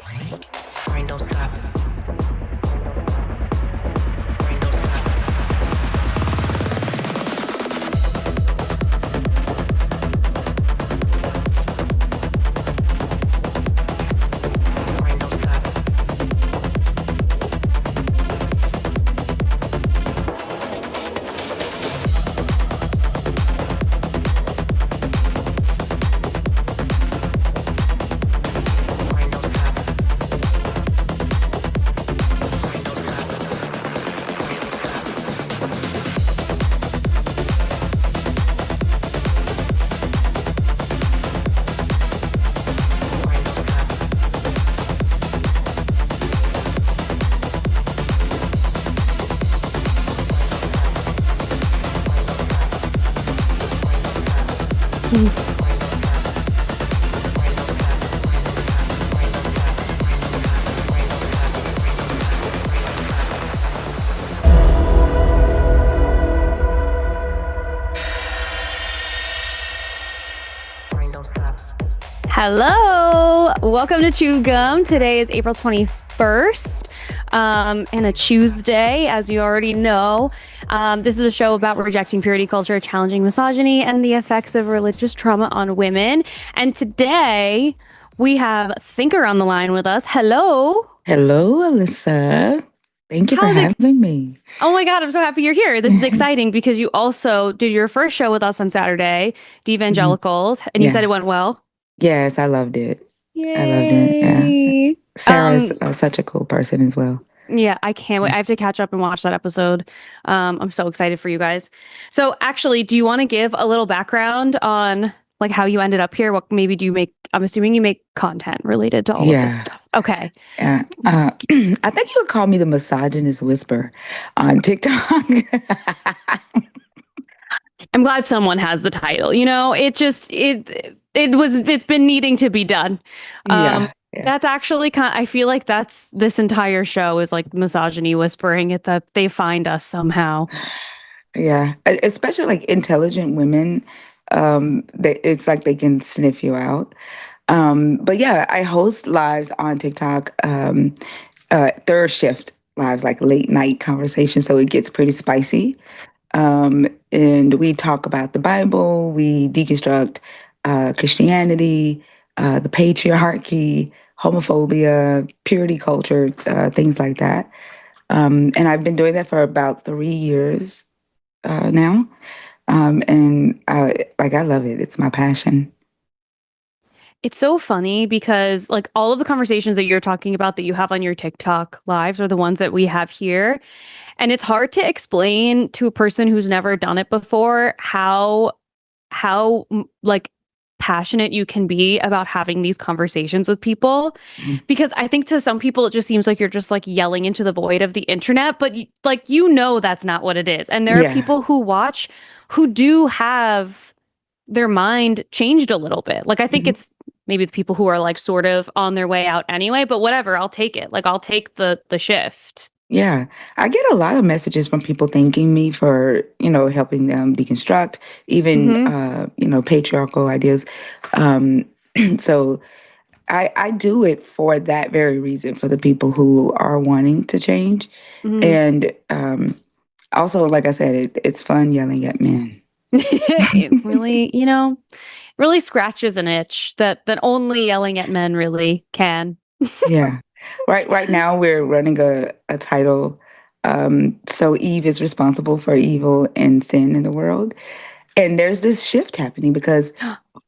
Brain don't stop. Brain don't stop. Brain don't stop. Brain don't stop. Brain don't stop. Brain don't stop. Brain don't stop. Brain don't stop. Hello, welcome to Chew Gum. Today is April 21st, and a Tuesday, as you already know. This is a show about rejecting purity culture, challenging misogyny, and the effects of religious trauma on women. And today we have Thinker on the line with us. Hello. Hello, Alyssa. Thank you How's for it- having me. Oh my God, I'm so happy you're here. This is exciting because you also did your first show with us on Saturday, The Evangelicals, and you Yeah. said it went well. Yes, I loved it. Yay. I loved it. Yeah. Sarah's such a cool person as well. Yeah, I can't wait. I have to catch up and watch that episode. I'm so excited for you guys. So actually, do you want to give a little background on like how you ended up here? What maybe do you make? I'm assuming you make content related to all of Yeah. this stuff. Okay. Yeah. I think you would call me the misogynist whisper on TikTok. I'm glad someone has the title. You know, it's been needing to be done. Yeah. That's actually I feel like that's this entire show is like misogyny whispering it that they find us somehow. Yeah. Especially like intelligent women. It's like they can sniff you out. But yeah, I host lives on TikTok, third shift lives, like late night conversations. So it gets pretty spicy. And we talk about the Bible, we deconstruct Christianity, the patriarchy, homophobia, purity culture, things like that. And I've been doing that for about 3 years now. And I love it. It's my passion. It's so funny because like all of the conversations that you're talking about that you have on your TikTok lives are the ones that we have here. And it's hard to explain to a person who's never done it before how like passionate you can be about having these conversations with people. Mhm. Because I think to some people it just seems like you're just like yelling into the void of the internet, but you know that's not what it is. And there are Yeah. people who watch who do have their mind changed a little bit. Like I think Mhm. it's maybe the people who are like sort of on their way out anyway, but whatever, I'll take it. Like I'll take the shift. Yeah, I get a lot of messages from people thanking me for, helping them deconstruct even, patriarchal ideas. Um, so I do it for that very reason, for the people who are wanting to change. Mhm. And also, like I said, it's fun yelling at men. It really, really scratches an itch that only yelling at men really can. Yeah. Right now we're running a title. So Eve is responsible for evil and sin in the world. And there's this shift happening because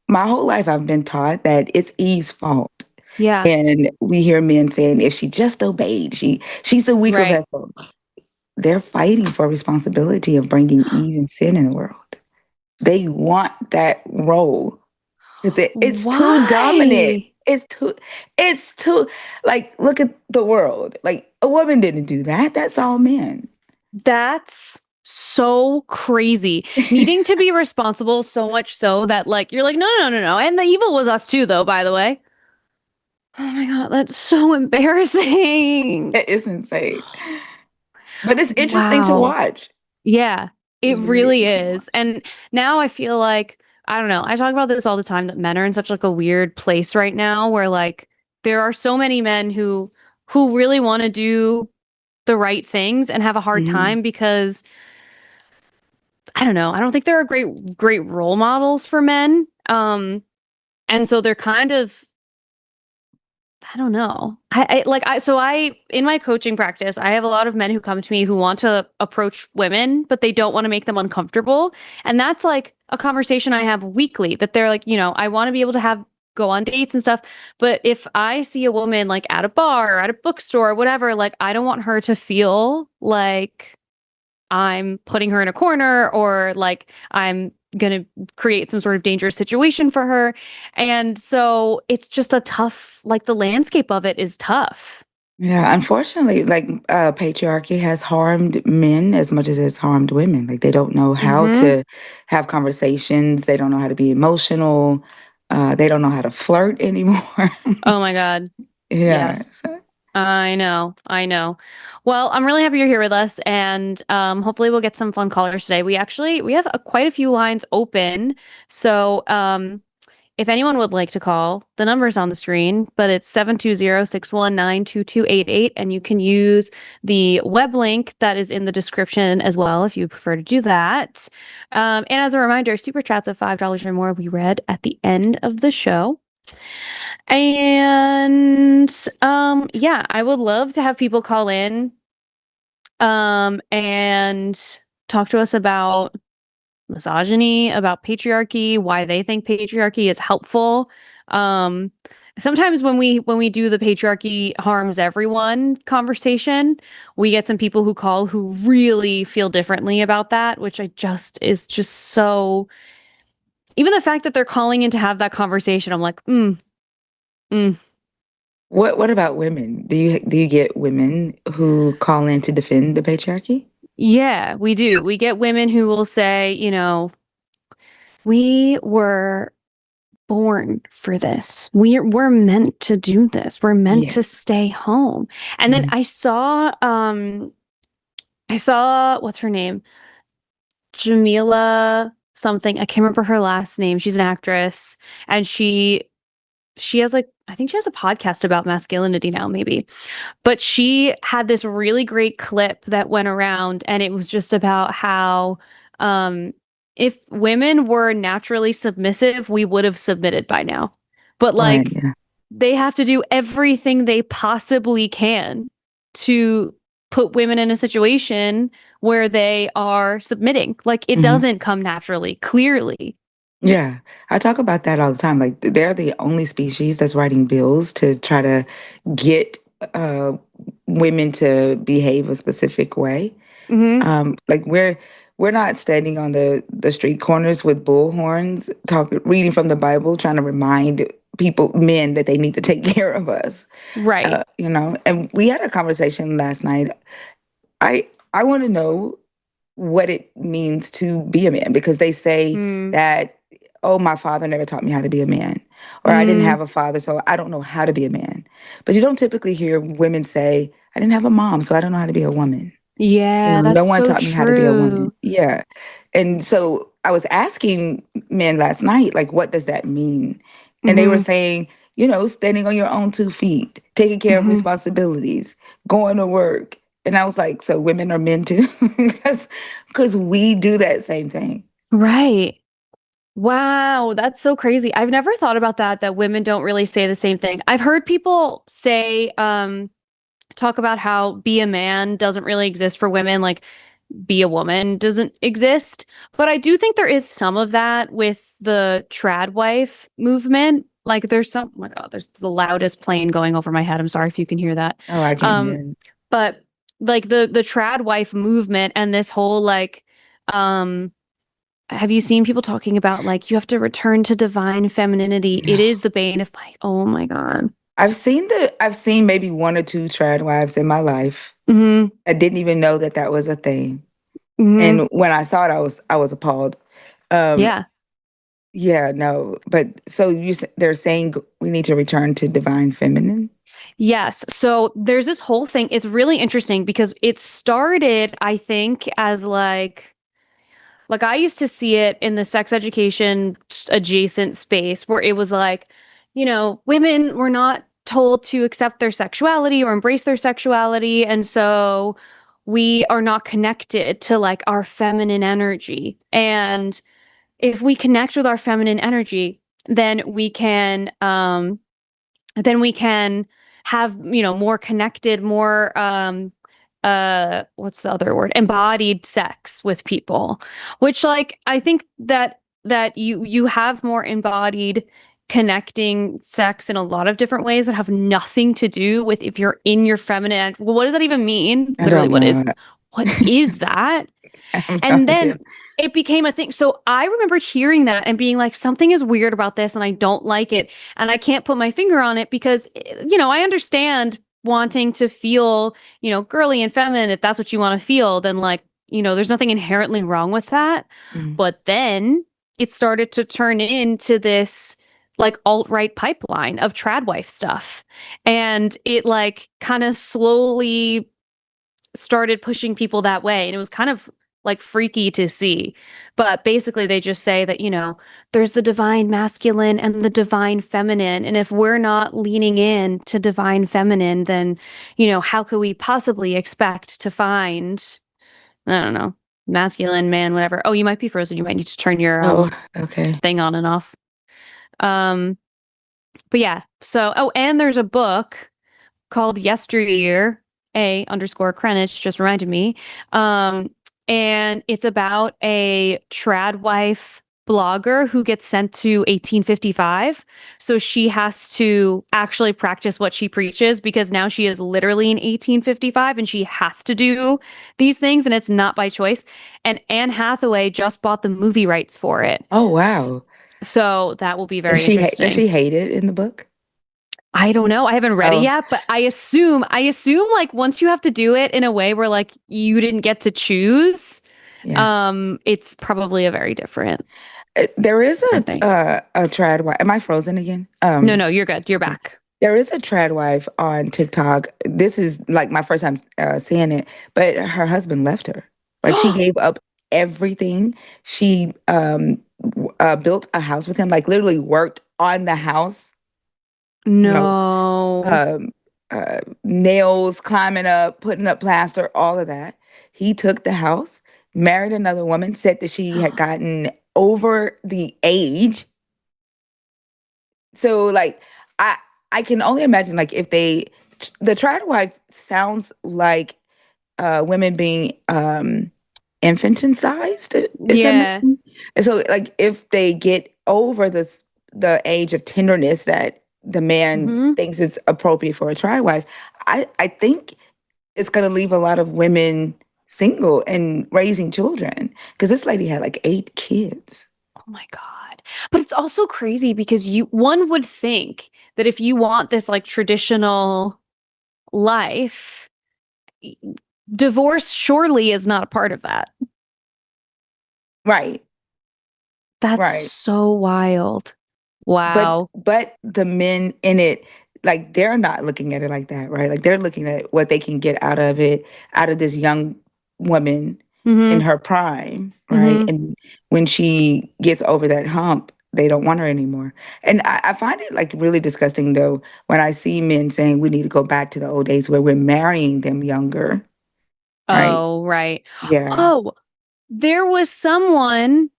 my whole life I've been taught that it's Eve's fault. Yeah. And we hear men saying, if she just obeyed, she's the weaker Right. vessel. They're fighting for responsibility of bringing Eve and sin in the world. They want that role because it's too dominant. It's too, like, look at the world. Like, a woman didn't do that. That's all men. That's so crazy. Needing to be responsible so much so that like you're like, no. And the evil was us too, though, by the way. Oh my God, that's so embarrassing. It's insane. But it's interesting to Wow. watch. Yeah, it It's really interesting to watch. is. And now I feel like, I don't know, I talk about this all the time that men are in such like a weird place right now where like there are so many men who really want to do the right things and have a hard Mhm. time because I don't know. I don't think there are great role models for men. And so they're kind of I don't know. I in my coaching practice, I have a lot of men who come to me who want to approach women, but they don't want to make them uncomfortable. And that's like a conversation I have weekly that they're like, I want to be able to have go on dates and stuff. But if I see a woman like at a bar or at a bookstore or whatever, like I don't want her to feel like I'm putting her in a corner or like I'm going to create some sort of dangerous situation for her. And so it's just a tough, like the landscape of it is tough. Yeah, unfortunately, like patriarchy has harmed men as much as it's harmed women. Like they don't know how Hmm. to have conversations. They don't know how to be emotional. They don't know how to flirt anymore. Oh my God. Yeah. Yes. I know. I know. Well, I'm really happy you're here with us, and hopefully we'll get some fun callers today. We have quite a few lines open, so if anyone would like to call, the number's on the screen, but it's 720-619-2288, and you can use the web link that is in the description as well if you prefer to do that. And as a reminder, super chats of $5 or more we read at the end of the show. And yeah, I would love to have people call in and talk to us about misogyny, about patriarchy, why they think patriarchy is helpful. Um, Sometimes when we do the patriarchy harms everyone conversation, we get some people who call who really feel differently about that, which I just is just so even the fact that they're calling in to have that conversation, I'm like, mm. What about women? Do you get women who call in to defend the patriarchy? Yeah, we do. We get women who will say, we were born for this. We're meant to do this. We're meant to Yes. stay home. And then Mhm. I saw what's her name? Jamila something. I can't remember her last name. She's an actress and she has like I think she has a podcast about masculinity now maybe. But she had this really great clip that went around, and it was just about how um, if women were naturally submissive, we would have submitted by now. But Right. like, Yeah. they have to do everything they possibly can to put women in a situation where they are submitting. Like, it Mhm. doesn't come naturally, clearly. Yeah, I talk about that all the time. Like they're the only species that's writing bills to try to get women to behave a specific way. Hmm. Like we're not standing on the street corners with bullhorns, reading from the Bible, trying to remind people, men, that they need to take care of us. Right. And we had a conversation last night. I want to know what it means to be a man because they say Mm. that, oh, my father never taught me how to be a man, or I didn't Mm. have a father, so I don't know how to be a man. But you don't typically hear women say, I didn't have a mom, so I don't know how to be a woman. Yeah, No that's one so taught me how to be a woman. true. Yeah. And so I was asking men last night, like, what does that mean? And they were Hmm. saying, standing on your own 2 feet, taking care of Hmm. responsibilities, going to work. And I was like, so women are men too? Because we do that same thing. Right. Wow, that's so crazy. I've never thought about that women don't really say the same thing. I've heard people say, talk about how be a man doesn't really exist for women, like be a woman doesn't exist. But I do think there is some of that with the trad wife movement. Like there's some, oh my God, there's the loudest plane going over my head. I'm sorry if you can hear that. Oh, I can't hear Um, it. but like the trad wife movement and this whole like, um, have you seen people talking about like you have to return to divine femininity? It No. is the bane of my, oh my God. I've seen maybe one or two trad wives in my life. Hmm. I didn't even know that that was a thing. Hmm. And when I saw it, I was appalled. Um, Yeah. yeah, no, but so they're saying we need to return to divine feminine. Yes. So there's this whole thing. It's really interesting because it started, I think, as like I used to see it in the sex education adjacent space where it was like, women were not told to accept their sexuality or embrace their sexuality. And so we are not connected to like our feminine energy. And if we connect with our feminine energy, then we can have, more connected, more what's the other word, embodied sex with people, which like I think that you have more embodied connecting sex in a lot of different ways that have nothing to do with if you're in your feminine. Well, what does that even mean? I Literally, don't know. what is that? I have no And then idea. it became a thing. So I remember hearing that and being like, something is weird about this and I don't like it. And I can't put my finger on it because, I understand wanting to feel, girly and feminine. If that's what you want to feel, then like, there's nothing inherently wrong with that. Mm. But then it started to turn into this like alt-right pipeline of trad wife stuff. And it like kind of slowly started pushing people that way. And it was kind of like freaky to see. But basically, they just say that, there's the divine masculine and the divine feminine. And if we're not leaning in to divine feminine, then, how could we possibly expect to find, I don't know, masculine man, whatever. Oh, you might be frozen. You might need to turn your Oh, okay. thing on and off. But yeah. So, and there's a book called Yesteryear, A_Greenwich just reminded me. And it's about a trad wife blogger who gets sent to 1855. So she has to actually practice what she preaches because now she is literally in 1855 and she has to do these things and it's not by choice. And Anne Hathaway just bought the movie rights for it. Oh, S- wow. So that will be Does very does interesting. she hate it in the book? I don't know. I haven't read it Oh, yet, but I assume like once you have to do it in a way where like you didn't get to choose, yeah. it's probably a very different There is thing. a trad wife. Am I frozen again? No, you're good. You're Okay. back. There is a trad wife on TikTok. This is like my first time seeing it, but her husband left her. Like she gave up everything. She built a house with him, like literally worked on the house, you know, No. um, nails, climbing up, putting up plaster, all of that. He took the house, married another woman, said that she had gotten over the age. So like I I can only imagine like if the trad wife sounds like women being infantilized, if that makes Yeah. sense. And so like if they get over the age of tenderness that the man Hmm. thinks is appropriate for a trad wife, I think it's gonna leave a lot of women single and raising children. Because this lady had like 8 kids. Oh my God. But it's also crazy because one would think that if you want this like traditional life, divorce surely is not a part of that. Right, That's right. so wild. Wow. But the men in it, like they're not looking at it like that, right? Like they're looking at what they can get out of it, out of this young woman in Hmm. her prime, right? Hmm. And when she gets over that hump, they don't want her anymore. And I find it like really disgusting though when I see men saying we need to go back to the old days where we're marrying them younger, right? Oh, right. Yeah. Oh, there was someone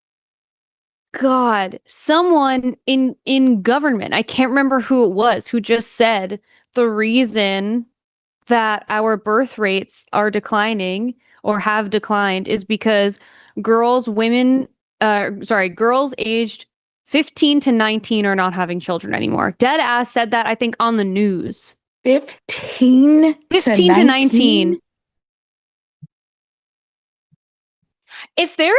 in government. I can't remember who it was who just said the reason that our birth rates are declining or have declined is because girls aged 15 to 19 are not having children anymore. Dead ass said that, I think, on the news. 15 to 15 to 19. 19? If there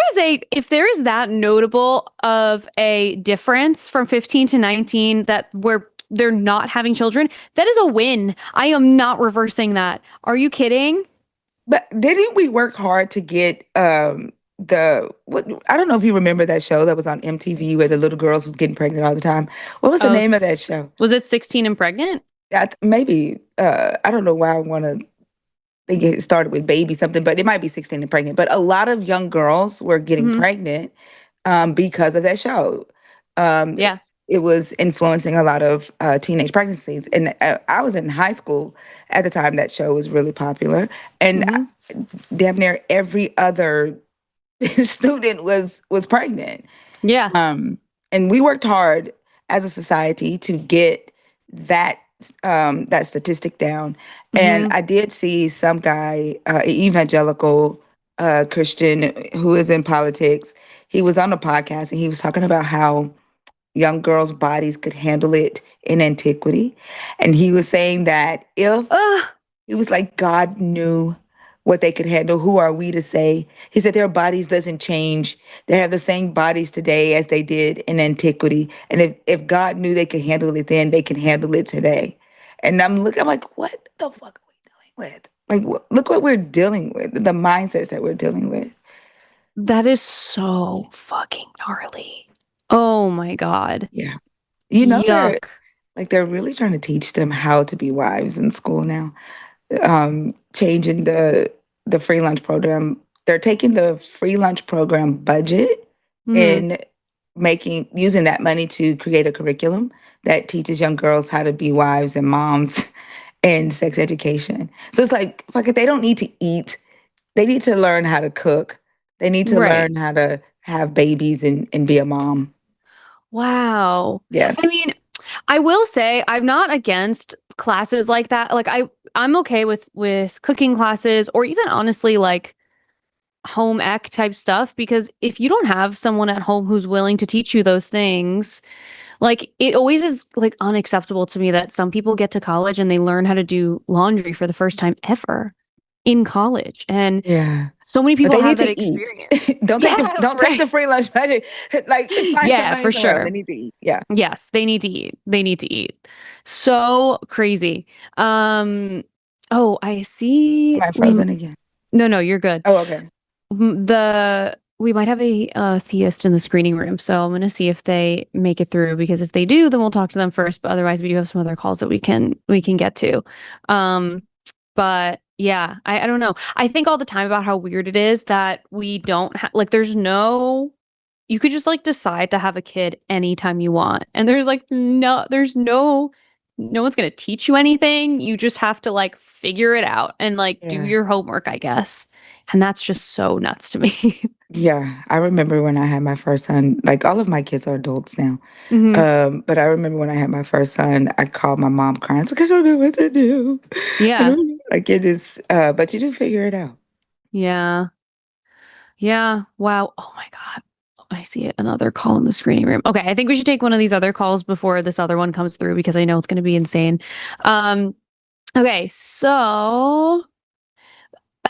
is that notable of a difference from 15 to 19 that where they're not having children, that is a win. I am not reversing that. Are you kidding? But didn't we work hard to get the what I don't know if you remember that show that was on MTV where the little girls was getting pregnant all the time. What was the Oh, name of that show? was it 16 and pregnant? Maybe I don't know why I want to think it started with baby something, but it might be 16 and pregnant. But a lot of young girls were getting Hmm. pregnant because of that show. Um, Yeah. it was influencing a lot of teenage pregnancies. And I was in high school at the time that show was really popular, and Hmm. damn near every other student was pregnant. Yeah. Um, and we worked hard as a society to get that that statistic down. And Hmm. I did see some guy, evangelical Christian who is in politics. He was on a podcast and he was talking about how young girls' bodies could handle it in antiquity. And he was saying that if Ugh. it was like God knew what they could handle. Who are we to say? He said their bodies doesn't change. They have the same bodies today as they did in antiquity. And if God knew they could handle it then, they can handle it today. And I'm like, what the fuck are we dealing with? Like, look what we're dealing with, the mindsets that we're dealing with. That is so fucking gnarly. Oh my God. Yeah. You know, Yuck. they're really trying to teach them how to be wives in school now. Changing the free lunch program. They're taking the free lunch program budget Hmm. and using that money to create a curriculum that teaches young girls how to be wives and moms and sex education. So it's like, fuck it, they don't need to eat. They need to learn how to cook. They need to Right. learn how to have babies and be a mom. Wow. Yeah. I mean, I will say I'm not against classes like that. Like I'm okay with cooking classes or even honestly like home ec type stuff because if you don't have someone at home who's willing to teach you those things, like it always is like unacceptable to me that some people get to college and they learn how to do laundry for the first time ever in college. And Yeah. so many But people they have need that to eat. experience. Don't take Yeah, don't take right. the free lunch budget. Like find Yeah, somebody for somewhere else. They sure. need to eat. Yeah. Yes, they need to eat. They need to eat. So crazy. Oh, I see Am I frozen again? no, you're good. Oh, okay. We might have a theist in the screening room, so I'm gonna see if they make it through because if they do, then we'll talk to them first. But otherwise, we do have some other calls that we can get to. Um, but yeah, I don't know. I think all the time about how weird it is that we don't have like there's no you could just like decide to have a kid anytime you want. And there's no one's gonna teach you anything. You just have to like figure it out and like do Yeah. your homework, I guess. And that's just so nuts to me. Yeah. I remember when I had my first son, like all of my kids are adults now. Hmm. But I remember when I had my first son, I called my mom crying. I was like, I don't know what to do. I Yeah. don't know. Like it is, but you do figure it out. Yeah. Yeah. Wow. Oh my God. I see another call in the screening room. Okay, I think we should take one of these other calls before this other one comes through because I know it's going to be insane. Um, okay, so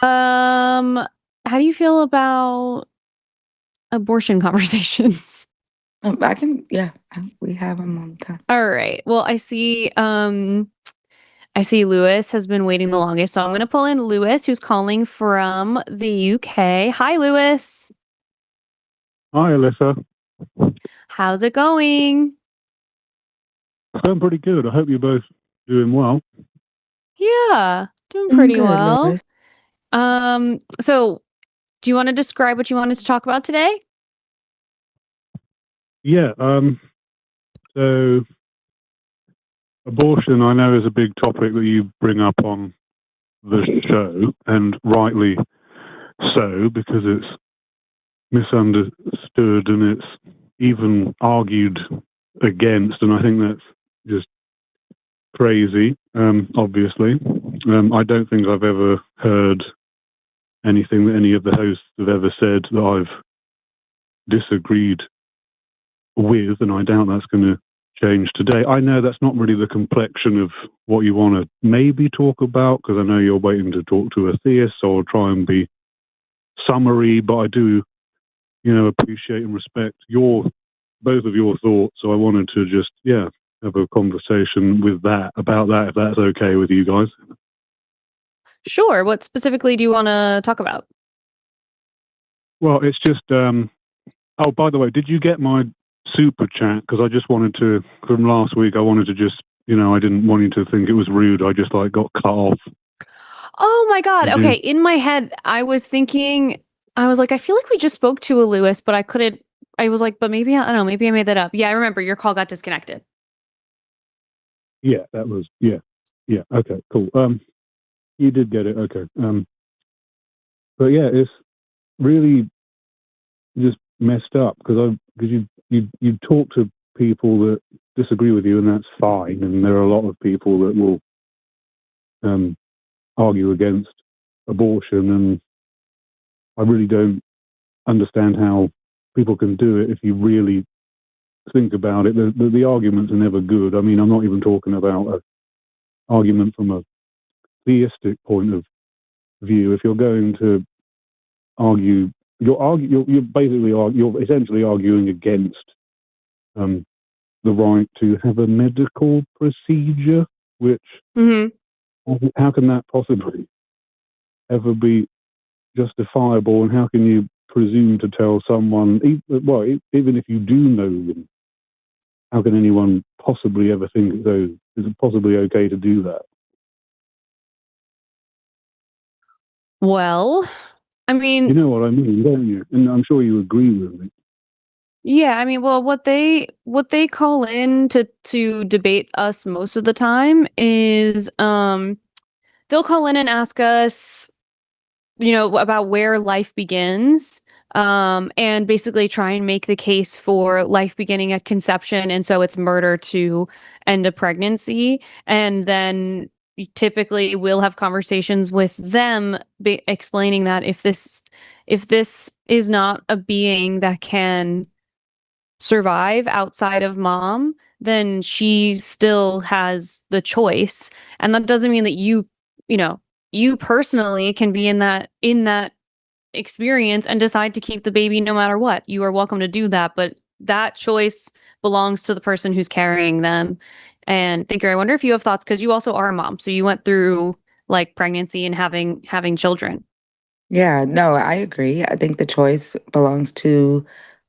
how do you feel about abortion conversations? Yeah, we have them all the time. All right. Well, I see Lewis has been waiting the longest, so I'm going to pull in Lewis who's calling from the UK. Hi, Lewis. Hi, Alyssa. How's it going? I'm pretty good. I hope you're both doing well. Yeah, doing Doing pretty good, well. Lewis. So do you want to describe what you wanted to talk about today? Yeah, so abortion, I know, is a big topic that you bring up on the show, and rightly so, because it's misunderstood and it's even argued against, and I think that's just crazy, obviously. I don't think I've ever heard anything that any of the hosts have ever said that I've disagreed with, and I doubt that's going to change today. I know that's not really the complexion of what you want to maybe talk about, because I know you're waiting to talk to a theist, so I'll try and be summary, but I do, appreciate and respect both of your thoughts, so I wanted to just, have a conversation about that, if that's okay with you guys. Sure. What specifically do you want to talk about? Well, it's just, oh, by the way, did you get my super chat? Because I just wanted to, from last week, I wanted to just, I didn't want you to think it was rude. I just got cut off. Oh my God. Did Okay. you? In my head, I was like, I feel like we just spoke to a Lewis, but I couldn't I was like, but maybe I don't know, maybe I made that up. Yeah, I remember your call got disconnected. Yeah, that was yeah. Okay, cool. You did get it. Okay. But yeah, it's really just messed up because you talk to people that disagree with you, and that's fine. And there are a lot of people that will argue against abortion, and I really don't understand how people can do it if you really think about it. The arguments are never good. I mean, I'm not even talking about an argument from a theistic point of view. If you're going to argue, you're essentially arguing against the right to have a medical procedure, which how can that possibly ever be justifiable, and how can you presume to tell someone, even if you do know them, how can anyone possibly ever think is it possibly okay to do that? Well, I mean, You know what I mean, don't you? And I'm sure you agree with me. yeah, I mean, well, what they call in to debate us most of the time is they'll call in and ask us, about where life begins, and basically try and make the case for life beginning at conception, and so it's murder to end a pregnancy. And then typically we'll have conversations with them explaining that if this is not a being that can survive outside of mom, then she still has the choice. And that doesn't mean that you personally can be in that experience and decide to keep the baby no matter what. You are welcome to do that, but that choice belongs to the person who's carrying them. And Thinker, I wonder if you have thoughts, because you also are a mom, so you went through like pregnancy and having children. Yeah, no, I agree. I think the choice belongs to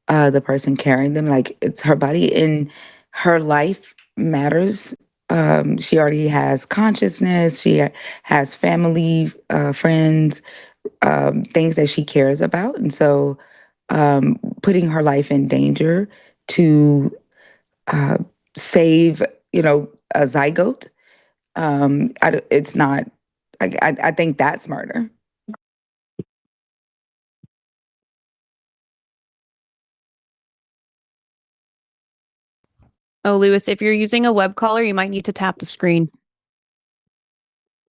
the person carrying them. Like, it's her body, and her life matters. She already has consciousness. She has family, friends, things that she cares about, and so putting her life in danger to uh, save, a zygote. It's not. I think that's murder. Oh, Lewis, if you're using a web caller, you might need to tap the screen.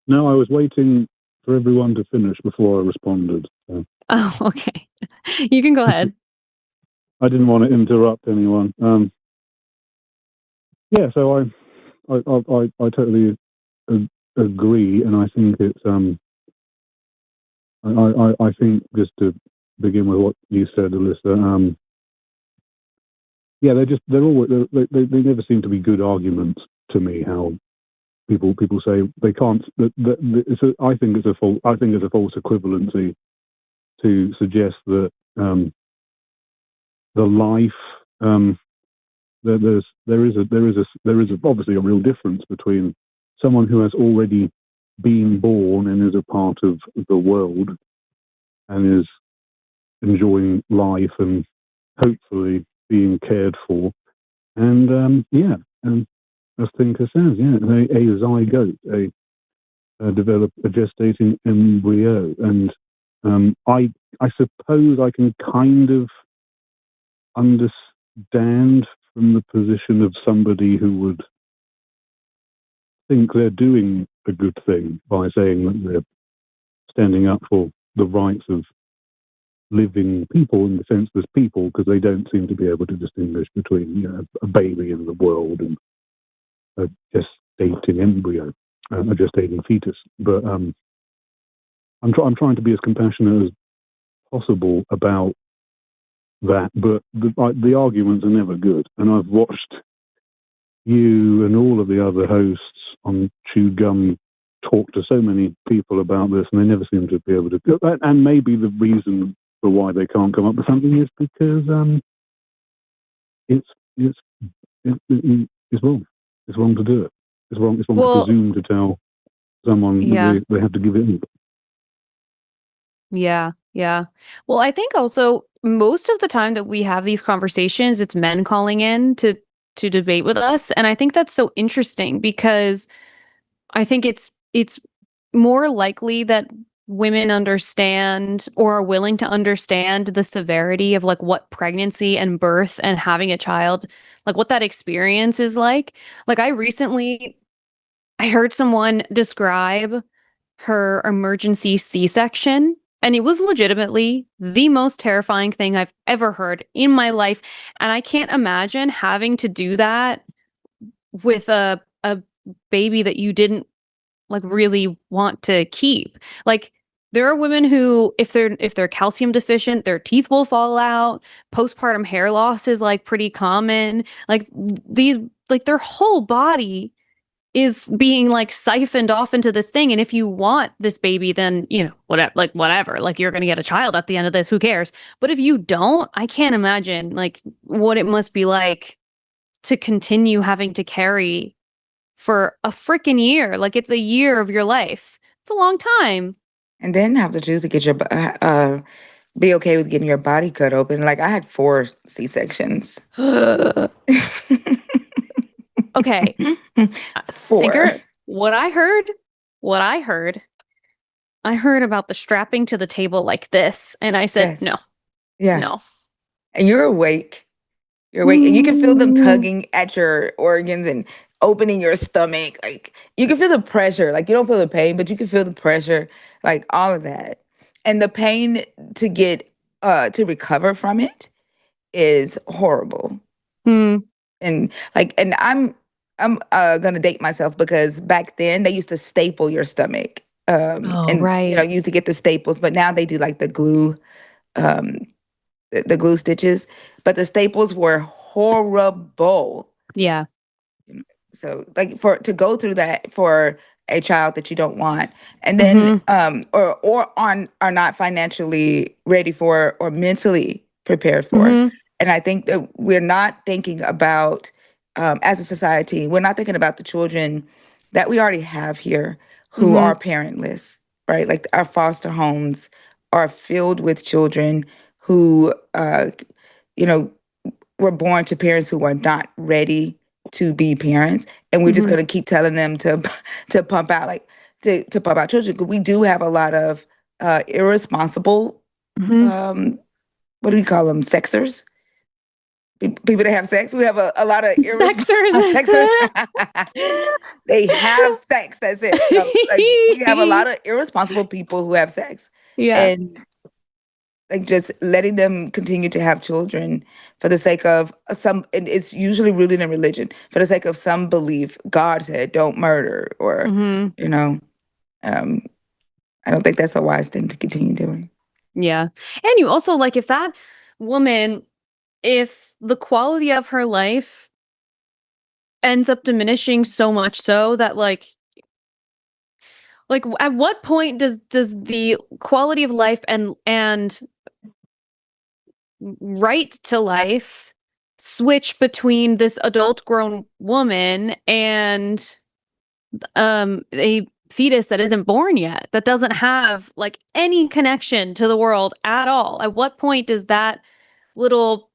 No, I was waiting for everyone to finish before I responded. So. Oh, okay. You can go ahead. I didn't want to interrupt anyone. Yeah, so I totally agree, and I think it's I think, just to begin with what you said, Alyssa, yeah, they're always they never seem to be good arguments to me. How people say they can't. I think it's a false equivalency to suggest that the life there is obviously a real difference between someone who has already been born and is a part of the world and is enjoying life and hopefully being cared for, and as Thinker says, a zygote, a gestating embryo, and I suppose I can kind of understand from the position of somebody who would think they're doing a good thing by saying that they're standing up for the rights of living people in the sense there's people, because they don't seem to be able to distinguish between a baby in the world and a gestating embryo, a gestating fetus. But I'm trying to be as compassionate as possible about that. But the arguments are never good, and I've watched you and all of the other hosts on Chew Gum talk to so many people about this, and they never seem to be able to. And maybe the reason for why they can't come up with something is because it's wrong. It's wrong to do it. It's wrong. It's wrong to presume to tell someone they have to give it up. Yeah. Yeah. Well, I think also most of the time that we have these conversations, it's men calling in to debate with us, and I think that's so interesting because I think it's more likely that women understand or are willing to understand the severity of like what pregnancy and birth and having a child, like what that experience is like. Like I heard someone describe her emergency C-section, and it was legitimately the most terrifying thing I've ever heard in my life. And I can't imagine having to do that with a baby that you didn't like really want to keep. Like there are women who if they're calcium deficient, their teeth will fall out. Postpartum hair loss is like pretty common. Like these like their whole body is being like siphoned off into this thing, and if you want this baby, then whatever, like you're going to get a child at the end of this, who cares? But if you don't, I can't imagine like what it must be like to continue having to carry for a freaking year. Like it's a year of your life. It's a long time. And then have to choose to get your be okay with getting your body cut open. Like I had 4 C-sections. Okay. 4. Tinker, what I heard about the strapping to the table like this, and I said, no, Yes. Yeah. no. And you're awake. You're awake. And you can feel them tugging at your organs and opening your stomach. Like you can feel the pressure. Like you don't feel the pain, but you can feel the pressure, like all of that. And the pain to get to recover from it is horrible. Hmm. And like and I'm gonna date myself because back then they used to staple your stomach. Oh, And right. used to get the staples, but now they do like the glue, um, the glue stitches. But the staples were horrible. Yeah. So like for to go through that for a child that you don't want, and then Mm-hmm. or are not financially ready for or mentally prepared for. Mm-hmm. And I think that we're not thinking about as a society, we're not thinking about the children that we already have here who Mm-hmm. are parentless, right? Like our foster homes are filled with children who you know were born to parents who are not ready to be parents, and we're just Mm-hmm. going to keep telling them to to pump out like to pump out children. 'Cause we do have a lot of irresponsible, Mm-hmm. um, what do we call them, sexers, people that have sex. We have a lot of irresponsible Sexers. sexers. They have sex, that's it. No, like we have a lot of irresponsible people who have sex, Yeah. and like just letting them continue to have children for the sake of some, and it's usually rooted in religion, for the sake of some belief. God said don't murder, or Mm-hmm. you know um I don't think that's a wise thing to continue doing. Yeah. And you also like if that woman, if the quality of her life ends up diminishing so much so that at what point does the quality of life and right to life switch between this adult grown woman and a fetus that isn't born yet, that doesn't have like any connection to the world at all? At what point does that little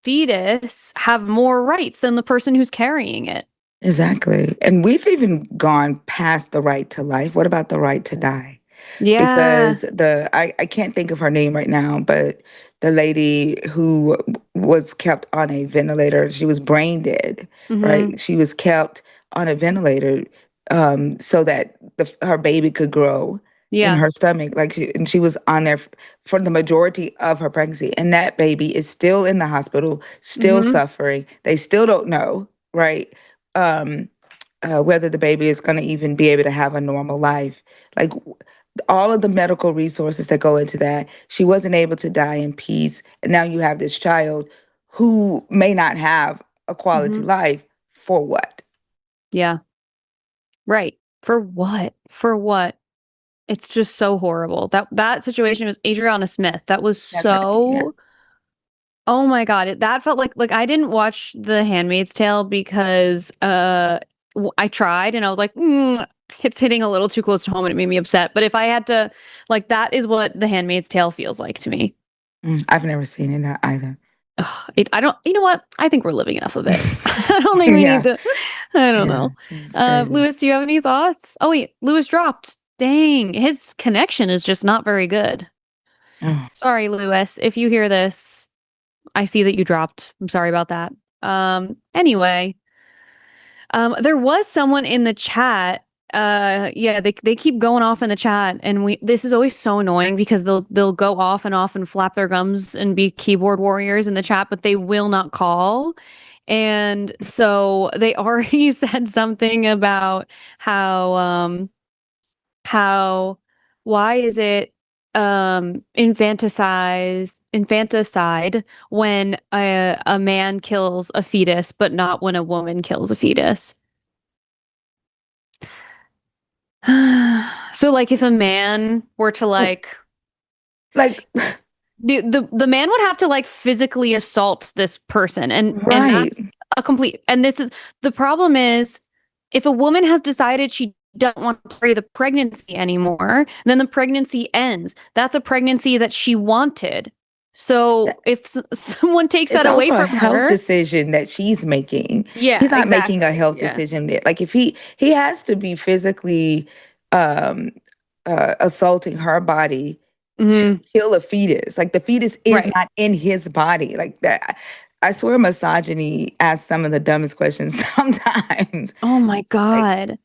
fetus have more rights than the person who's carrying it? Exactly. And we've even gone past the right to life. What about the right to die? Yeah. Because I can't think of her name right now, but the lady who was kept on a ventilator, she was brain dead, Mm-hmm. right? She was kept on a ventilator so that her baby could grow in Yeah. her stomach. Like and she was on there for the majority of her pregnancy, and that baby is still in the hospital, still Mm-hmm. suffering. They still don't know, right? Um, whether the baby is going to even be able to have a normal life. Like all of the medical resources that go into that. She wasn't able to die in peace. And now you have this child who may not have a quality Mm-hmm. life for what? Yeah. Right. For what? For what? It's just so horrible. That situation was Adriana Smith. That was That's her name. Yeah. so, oh my God. That felt like I didn't watch The Handmaid's Tale because I tried and I was like, it's hitting a little too close to home and it made me upset. But if I had to, like, that is what The Handmaid's Tale feels like to me. I've never seen it either. Ugh, I don't, you know what? I think we're living enough of it. I don't think we Yeah. need to, I don't know. It's crazy. Lewis, do you have any thoughts? Oh, wait, Lewis dropped. Dang, his connection is just not very good. Oh. Sorry, Lewis. If you hear this, I see that you dropped. I'm sorry about that. Anyway, there was someone in the chat. Yeah, they keep going off in the chat, and this is always so annoying because they'll go off and flap their gums and be keyboard warriors in the chat, but they will not call. And so they already said something about how why is it infanticide when a man kills a fetus but not when a woman kills a fetus. So like if a man were to like the man would have to like physically assault this person and that's a complete, and this is the problem is if a woman has decided she doesn't want to carry the pregnancy anymore, then the pregnancy ends. That's a pregnancy that she wanted. So if someone takes that away from her, it's also a health her decision that she's making. Yeah, he's not exactly. making a health decision. Like if he has to be physically assaulting her body to kill a fetus. Like the fetus is not in his body. Like that. I swear misogyny asks some of the dumbest questions sometimes. Oh my God.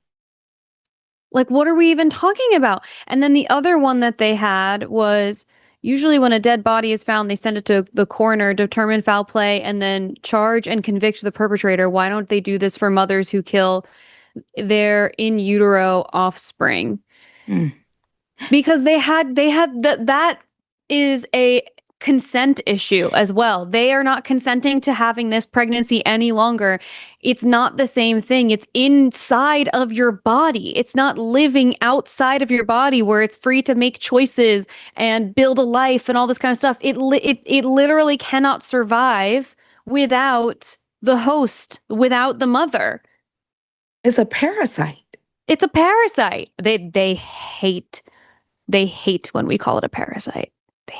Like, what are we even talking about? And then the other one that they had was usually when a dead body is found, they send it to the coroner, determine foul play, and then charge and convict the perpetrator. Why don't they do this for mothers who kill their in utero offspring? Because that is a consent issue as well. They are not consenting to having this pregnancy any longer. It's not the same thing. It's inside of your body. It's not living outside of your body where it's free to make choices and build a life and all this kind of stuff. It literally cannot survive without the host, without the mother. It's a parasite. It's a parasite. They hate when we call it a parasite.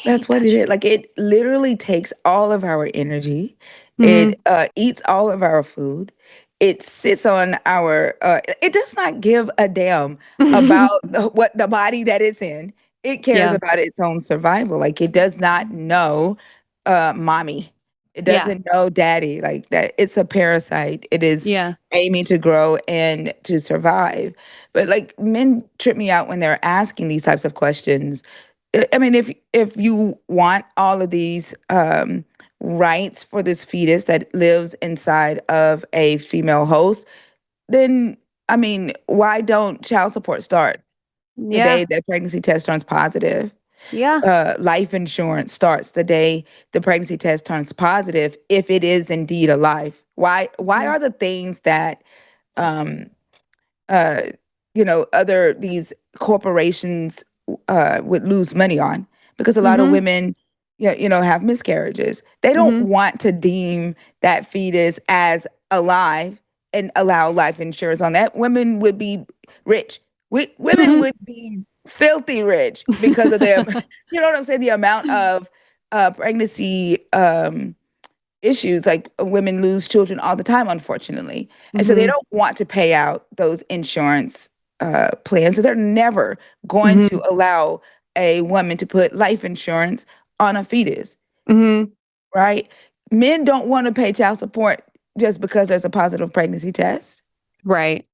That's what it is. Like it literally takes all of our energy. It eats all of our food. It sits on our, it does not give a damn about what the body that it's in. It cares about its own survival. Like it does not know mommy. It doesn't know daddy. Like that. It's a parasite. It is aiming to grow and to survive. But like men trip me out when they're asking these types of questions. I mean, if you want all of these rights for this fetus that lives inside of a female host, then, I mean, why don't child support start the day the pregnancy test turns positive? Life insurance starts the day the pregnancy test turns positive, if it is indeed a life. Why are the things that these corporations would lose money on? Because a lot of women, have miscarriages. They don't want to deem that fetus as alive and allow life insurance on that. Women would be rich. Women would be filthy rich because of their, you know what I'm saying? The amount of pregnancy issues, like women lose children all the time, unfortunately. And so they don't want to pay out those insurance plans. So they're never going to allow a woman to put life insurance on a fetus. Right? Men don't want to pay child support just because there's a positive pregnancy test. Right.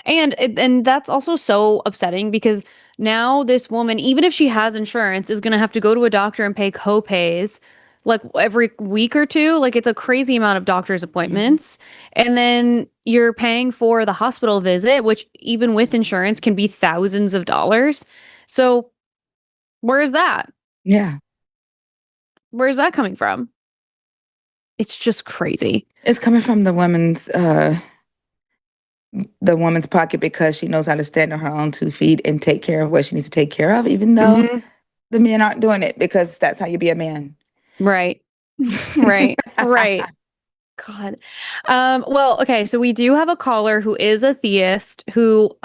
And that's also so upsetting because now this woman, even if she has insurance, is going to have to go to a doctor and pay co-pays like every week or two. Like it's a crazy amount of doctor's appointments. And then you're paying for the hospital visit, which even with insurance can be thousands of dollars. So where is that? Yeah. Where's that coming from? It's just crazy. It's coming from the woman's pocket because she knows how to stand on her own 2 feet and take care of what she needs to take care of, even though the men aren't doing it, because that's how you be a man. Right. God. Well, okay, so we do have a caller who is a theist who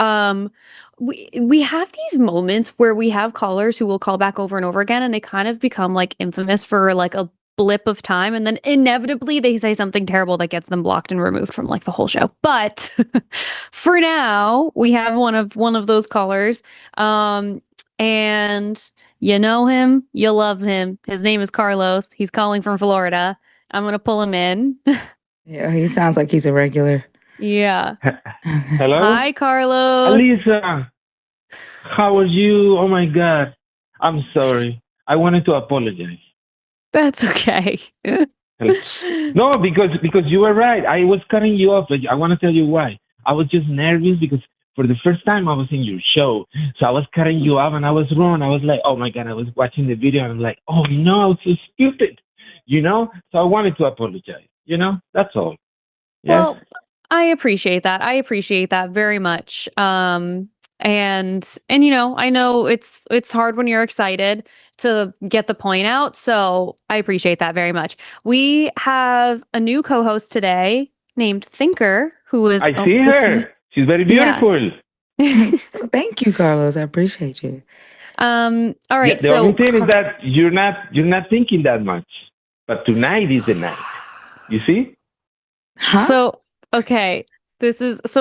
we have these moments where we have callers who will call back over and over again and they kind of become like infamous for like a blip of time and then inevitably they say something terrible that gets them blocked and removed from like the whole show. But for now, we have one of those callers. And you know him, you love him. His name is Carlos. He's calling from Florida. I'm gonna pull him in. Yeah, he sounds like he's a regular. Yeah. Hello? Hi, Carlos. Alyssa, how are you? Oh my God. I'm sorry. I wanted to apologize. That's okay. No, because you were right. I was cutting you off, but I want to tell you why. I was just nervous because for the first time I was in your show. So I was cutting you off and I was wrong. I was like, oh my God, I was watching the video and I'm like, oh no, I was so stupid. So I wanted to apologize. That's all. Yes. Well, I appreciate that. I appreciate that very much. And I know it's hard when you're excited to get the point out, so I appreciate that very much. We have a new co-host today named Thinker, who is I see her. She's very beautiful. Thank you, Carlos. I appreciate you. All right. The only thing is that you're not thinking that much. But tonight is the night. You see? Huh? So, okay.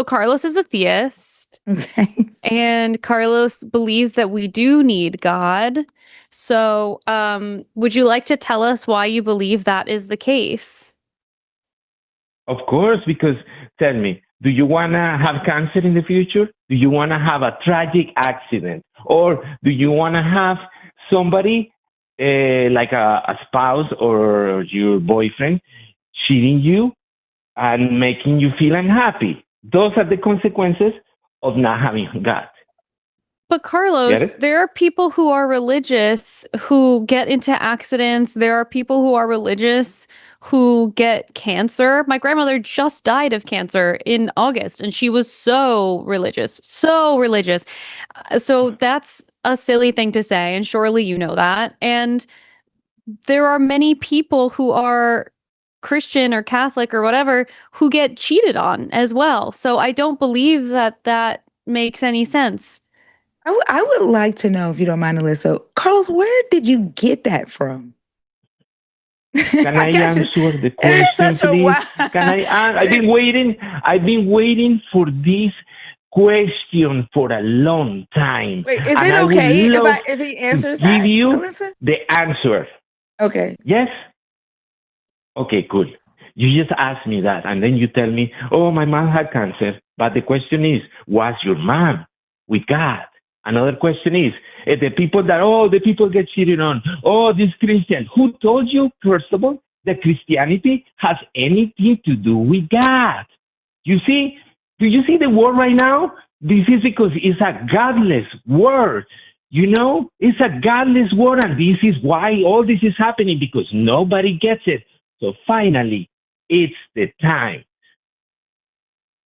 Carlos is a theist. Okay. And Carlos believes that we do need God. So, would you like to tell us why you believe that is the case? Of course, because tell me, do you want to have cancer in the future? Do you want to have a tragic accident? Or do you want to have somebody like a spouse or your boyfriend cheating you and making you feel unhappy? Those are the consequences of not having God. But Carlos, there are people who are religious who get into accidents. There are people who are religious who get cancer. My grandmother just died of cancer in August, and she was so religious, so religious. So that's a silly thing to say, and surely you know that. And there are many people who are Christian or Catholic or whatever who get cheated on as well. So I don't believe that makes any sense. I would like to know, if you don't mind, Alyssa, Carlos, where did you get that from? Can I answer the question, please? Can I? I've been waiting for this question for a long time. Wait, is it okay if he answers that? Give you Alyssa? the answer. Okay. Yes. Okay, cool. You just ask me that, and then you tell me, "Oh, my mom had cancer." But the question is, was your mom with God? Another question is, the people get cheated on. Oh, this Christian. Who told you, first of all, that Christianity has anything to do with God? You see? Do you see the world right now? This is because it's a godless world. It's a godless world, and this is why all this is happening, because nobody gets it. So finally, it's the time.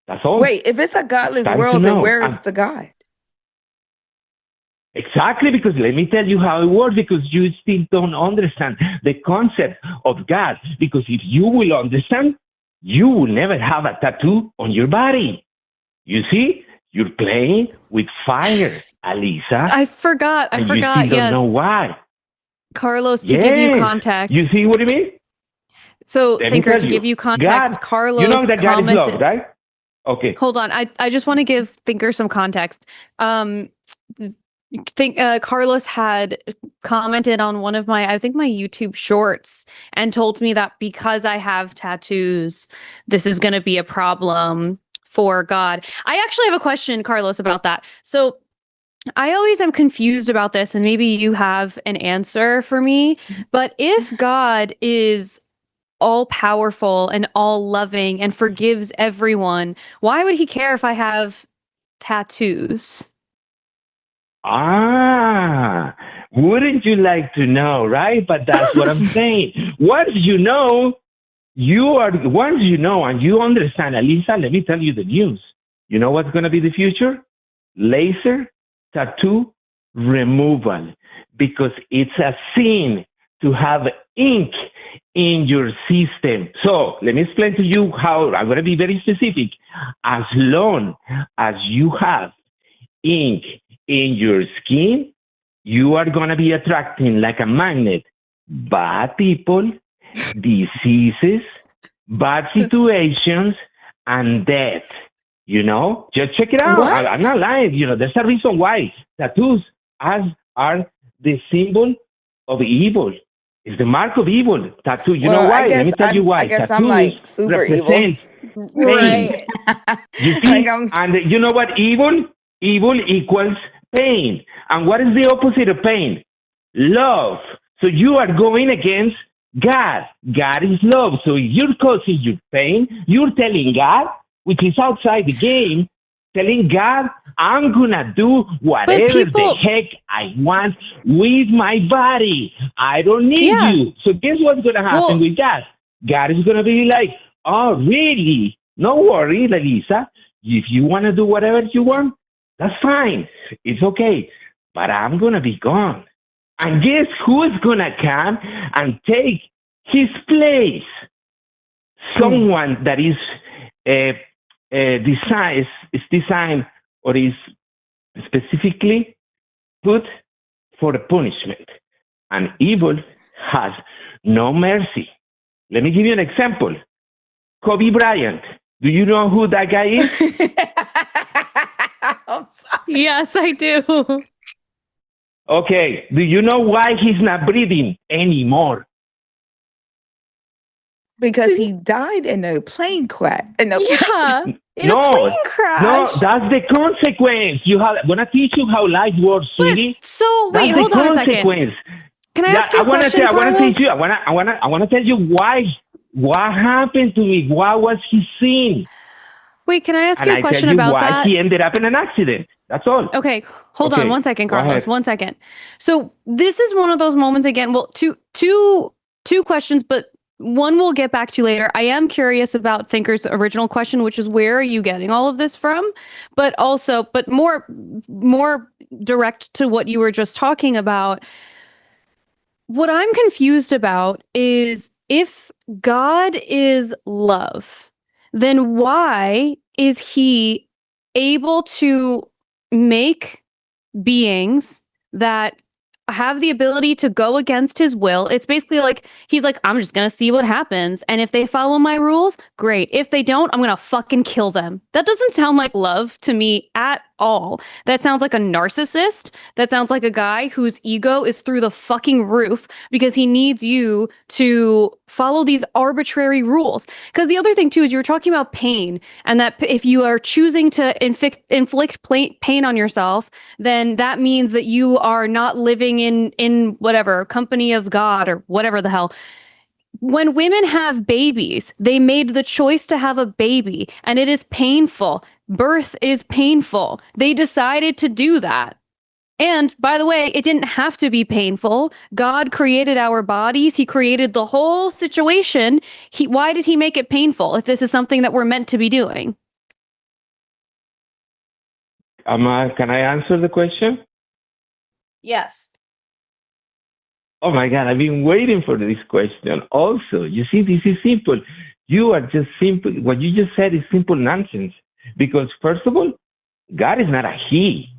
That's all. Wait, if it's a godless world, then where is the God? Exactly, because let me tell you how it works, because you still don't understand the concept of God. Because if you will understand, you will never have a tattoo on your body. You see? You're playing with fire, Alyssa. I forgot. You still don't know why. Carlos, to give you context. You see what I mean? So, Thinker, to give you context, God, Carlos you know that God commented. is love, right? Okay. Hold on. I just want to give Thinker some context. Carlos had commented on one of my YouTube shorts and told me that because I have tattoos, this is going to be a problem for God. I actually have a question, Carlos, about that. So I always am confused about this, and maybe you have an answer for me. But if God is all powerful and all loving and forgives everyone, why would he care if I have tattoos? Wouldn't you like to know, right? But that's what I'm saying. Once you know and you understand, Alyssa, let me tell you the news. You know what's going to be the future? Laser tattoo removal, because it's a sin to have ink in your system. So let me explain to you how I'm going to be very specific. As long as you have ink in your skin, you are going to be attracting like a magnet bad people, diseases, bad situations, and death. You know, just check it out. What? I'm not lying. You know, there's a reason why tattoos are the symbol of evil. It's the mark of evil. Tattoo. You know why? Let me tell you why. I guess Tattoos I'm like super evil. represent pain. Right. You see, Like I'm- and you know what? Evil equals pain. And what is the opposite of pain? Love. So you are going against God. God is love. So you're causing your pain. You're telling God, which is outside the game, telling God, I'm going to do whatever the heck I want with my body. I don't need you. So guess what's going to happen with God? God is going to be like, oh, really? No worry, Alyssa. If you want to do whatever you want, that's fine. It's okay. But I'm going to be gone. And guess who is going to come and take his place? Someone that is designed or is specifically put for the punishment. And evil has no mercy. Let me give you an example. Kobe Bryant. Do you know who that guy is? I'm sorry. Yes, I do. Okay. Do you know why he's not breathing anymore? Because he died in a plane crash. In a plane crash. No, that's the consequence. I'm gonna teach you how life works, sweetie. So That's wait, the hold on a second. consequence. Can I ask you a question, I want to Carlos? teach you. I want to tell you why. What happened to me? What was his sin? Wait, can I ask And you a I question tell you about why that? he ended up in an accident. That's all. Okay, hold Okay, on 1 second, go Carlos. ahead. 1 second. So this is one of those moments again. Well, two questions, but one we'll get back to later. I am curious about Thinker's original question, which is where are you getting all of this from? But more direct to what you were just talking about. What I'm confused about is if God is love, then why is he able to make beings that have the ability to go against his will? It's basically like he's like, I'm just gonna see what happens, and if they follow my rules, great. If they don't, I'm gonna fucking kill them. That doesn't sound like love to me at all. That sounds like a narcissist. That sounds like a guy whose ego is through the fucking roof because he needs you to follow these arbitrary rules. Because the other thing too is you're talking about pain, and that if you are choosing to inflict pain on yourself, then that means that you are not living in whatever company of God or whatever the hell. When women have babies, they made the choice to have a baby, and it is painful. Birth is painful. They decided to do that. And by the way, it didn't have to be painful. God created our bodies. He created the whole situation. Why did he make it painful if this is something that we're meant to be doing? Can I answer the question? Yes. Oh my God, I've been waiting for this question. Also, you see, this is simple. You are just simple. What you just said is simple nonsense. Because first of all, God is not a he,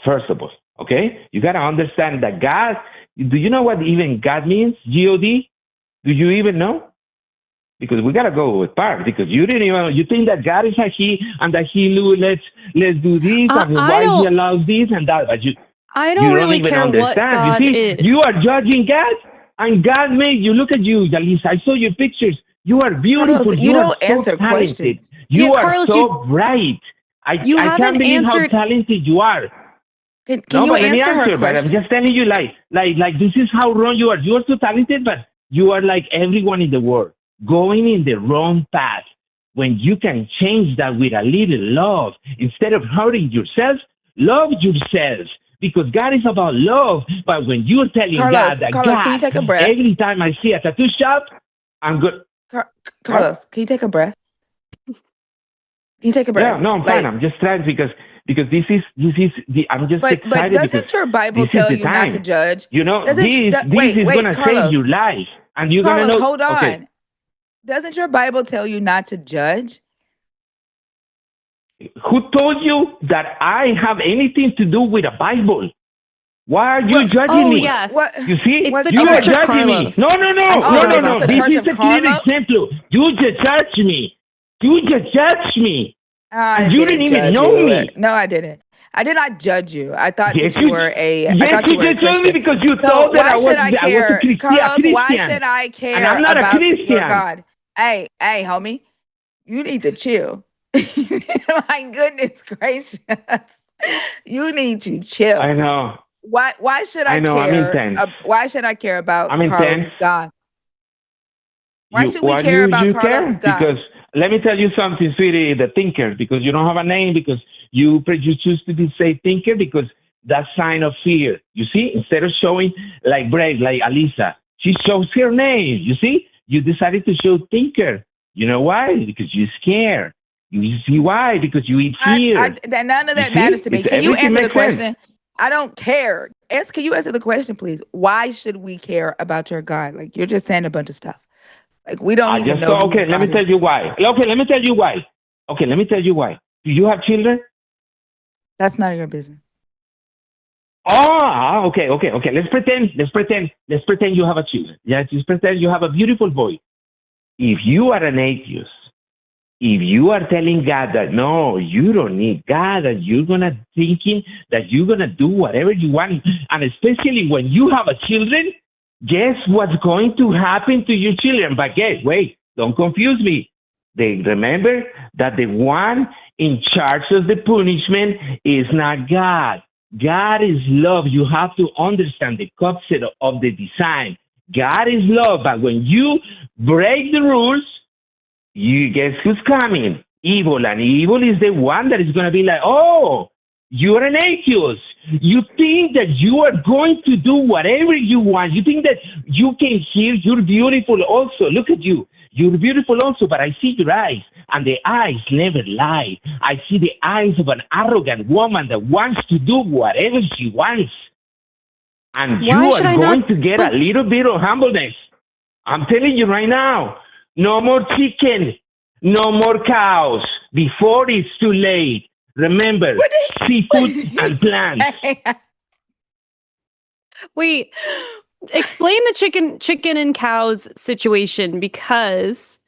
first of all, okay? You got to understand that God, do you know what even God means? G-O-D? Do you even know? Because we got to go with part, because you didn't even, you think that God is a he, and that he knew, let's do this, and why he allows this and that, but I don't really even care understand. what God you see, is. You are judging God, and God made you. Look at you, Alyssa. I saw your pictures. You are beautiful. Carlos, you are don't so answer talented. questions. You are Carlos, so bright. I can't believe how talented you are. Can you answer her But I'm question? just telling you, like this is how wrong you are. You are so talented, but you are like everyone in the world, going in the wrong path. When you can change that with a little love, instead of hurting yourself, love yourself. Because God is about love, but when you're telling God that Carlos, God, can you take a breath? Every time I see a tattoo shop, I'm good. Carlos, can you take a breath? Can you take a breath? Yeah, no, I'm fine. I'm just trying because this is I'm just excited. But doesn't your Bible tell you not to judge? You know, this is going to save your life. And you're gonna Carlos, know. hold on. Okay. Doesn't your Bible tell you not to judge? Who told you that I have anything to do with a Bible? Why are you judging Oh, me? yes. What? You see, It's the you are Church of judging me. Carlos. No. this is This the is Church a of clear Carlos? example. You just judged me. You just judged me. I And you didn't even judge know you. me. No, I didn't. I did not judge you. I thought Yes, that you were a. I Yes, thought you you were a just told me Christian. because you So thought that why I was should I a care, Christian. Carlos? Why should I And care I'm not a about your Christian. God? Hey, homie, you need to chill. My goodness gracious, you need to chill. I know. Why should I I know. I'm care? intense. Why should I care about I'm intense. Carlos's God? Why should we Why care about you Carlos's care? God? Because let me tell you something, sweetie, the thinker, because you don't have a name, because you choose to say thinker, because that's sign of fear. You see, instead of showing like brave, like Alyssa, she shows her name. You see, you decided to show thinker. You know why? Because you're scared. You see why? Because you eat fear. None of that see? matters to me. It's- Can you everything answer the makes sense. question? I don't care. Can you answer the question, please? Why should we care about your God? Like, you're just saying a bunch of stuff. Like, we don't I even just know. thought, who okay, let me God tell is. you why. Okay, let me tell you why. Okay, let me tell you why. Do you have children? That's none of your business. Oh, okay. Let's pretend you have a children. Yeah, just pretend you have a beautiful boy. If you are an atheist, if you are telling God that no, you don't need God, that you're gonna thinking that you're gonna do whatever you want, and especially when you have a children, guess what's going to happen to your children? But wait, don't confuse me. They remember that the one in charge of the punishment is not God. God is love. You have to understand the concept of the design. God is love, but when you break the rules, you guess who's coming? Evil. And evil is the one that is going to be like, oh, you're an atheist. You think that you are going to do whatever you want. You think that you can hear. You're beautiful also. Look at you. You're beautiful also, but I see your eyes. And the eyes never lie. I see the eyes of an arrogant woman that wants to do whatever she wants. And Why you should are I going not- to get a little bit of humbleness. I'm telling you right now. No more chicken. No more cows. Before it's too late. Remember, seafood and plants. Wait, explain the chicken and cows situation, because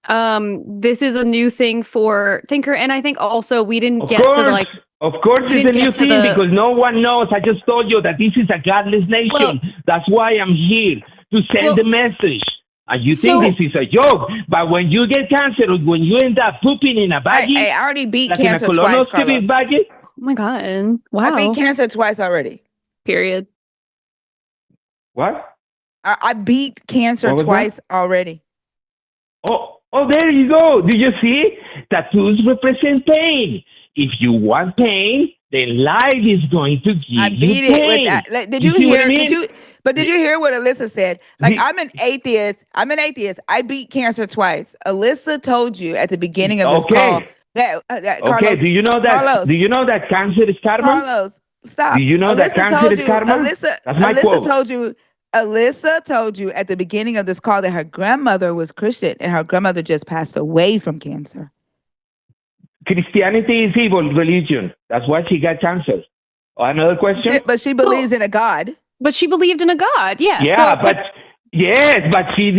this is a new thing for Thinker, and I think also we didn't Of get course, to like of course, we it's a didn't new get to thing the- because no one knows. I just told you that this is a godless nation. Well- That's why I'm here to send Well, the message. And you so- think this is a joke, but when you get cancer, when you end up pooping in a baggie, I already beat like in a cancer twice, colonoscopy Carlos. baggie, oh my god, I wow, beat cancer twice already. period. what? I beat cancer What was twice already. Oh, there you go. Do you see? Tattoos represent pain. If you want pain, then life is going to give I you beat it pain. with that. Like, did You you see what I hear? mean? Did you hear what Alyssa said? Like, The- I'm an atheist. I beat cancer twice. Alyssa told you at the beginning of this call that Carlos. Do you know that? Carlos, Do you know that cancer is karma? Carlos, stop. Do you know that Alyssa cancer told is you. karma? Alyssa, That's my Alyssa quote. told you. Alyssa told you at the beginning of this call that her grandmother was Christian and her grandmother just passed away from cancer. Christianity is evil religion. That's why she got cancer. Another question? But she believes in a God. But she believed in a god, yeah. Yeah, so, but yes, but she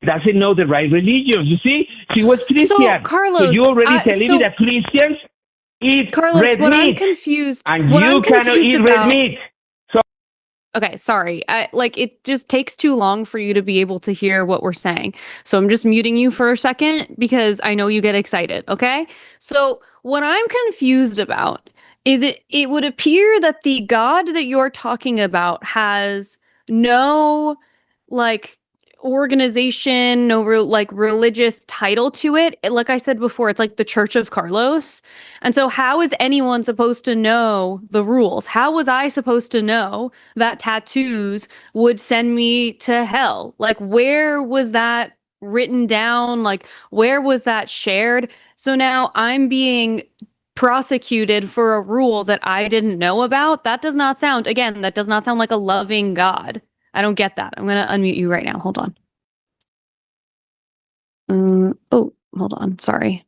doesn't know the right religion. You see, she was Christian. Carlos, you already telling me that Christians eat Carlos, red what meat, I'm confused, and what you I'm cannot confused eat about, red meat. okay, sorry. It just takes too long for you to be able to hear what we're saying. So I'm just muting you for a second because I know you get excited, okay? So what I'm confused about is it would appear that the God that you're talking about has no like organization, no religious title to it. Like I said before, it's like the Church of Carlos. And so how is anyone supposed to know the rules? How was I supposed to know that tattoos would send me to hell? Like, where was that written down? Like, where was that shared? So now I'm being prosecuted for a rule that I didn't know about. That does not sound like a loving God. I don't get that. I'm going to unmute you right now. Hold on. Hold on. Sorry.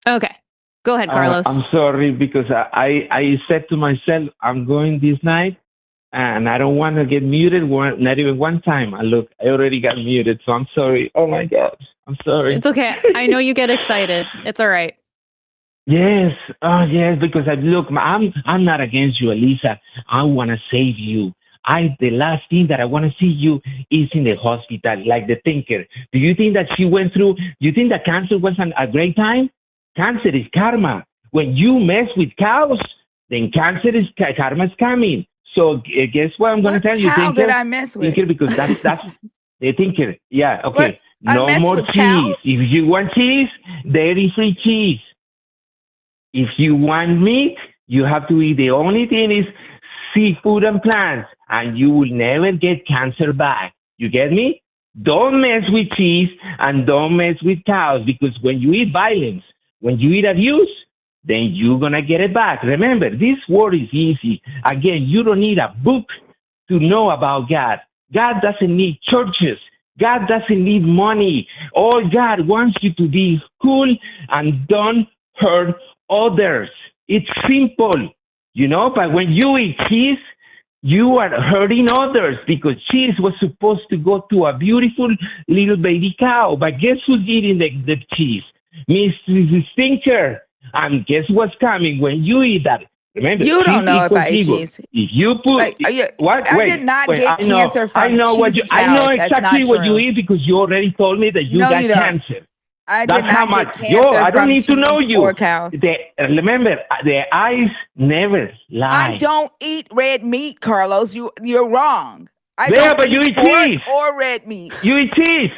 Okay. Go ahead, Carlos. I'm sorry because I said to myself, I'm going this night and I don't want to get muted not even one time. And look, I already got muted, so I'm sorry. Oh my God. I'm sorry. It's okay. I know you get excited. It's all right. Yes. Oh, yes. Because I'm not against you, Alyssa. I want to save you. The last thing that I want to see you is in the hospital, like the thinker. Do you think that she went through? Do you think that cancer was a great time? Cancer is karma. When you mess with cows, then karma is coming. So guess what I'm going to tell you, cow thinker? did I mess with? Thinker, because that's the thinker. Yeah. Okay. What? No more cheese. Cows? If you want cheese, dairy-free cheese. If you want meat, you have to eat. The only thing is seafood and plants, and you will never get cancer back. You get me? Don't mess with cheese and don't mess with cows, because when you eat violence, when you eat abuse, then you're going to get it back. Remember, this word is easy. Again, you don't need a book to know about God. God doesn't need churches. God doesn't need money. All God wants you to be cool and don't hurt others. It's simple, but when you eat cheese, you are hurting others, because cheese was supposed to go to a beautiful little baby cow. But guess who's eating the cheese? Mrs. Stinker. And guess what's coming when you eat that? Remember, you don't know if I eat evil. cheese. If you put what? I did not get cancer from I know cheesy I know cows. That's exactly not what you true. eat, because you already told me that you No, got you don't. cancer. I That's did how not much. get cancer I don't from need to know cheese you. or cows. Remember, the eyes never lie. I don't eat red meat, Carlos. You're wrong. I Yeah, don't but you eat pork cheese. or red meat. You eat cheese.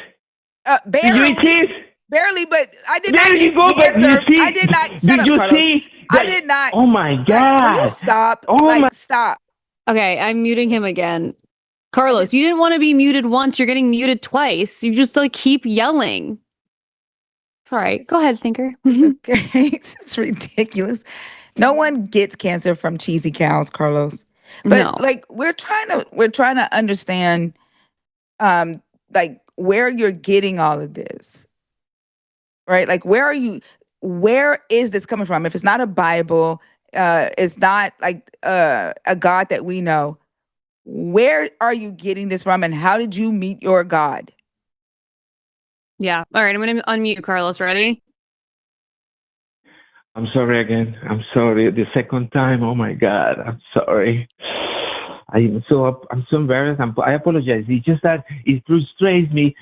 Barely. You eat cheese. Barely, but I did There not you get go, but you cancer. see, I did not. did Shut up, you Carlos. see? I did not. Oh my God! Will you stop? Stop. Okay, I'm muting him again. Carlos, you didn't want to be muted once. You're getting muted twice. You just keep yelling. Sorry. Go ahead, thinker. Okay, it's ridiculous. No one gets cancer from cheesy cows, Carlos. But No. we're trying to understand where you're getting all of this. Right? Where is this coming from? If it's not a Bible, it's not a God that we know. Where are you getting this from, and how did you meet your God? Yeah. All right, I'm going to unmute you, Carlos. Ready? I'm sorry again. I'm sorry. The second time. Oh my God. I'm sorry. I'm so embarrassed. I apologize. It's just that it frustrates me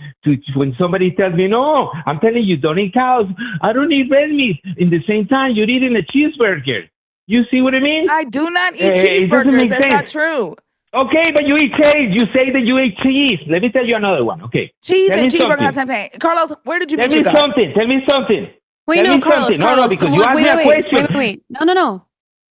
when somebody tells me, no, I'm telling you, don't eat cows. I don't eat red meat. In the same time, you're eating a cheeseburger. You see what I mean? I do not eat cheeseburgers. That's not true. Okay, but you eat cheese. You say that you eat cheese. Let me tell you another one. Okay. Cheese and cheeseburger are the same thing. Carlos, where did you meet your God? Tell me something. Wait, no, Carlos. No, because you asked me a question. Wait. No.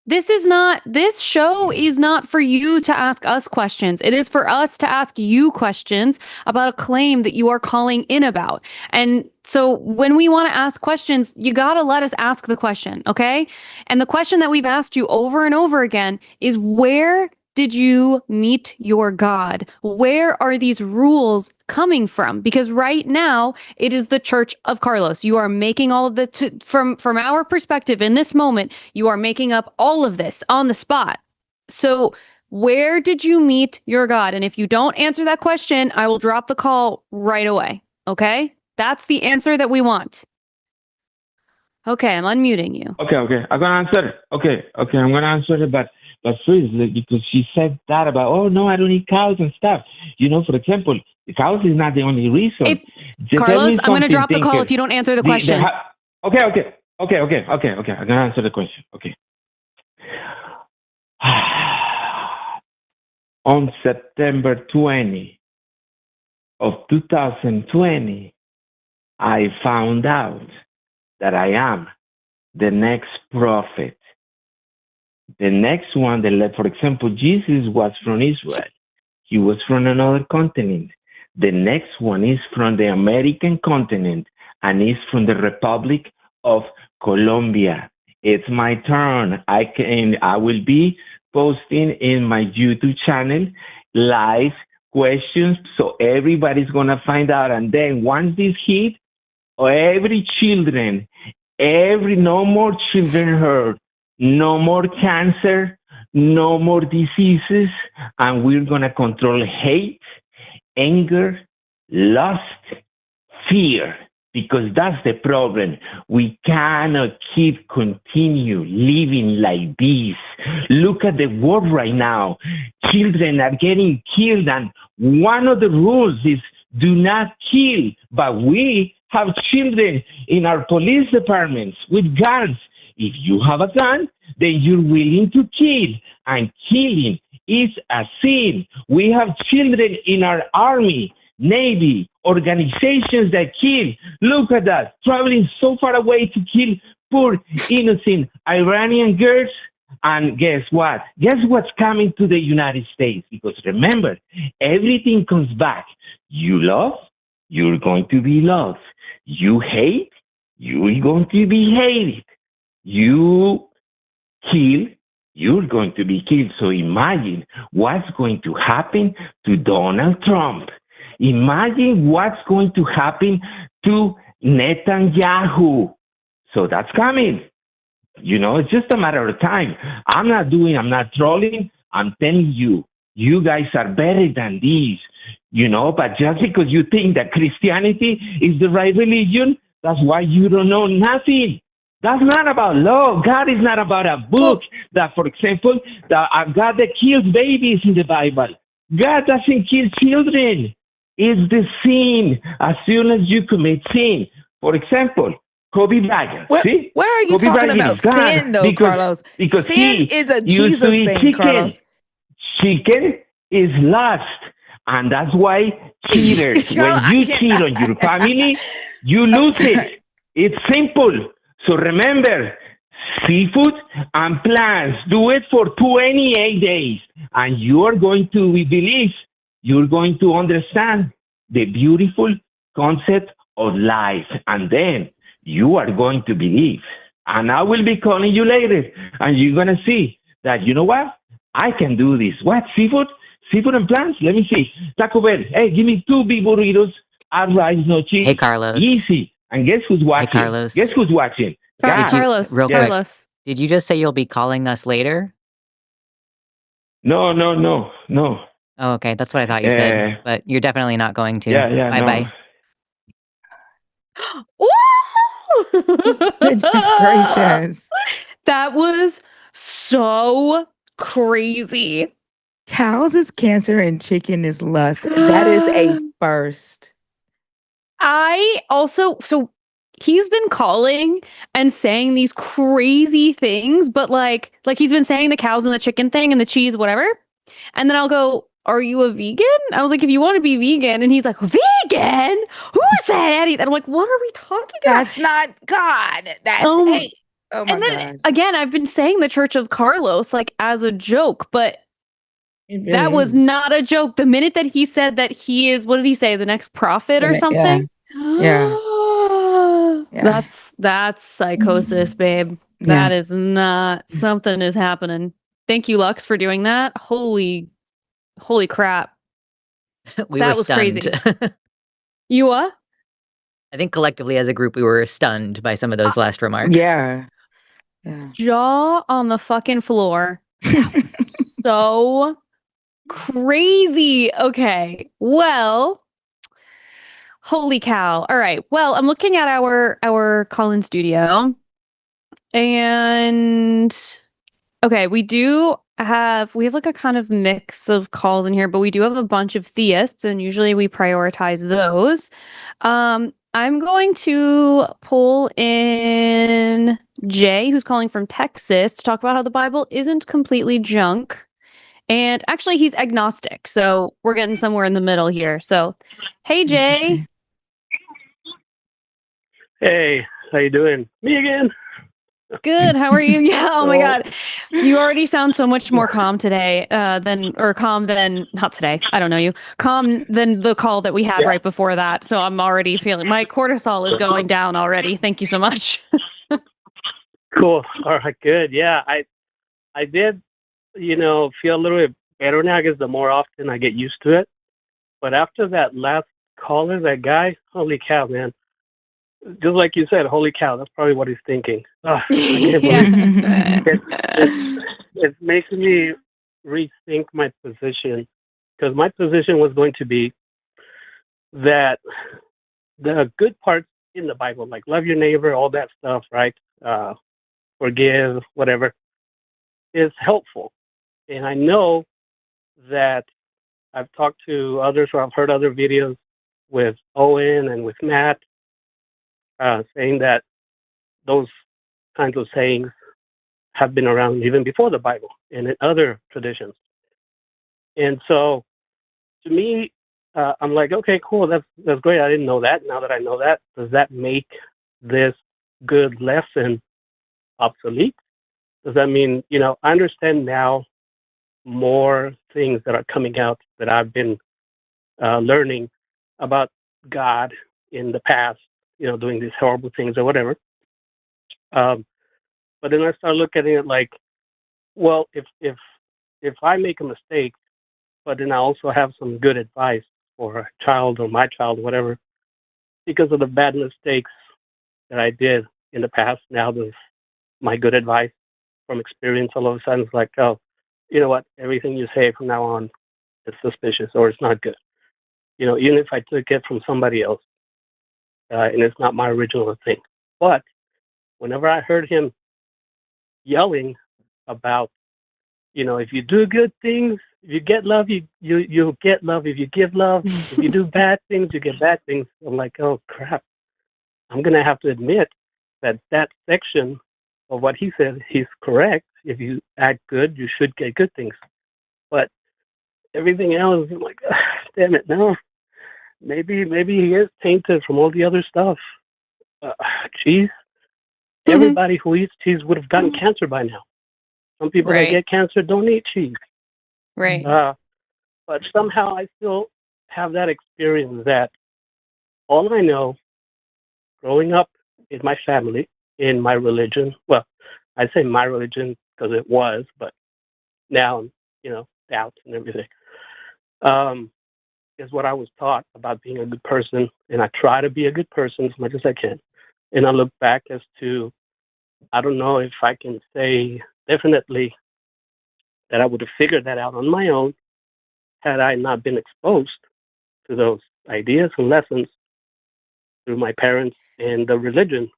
This show is not for you to ask us questions. It is for us to ask you questions about a claim that you are calling in about. And so when we want to ask questions, you got to let us ask the question, okay? And the question that we've asked you over and over again is, where did you meet your God? Where are these rules coming from? Because right now it is the Church of Carlos. You are making all of this from our perspective in this moment. You are making up all of this on the spot. So where did you meet your God? And if you don't answer that question, I will drop the call right away. Okay? That's the answer that we want. Okay, I'm unmuting you. Okay. I'm gonna answer it. Okay. I'm gonna answer it, but first, because she said that about, oh no, I don't eat cows and stuff. For example, the cows is not the only reason. Carlos, I'm gonna drop the call if you don't answer the question. Okay. I'm gonna answer the question. Okay. On September 20 of 2020, I found out that I am the next prophet. The next one, for example, Jesus was from Israel. He was from another continent. The next one is from the American continent and is from the Republic of Colombia. It's my turn. I will be posting in my YouTube channel live questions, so everybody's gonna find out. And then once this hit, no more children hurt, no more cancer, no more diseases, and we're gonna control hate, anger, lust, fear, because that's the problem. We cannot continue living like this. Look at the world right now. Children are getting killed, and one of the rules is do not kill. But we have children in our police departments with guns. If you have a gun, then you're willing to kill, and killing is a sin. We have children in our army, Navy, organizations that kill. Look at that, traveling so far away to kill poor, innocent Iranian girls. And guess what? Guess what's coming to the United States? Because remember, everything comes back. You love, you're going to be loved. You hate, you're going to be hated. You kill, you're going to be killed. So imagine what's going to happen to Donald Trump. Imagine what's going to happen to Netanyahu. So that's coming. You know, it's just a matter of time. I'm not trolling. I'm telling you, you guys are better than these. You know, but just because you think that Christianity is the right religion, that's why you don't know nothing. That's not about law. God is not about a book that, for example, a God that kills babies in the Bible. God doesn't kill children. It's the sin. As soon as you commit sin, for example, Kobe Bryant. See? Where are you Kobe talking Bryant about is God sin, though, Carlos? Because sin he is a used to Jesus eat thing, chicken. Carlos. Chicken is lust. And that's why cheaters, when you cheat on your family, you lose it. It's simple. So remember, seafood and plants, do it for 28 days. And you're going to believe, you're going to understand the beautiful concept of life. And then you are going to believe. And I will be calling you later. And you're going to see that, you know what? I can do this. What? Seafood? Seafood and plants? Let me see. Taco Bell. Hey, give me 2 big burritos. Add rice, no cheese. Hey, Carlos. Easy. And guess who's watching? Hi, Carlos. Guess who's watching? God. Carlos. Real quick, Carlos. did you just say you'll be calling us later? No. Oh, okay. That's what I thought you said. But you're definitely not going to. Yeah. Bye-bye. Woo! Goodness gracious. That was so crazy. Cows is cancer and chicken is lust. That is a first. So he's been calling and saying these crazy things, but like he's been saying the cows and the chicken thing and the cheese, whatever. And then I'll go, are you a vegan? I was like, if you want to be vegan. And he's like, vegan? Who said anything? I'm like, what are we talking about? That's not God. That's hate. Oh my and then gosh. again, I've been saying the Church of Carlos like as a joke, but It really that was is. not a joke. The minute that he said that he is, what did he say? The next prophet or Yeah. something? Yeah. Yeah. That's psychosis, babe. That is not something is happening. Thank you, Lux, for doing that. Holy crap. We That were was stunned. crazy. You what? I think collectively as a group, we were stunned by some of those last remarks. Yeah. Jaw on the fucking floor. So crazy. Okay. Well, holy cow. All right. Well, I'm looking at our call-in studio. And okay, we have like a kind of mix of calls in here, but we do have a bunch of theists, and usually we prioritize those. I'm going to pull in Jay, who's calling from Texas, to talk about how the Bible isn't completely junk. And actually, he's agnostic, so we're getting somewhere in the middle here. So, hey, Jay. Hey, how you doing? Me again? Good. How are you? Yeah. Oh my God. You already sound so much more calm today calm than not today. I don't know you. Calm than the call that we had right before that. So I'm already feeling my cortisol is going down already. Thank you so much. Cool. All right. Good. Yeah. I did, feel a little bit I don't know, I guess the more often I get used to it. But after that last caller, that guy, holy cow, man. Just like you said, holy cow, that's probably what he's thinking. I can't believe it's making me rethink my position, because my position was going to be that the good parts in the Bible, like love your neighbor, all that stuff, right? Forgive, whatever, is helpful. And I know that I've talked to others, or I've heard other videos with Owen and with Matt saying that those kinds of sayings have been around even before the Bible and in other traditions. And so, to me, I'm like, okay, cool, that's great. I didn't know that. Now that I know that, does that make this good lesson obsolete? Does that mean, I understand now more things that are coming out that I've been learning about God in the past, doing these horrible things or whatever. But then I start looking at it like, well, if I make a mistake, but then I also have some good advice for a child or my child or whatever, because of the bad mistakes that I did in the past, now there's my good advice from experience. All of a sudden it's like, oh, you know what? Everything you say from now on is suspicious or it's not good. Even if I took it from somebody else and it's not my original thing. But whenever I heard him yelling about, if you do good things, if you get love, you'll get love. If you give love, if you do bad things, you get bad things. I'm like, oh crap! I'm gonna have to admit that section of what he said, he's correct. If you act good, you should get good things. But everything else, I'm like, damn it, no. Maybe he is tainted from all the other stuff. Cheese. Everybody who eats cheese would have gotten cancer by now. Some people that get cancer don't eat cheese. Right. But somehow I still have that experience that all I know growing up in my family, in my religion, well, I say my religion because it was, but now, doubts and everything, is what I was taught about being a good person. And I try to be a good person as much as I can. And I look back as to, I don't know if I can say definitely that I would have figured that out on my own had I not been exposed to those ideas and lessons through my parents and the religion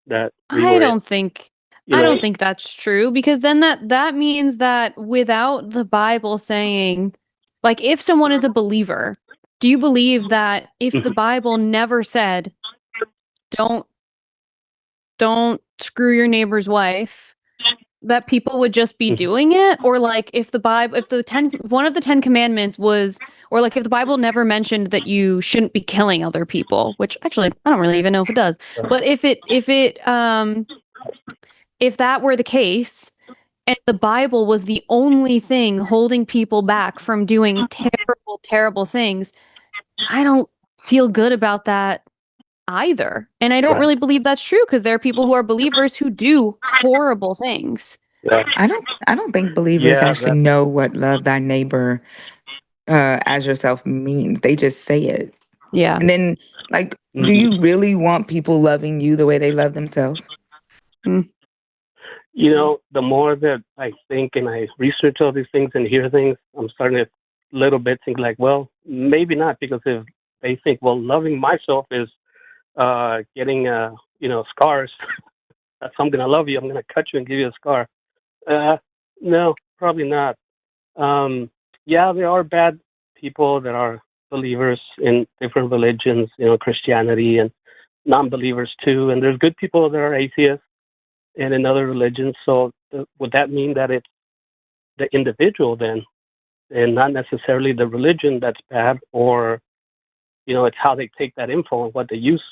that we I were don't in. think I don't think that's true, because then that means that without the Bible saying, like, if someone is a believer, do you believe that if the Bible never said don't screw your neighbor's wife, that people would just be doing it? Or like if one of the 10 commandments was, or like if the Bible never mentioned that you shouldn't be killing other people, which actually I don't really even know if it does, but if that were the case and the Bible was the only thing holding people back from doing terrible, terrible things, I don't feel good about that either. And I don't really believe that's true, because there are people who are believers who do horrible things. I don't think believers actually know what love thy neighbor as yourself means. They just say it. Yeah. And then, like, do you really want people loving you the way they love themselves? The more that I think and I research all these things and hear things, I'm starting to little bit think like, well, maybe not, because if they think, well, loving myself is getting scars. That's I'm gonna love you. I'm gonna cut you and give you a scar. No, probably not. Yeah, there are bad people that are believers in different religions, Christianity, and non-believers too. And there's good people that are atheists and in other religions. So would that mean that it's the individual then, and not necessarily the religion that's bad, or it's how they take that info and what they use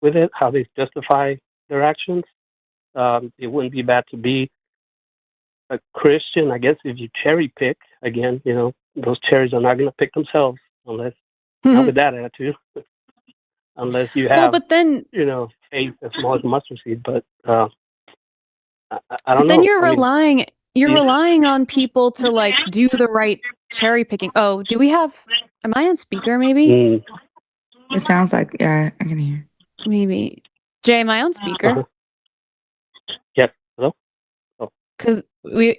with it, how they justify their actions? It wouldn't be bad to be a Christian, I guess, if you cherry pick. Again, those cherries are not going to pick themselves unless not with that attitude, unless you have, but then faith as small as mustard seed. But I don't know. Then you're relying on people to like do the right cherry picking. Oh, do we have? Am I on speaker? Maybe. Mm. It sounds like, yeah, I can hear. Maybe. Jay, am I on speaker? Uh-huh. Yes. Hello. Because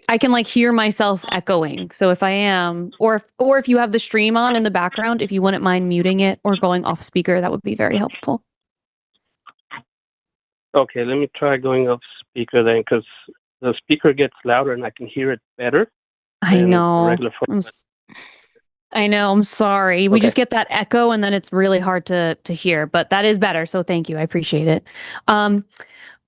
I can like hear myself echoing. So if I am, or if you have the stream on in the background, if you wouldn't mind muting it or going off speaker, that would be very helpful. Okay, let me try going off speaker then, because the speaker gets louder and I can hear it better. I than the know. regular phone. I know. I'm sorry. We Okay. just get that echo, and then it's really hard to hear. But that is better. So thank you. I appreciate it.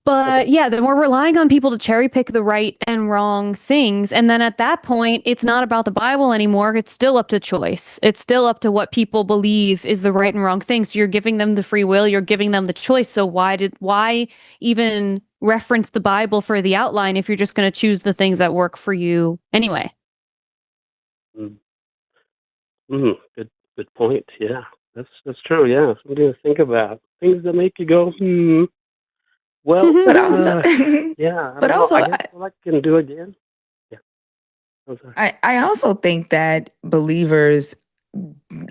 But yeah, then we're relying on people to cherry pick the right and wrong things. And then at that point, it's not about the Bible anymore. It's still up to choice. It's still up to what people believe is the right and wrong thing. So you're giving them the free will, you're giving them the choice. So why even reference the Bible for the outline if you're just going to choose the things that work for you anyway? Good point. Yeah, that's true. Yeah, something to think about. Things that make you go, Well, But also, yeah, I but don't know. also, I guess I can do again. Yeah. I'm sorry. I also think that believers,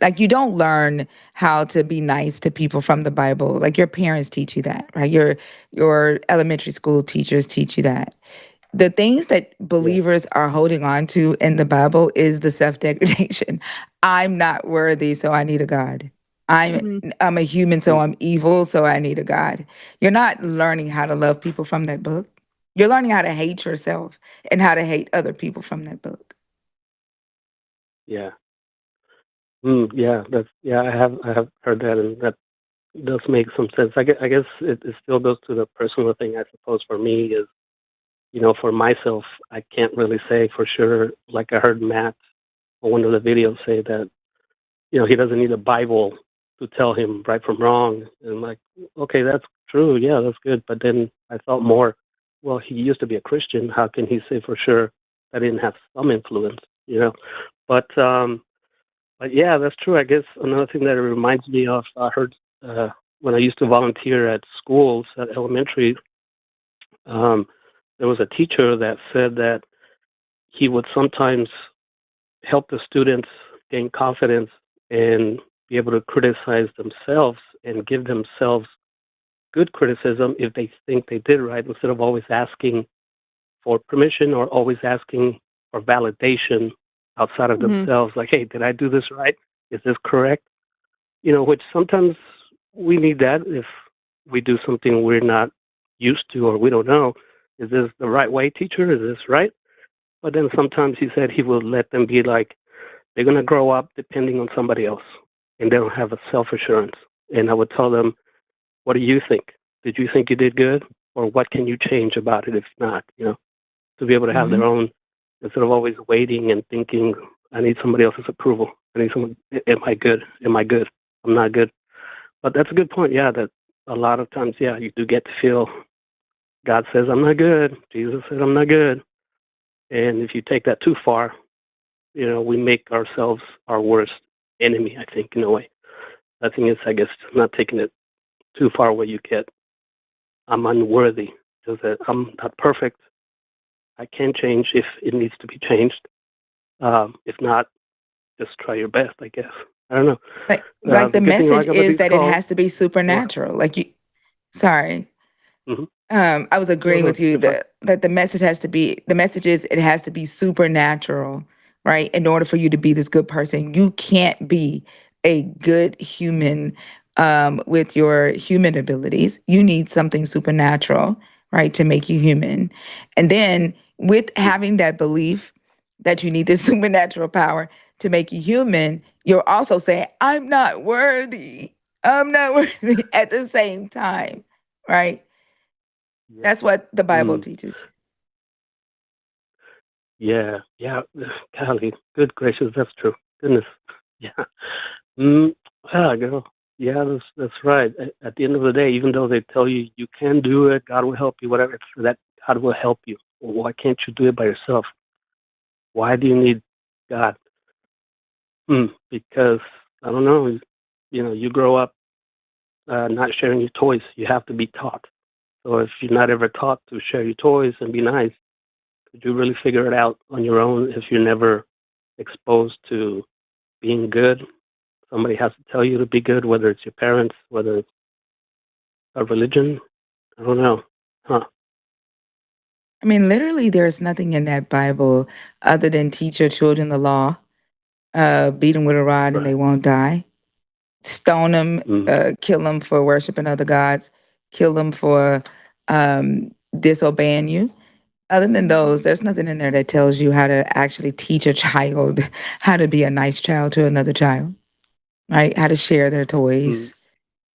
like, you don't learn how to be nice to people from the Bible. Like, your parents teach you that, right? Your elementary school teachers teach you that. The things that believers are holding on to in the Bible is the self-degradation. I'm not worthy, so I need a God. I'm a human, so I'm evil, so I need a God. You're not learning how to love people from that book. You're learning how to hate yourself and how to hate other people from that book. Yeah. Yeah. I have heard that, and that does make some sense. I guess it still goes to the personal thing. I suppose for me is, for myself, I can't really say for sure. Like I heard Matt on one of the videos say that, he doesn't need a Bible to tell him right from wrong. And I'm like, okay, that's true. Yeah, that's good. But then I thought more, well, he used to be a Christian. How can he say for sure that didn't have some influence, But yeah, that's true. I guess another thing that it reminds me of, I heard when I used to volunteer at schools, at elementary, there was a teacher that said that he would sometimes help the students gain confidence and be able to criticize themselves and give themselves good criticism if they think they did right, instead of always asking for permission or always asking for validation outside of themselves. Like, hey, did I do this right? Is this correct? Which sometimes we need that if we do something we're not used to or we don't know. Is this the right way, teacher? Is this right? But then sometimes he said he will let them be like, they're going to grow up depending on somebody else, and they don't have a self-assurance. And I would tell them, what do you think? Did you think you did good? Or what can you change about it if not, to be able to have their own, instead of always waiting and thinking, I need somebody else's approval. I need someone, am I good? Am I good? I'm not good. But that's a good point, yeah, that a lot of times, yeah, you do get to feel God says, I'm not good. Jesus said, I'm not good. And if you take that too far, we make ourselves our worst enemy, I think, in a way. I think it's, I guess, not taking it too far where you get, I'm unworthy, because I'm not perfect. I can change if it needs to be changed. If not, just try your best, I guess. I don't know. Like the message is that it calls. has to be supernatural. Like, you, sorry. I was agreeing with you that the message is it has to be supernatural, right? In order for you to be this good person, you can't be a good human with your human abilities. You need something supernatural, right, to make you human. And then with having that belief that you need this supernatural power to make you human, you're also saying, I'm not worthy. I'm not worthy at the same time, right? That's what the Bible teaches. Yeah. Golly, good gracious, that's true. Goodness. Yeah. Girl. Yeah, that's right. At the end of the day, even though they tell you you can do it, God will help you, whatever, it's that God will help you. Well, why can't you do it by yourself? Why do you need God? Because, I don't know, you grow up not sharing your toys. You have to be taught. So if you're not ever taught to share your toys and be nice, could you really figure it out on your own if you're never exposed to being good. Somebody has to tell you to be good, whether it's your parents, whether it's a religion. I don't know. Huh. I mean, literally, there's nothing in that Bible other than teach your children the law, beat them with a rod and they Right. won't die, stone them, Mm. kill them for worshiping other gods, kill them for disobeying you. Other than those, there's nothing in there that tells you how to actually teach a child how to be a nice child to another child, right? How to share their Mm. toys,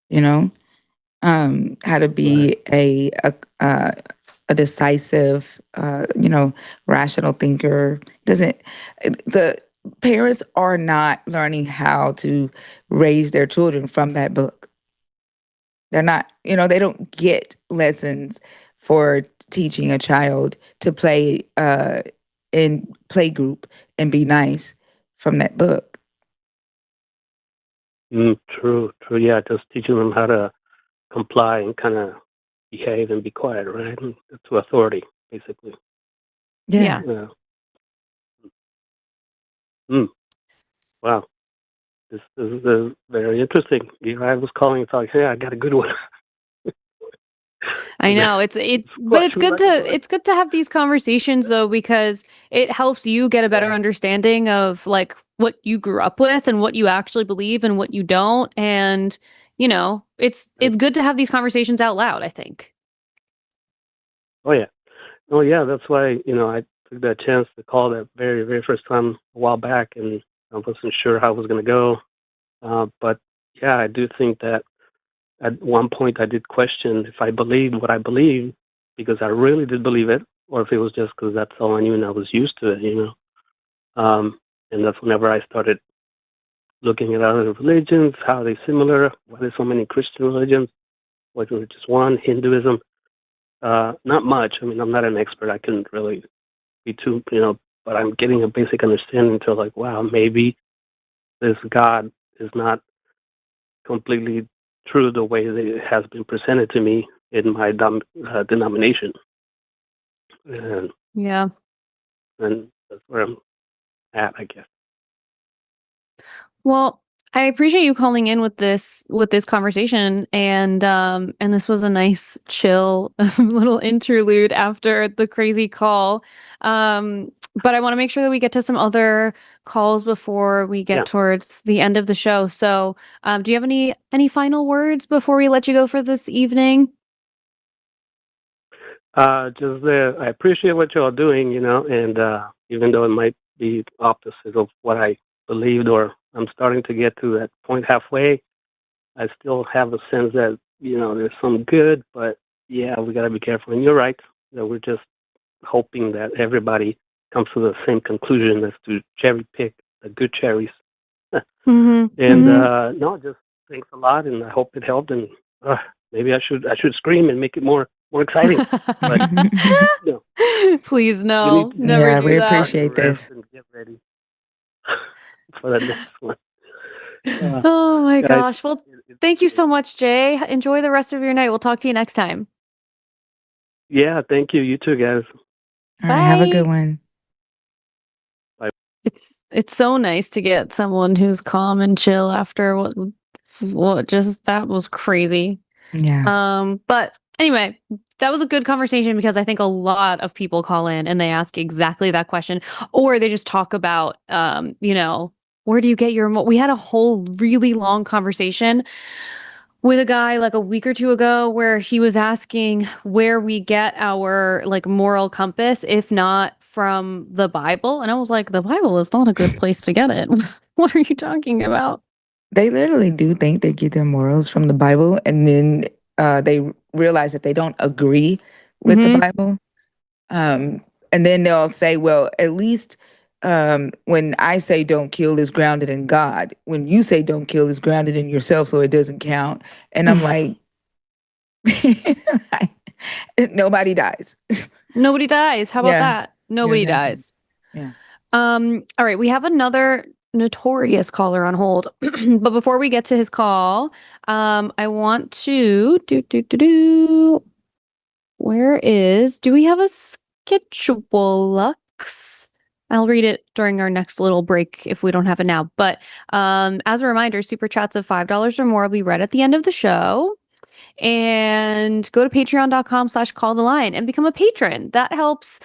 you know, how to Right. be a decisive, rational thinker. Doesn't the parents are not learning how to raise their children from that book. They're not, they don't get lessons for teaching a child to play in play group and be nice from that book. True. Yeah, just teaching them how to comply and kind of behave and be quiet, right? To authority, basically. Yeah. Yeah. Mm. Wow. This is very interesting. I was calling and thought, hey, I got a good one. I know but it's good to have these conversations though, because it helps you get a better understanding of like what you grew up with and what you actually believe and what you don't. And it's good to have these conversations out loud, I think. Oh yeah. That's why I took that chance to call that very very first time a while back, and I wasn't sure how it was going to go. But yeah, I do think that at one point I did question if I believed what I believed because I really did believe it, or if it was just because that's all I knew and I was used to it. And that's whenever I started looking at other religions, how are they similar, why there's so many Christian religions, what was just one, Hinduism. Not much. I mean, I'm not an expert. I couldn't really be too, but I'm getting a basic understanding to like, wow, maybe this God is not completely true the way that it has been presented to me in my denomination. And Yeah. that's where I'm at, I guess. Well, I appreciate you calling in with this conversation, and this was a nice chill little interlude after the crazy call. But I want to make sure that we get to some other calls before we get towards the end of the show. So, do you have any final words before we let you go for this evening? I appreciate what y'all are doing, and even though it might be opposite of what I believed, or I'm starting to get to that point halfway, I still have a sense that, there's some good, but yeah, we got to be careful. And you're right, that we're just hoping that everybody comes to the same conclusion as to cherry pick the good cherries. Mm-hmm. And no, just thanks a lot, and I hope it helped. And maybe I should scream and make it more exciting. But no, please, you no, need to never Yeah, do we that. appreciate this. and get ready for the next one. Oh my Guys, gosh. Well, thank you so much, Jay. Enjoy the rest of your night. We'll talk to you next time. yeah, thank you. You too, guys. All right, have a good Bye. one. Bye. It's so nice to get someone who's calm and chill after what just that was crazy. Yeah. But anyway, that was a good conversation because I think a lot of people call in and they ask exactly that question, or they just talk about where do you get your we had a whole really long conversation with a guy like a week or two ago where he was asking where we get our like moral compass, if not from the Bible. And I was like, the Bible is not a good place to get it. What are you talking about? They literally do think they get their morals from the Bible, and then they realize that they don't agree with the Bible. And then they'll say, well, at least when I say don't kill is grounded in God. When you say don't kill is grounded in yourself, so it doesn't count. And I'm like, nobody dies. Nobody dies. How about that? Nobody Exactly. dies. Yeah. All right, we have another notorious caller on hold. But before we get to his call, I want to do we have a Skeptalk? I'll read it during our next little break if we don't have it now. But as a reminder, super chats of $5 or more will be read at the end of the show. And go to patreon.com/calltheline and become a patron. That helps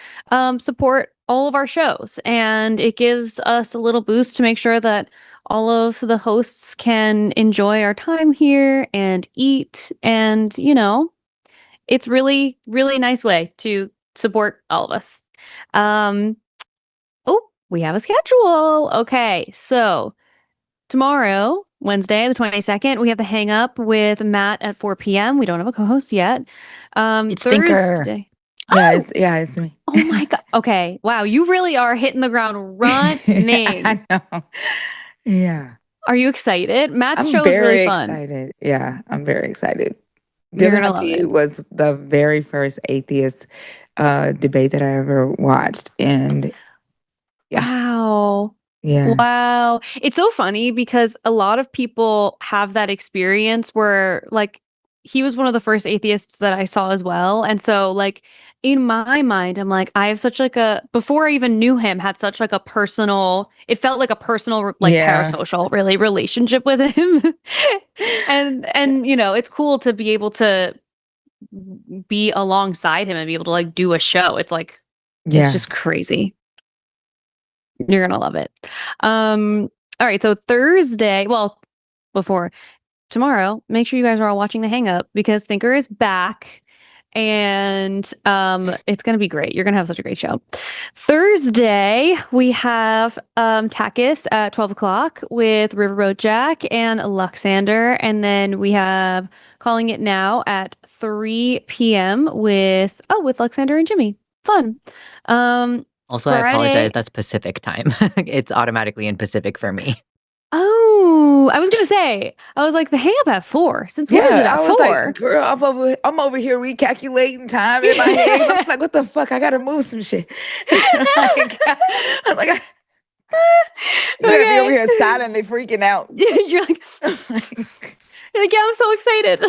support all of our shows. And it gives us a little boost to make sure that all of the hosts can enjoy our time here and eat. And, it's really, really nice way to support all of us. We have a schedule. Okay, so tomorrow, Wednesday, the 22nd, we have the hang up with Matt at 4 p.m. We don't have a co-host yet. It's Thinker. Thursday. It's me. Oh my God. Okay. Wow. You really are hitting the ground running. I know. Yeah. Are you excited? Matt's I'm show is really very fun. excited. Yeah, I'm very excited. You're Dylan gonna love it. was the very first atheist debate that I ever watched. And yeah. Wow. Yeah. Wow. It's so funny because a lot of people have that experience where like he was one of the first atheists that I saw as well. And so like in my mind, I'm like, I have such like before I even knew him, had such like a personal, it felt like a personal, like Yeah. parasocial really relationship with him. and it's cool to be able to be alongside him and be able to like do a show. It's like, Yeah. it's just crazy. You're gonna love it. All right, so Thursday, well, before tomorrow, make sure you guys are all watching the hang up because Thinker is back and it's gonna be great. You're gonna have such a great show. Thursday, we have TACIS at 12 o'clock with Riverboat Jack and Luxander, and then we have Calling It Now at 3 p.m. with Luxander and Jimmy. Fun. Also, Friday. I apologize. That's Pacific time. It's automatically in Pacific for me. Oh, I was gonna say, I was like, the hang up at 4. Since when is it at I was 4? like, girl, I'm over here recalculating time in my head. I'm like, what the fuck? I gotta move some shit. I'm like, you gotta be over here silently freaking out. You're like, yeah, I'm so excited.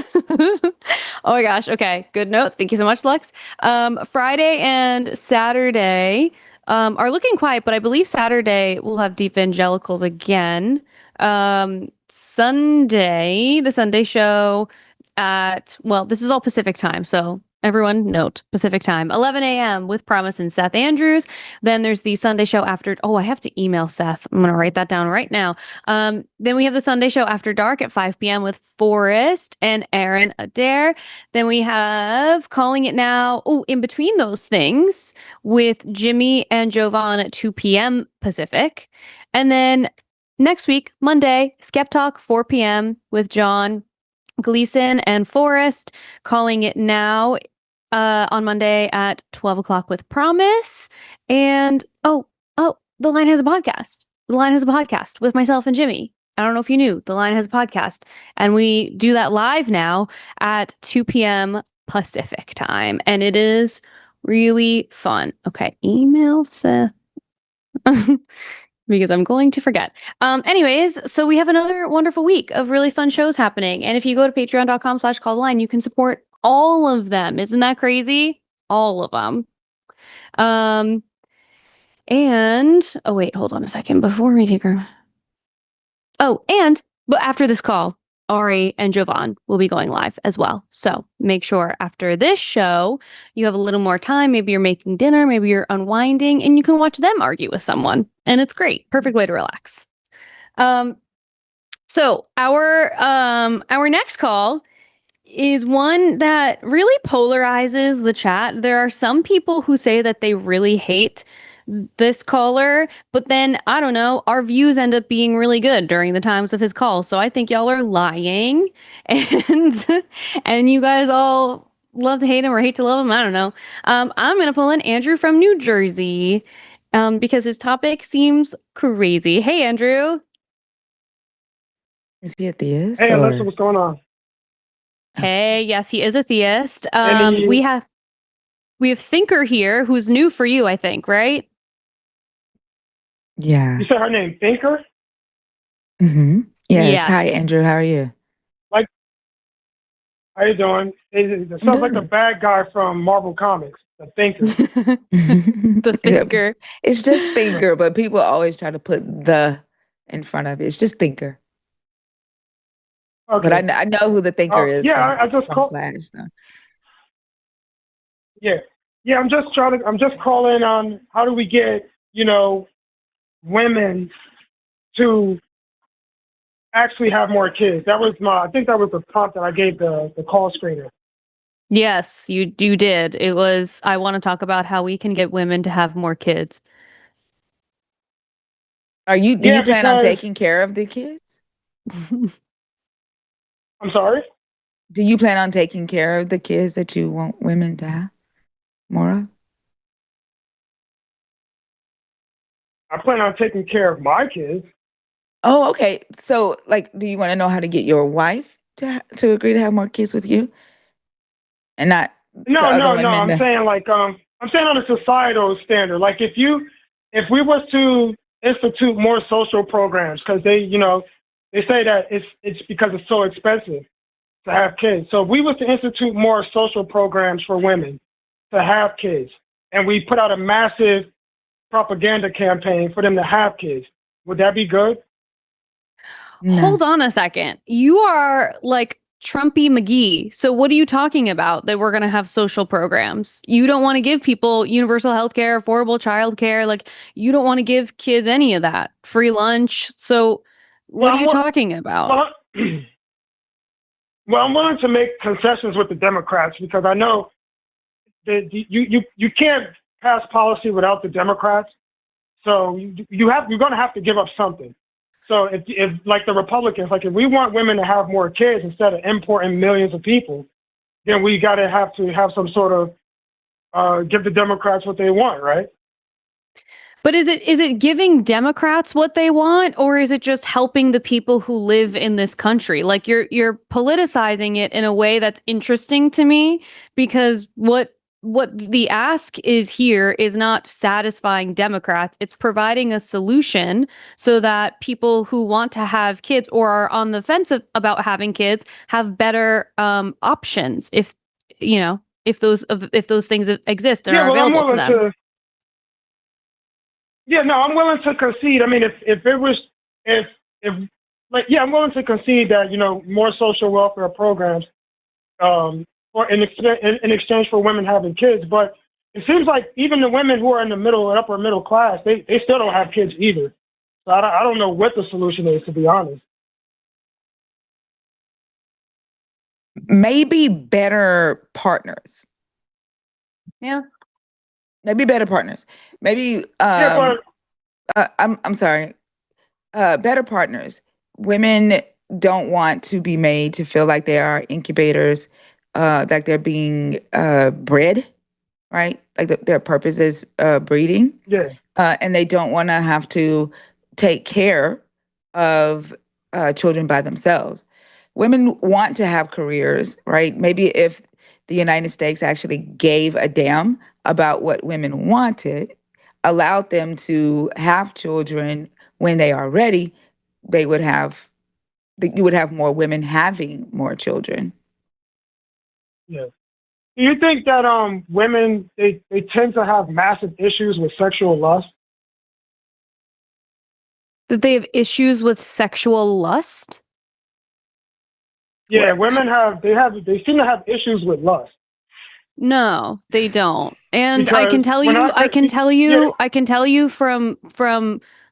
Oh my gosh. Okay, good note. Thank you so much, Lex. Friday and Saturday are looking quiet, but I believe Saturday we'll have Deep Evangelicals again. Sunday, the Sunday show this is all Pacific time, so everyone note Pacific time, 11 a.m. with Promise and Seth Andrews. Then there's the Sunday show after. Oh, I have to email Seth. I'm gonna write that down right now. Then we have the Sunday show after dark at 5 p.m. with Forrest and Aaron Adair. Then we have Calling It Now. Oh, in between those things with Jimmy and Jovan at 2 p.m. Pacific. And then next week, Monday, Skeptalk 4 p.m. with John Gleason and Forrest. Calling It Now on Monday at 12 o'clock with Promise. And The Line has a podcast. The Line has a podcast with myself and Jimmy. I don't know if you knew, The Line has a podcast. And we do that live now at 2 p.m. Pacific time. And it is really fun. Okay, email Seth. Because I'm going to forget. Anyways, so we have another wonderful week of really fun shows happening. And if you go to patreon.com/calltheline, you can support all of them. Isn't that crazy? All of them. Oh wait, hold on a second before we take her. But after this call, Ari and Jovan will be going live as well. So make sure after this show, you have a little more time. Maybe you're making dinner, maybe you're unwinding, and you can watch them argue with someone. And it's great. Perfect way to relax. So our next call is one that really polarizes the chat. There are some people who say that they really hate this caller, but then I don't know, our views end up being really good during the times of his call. So I think y'all are lying, and you guys all love to hate him or hate to love him. I don't know. I'm gonna pull in Andrew from New Jersey, because his topic seems crazy. Hey, Andrew. Is he a theist? Hey, Alyssa, what's going on? Hey, yes, he is a theist. We have Thinker here, who's new for you, I think, right? Yeah. You said her name, Thinker? Mm-hmm. Yes. Yes. Hi, Andrew. How are you? How you doing? It sounds like a bad guy from Marvel Comics. The thinker. The Yeah, thinker. it's just thinker, but people always try to put the in front of it. It's just thinker. But Okay. I know who the thinker is Yeah, from, I just from call. Flash. So. Yeah, yeah. I'm just calling on how do we get women to actually have more kids. I think that was the prompt that I gave the call screener. Yes, you did. It was, I want to talk about how we can get women to have more kids. Do you plan on because taking care of the kids? I'm sorry. Do you plan on taking care of the kids that you want women to have more of? I plan on taking care of my kids. Oh, okay. So, like, do you want to know how to get your wife to agree to have more kids with you, and not the No, other no, no. women? I'm saying I'm saying on a societal standard. Like if we was to institute more social programs, because they say that it's because it's so expensive to have kids. So if we was to institute more social programs for women to have kids, and we put out a massive propaganda campaign for them to have kids, would that be good? No. Hold on a second. You are like Trumpy McGee. So what are you talking about that we're going to have social programs? You don't want to give people universal health care, affordable childcare. Like you don't want to give kids any of that. Free lunch. So what are you talking about? Well, well, I'm willing to make concessions with the Democrats because I know that you can't pass policy without the Democrats. So you're going to have to give up something. So if like the Republicans, like if we want women to have more kids instead of importing millions of people, then we got to have some sort of give the Democrats what they want, right? But is it giving Democrats what they want, or is it just helping the people who live in this country? Like you're politicizing it in a way that's interesting to me because what the ask is here is not satisfying Democrats. It's providing a solution so that people who want to have kids or are on the fence about having kids have better options if those things exist and are available to them. I'm willing to concede. I mean, I'm willing to concede that more social welfare programs, for in exchange for women having kids. But it seems like even the women who are in the upper middle class, they still don't have kids either. So I don't know what the solution is, to be honest. Maybe better partners. Yeah. Maybe better partners. Maybe I'm sorry. Better partners. Women don't want to be made to feel like they are incubators, like they're being bred, right? Like their purpose is breeding. Yeah. And they don't want to have to take care of children by themselves. Women want to have careers, right? Maybe if the United States actually gave a damn about what women wanted, allowed them to have children when they are ready, you would have more women having more children. Yeah. Do you think that women they tend to have massive issues with sexual lust? That they have issues with sexual lust? Yeah, women they seem to have issues with lust. No, they don't. And Because I can tell you from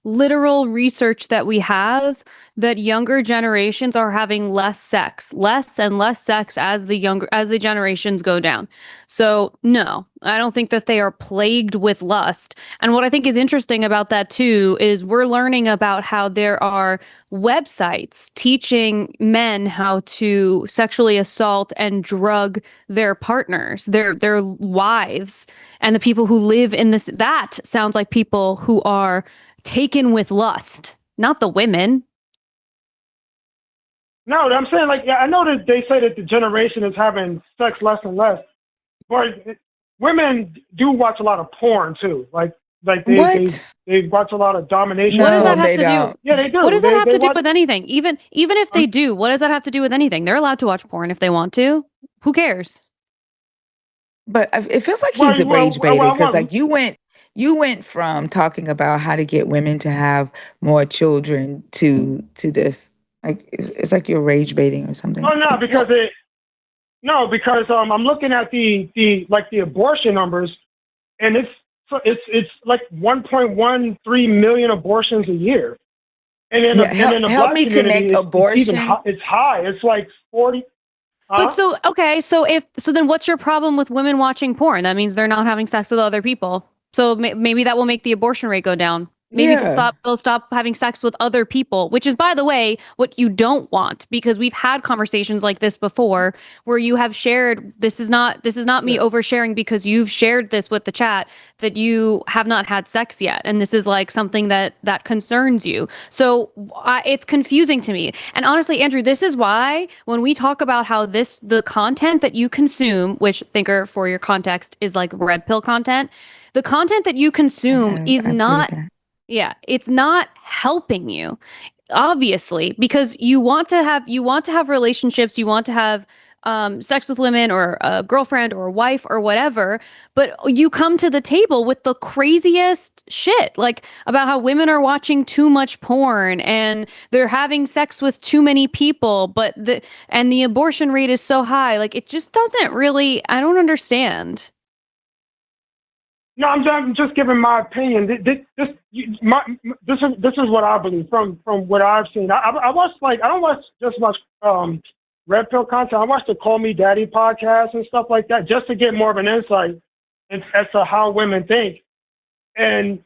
literal research that we have that younger generations are having less and less sex as the generations go down. So no, I don't think that they are plagued with lust. And what I think is interesting about that too is we're learning about how there are websites teaching men how to sexually assault and drug their partners, their wives, and the people who live in this. That sounds like people who are taken with lust, not the women. No, I'm saying I know that they say that the generation is having sex less and less, but women do watch a lot of porn too. They watch a lot of domination. What does that have to do? Yeah, they do. What does that have to do with anything? Even if they do, what does that have to do with anything? They're allowed to watch porn if they want to. Who cares? But it feels like Well, he's a rage well, baiter well, because, well, like, you went from talking about how to get women to have more children to this. Like, it's like you're rage baiting or something. oh no, Like, because Well, I'm looking at the abortion numbers, and it's like 1.13 million abortions a year, and yeah, in the help black me community, connect it's even abortion. it's high. It's like 40. but Huh? so okay, so then what's your problem with women watching porn? That means they're not having sex with other people. So maybe that will make the abortion rate go down. Maybe Yeah. they'll stop having sex with other people, which is, by the way, what you don't want, because we've had conversations like this before where you have shared, this is not me Yeah. oversharing, because you've shared this with the chat that you have not had sex yet, and this is like something that concerns you. So it's confusing to me. And honestly, Andrew, this is why when we talk about how the content that you consume, which, thinker, for your context, is like red pill content, the content that you consume is I've heard not, that. yeah, it's not helping you, obviously, because you want to have relationships, you want to have sex with women, or a girlfriend or a wife or whatever, but you come to the table with the craziest shit, like about how women are watching too much porn and they're having sex with too many people, and the abortion rate is so high. Like, it just doesn't really, I don't understand. No, I'm just giving my opinion. This is what I believe from what I've seen. I watch, like, I don't watch red pill content. I watch the Call Me Daddy podcast and stuff like that, just to get more of an insight as to how women think. And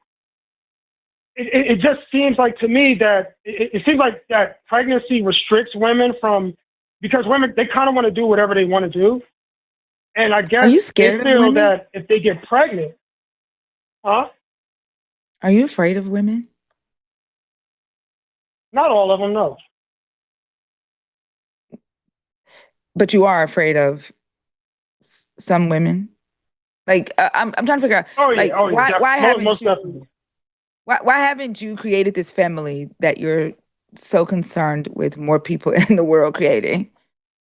it just seems like to me that it seems like that pregnancy restricts women because women, they kind of want to do whatever they want to do, and I Are guess you they scared of feel women? that if they get pregnant, huh? Are you afraid of women? Not all of them, no. But you are afraid of some women. Like, I'm trying to figure out, Oh like, yeah, oh yeah, why haven't most you definitely. why haven't you created this family that you're so concerned with more people in the world creating?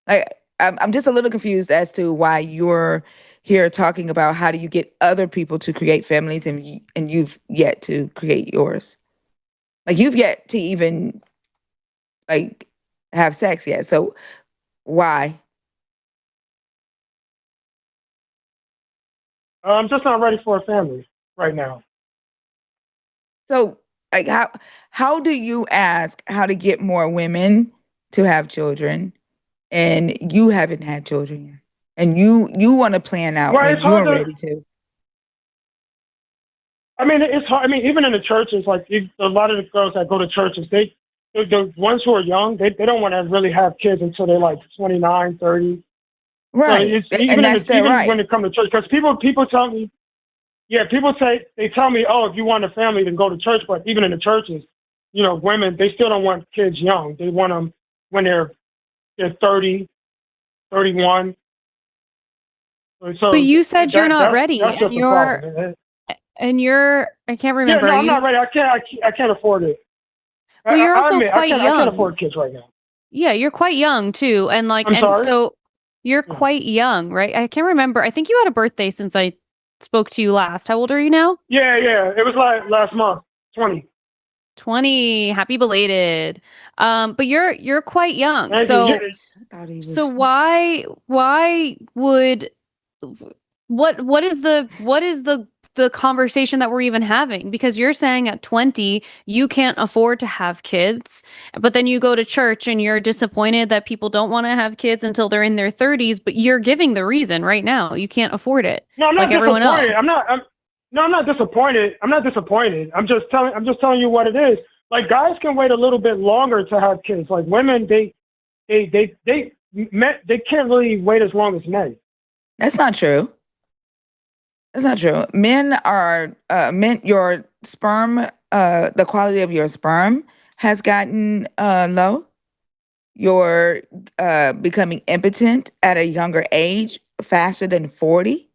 Like, I'm just a little confused as to why you're here talking about how do you get other people to create families, and you've yet to create yours. Like, you've yet to even, like, have sex yet. So why? I'm just not ready for a family right now. So, like, how do you ask how to get more women to have children, and you haven't had children yet, and you want to plan out Well, when it's hard you're to. ready to? I mean, it's hard. I mean, even in the churches, like a lot of the girls that go to churches, the ones who are young, they don't want to really have kids until they're like 29, 30. So Right, it's even and that's their even when right. it comes to church, because people tell me, yeah, they tell me, oh, if you want a family, then go to church. But even in the churches, women, they still don't want kids young. They want them when they're 30, 31. But So you said you're not ready, that's and just a you're problem. and you're I can't Yeah, remember. no, Are I'm not you ready. I can't afford it. Well, you're I also admit quite I can't young. afford kids right now. Yeah, you're quite young too. I'm And sorry. so you're Yeah, quite young, right? I can't remember. I think you had a birthday since I spoke to you last. How old are you now? yeah. It was like last month, 20. 20. Happy belated. But you're quite young. Thank you. So I thought he so was. why would what is the conversation that we're even having? Because you're saying at 20 you can't afford to have kids, but then you go to church and you're disappointed that people don't want to have kids until they're in their 30s, but you're giving the reason right now. You can't afford it No, I'm like not everyone disappointed. else. No, I'm not disappointed. I'm not disappointed. I'm just telling you what it is. Like, guys can wait a little bit longer to have kids. Like, women, they can't really wait as long as men. That's not true. That's not true. Men, your sperm, the quality of your sperm has gotten low. You're becoming impotent at a younger age, faster than 40.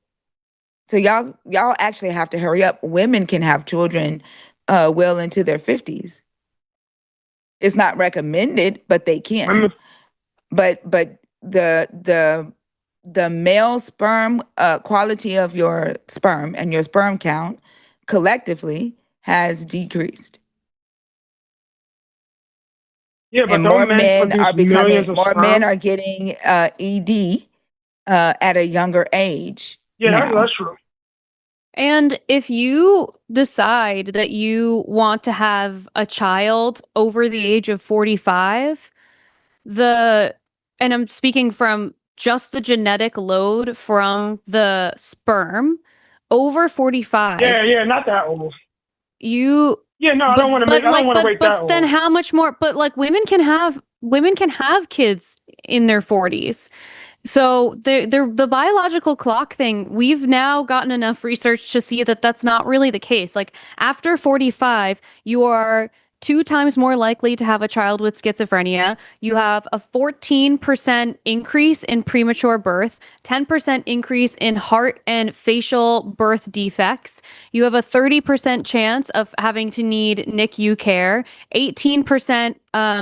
So y'all actually have to hurry up. Women can have children well into their 50s. It's not recommended, but they can. Women, But the the male sperm quality of your sperm and your sperm count collectively has decreased. Yeah, but And don't men produce millions of more men sperm? are getting ED at a younger age Yeah, now. that's true. And if you decide that you want to have a child over the age of 45, and I'm speaking from just the genetic load from the sperm over 45. Yeah, not that old. You Yeah, no, I don't want to make. I don't want to wait that but then old. how much more? But like women can have kids in their 40s. So the biological clock thing, we've now gotten enough research to see that that's not really the case. Like after 45, you are 2 times more likely to have a child with schizophrenia. You have a 14% increase in premature birth, 10% increase in heart and facial birth defects. You have a 30% chance of having to need NICU care, 18%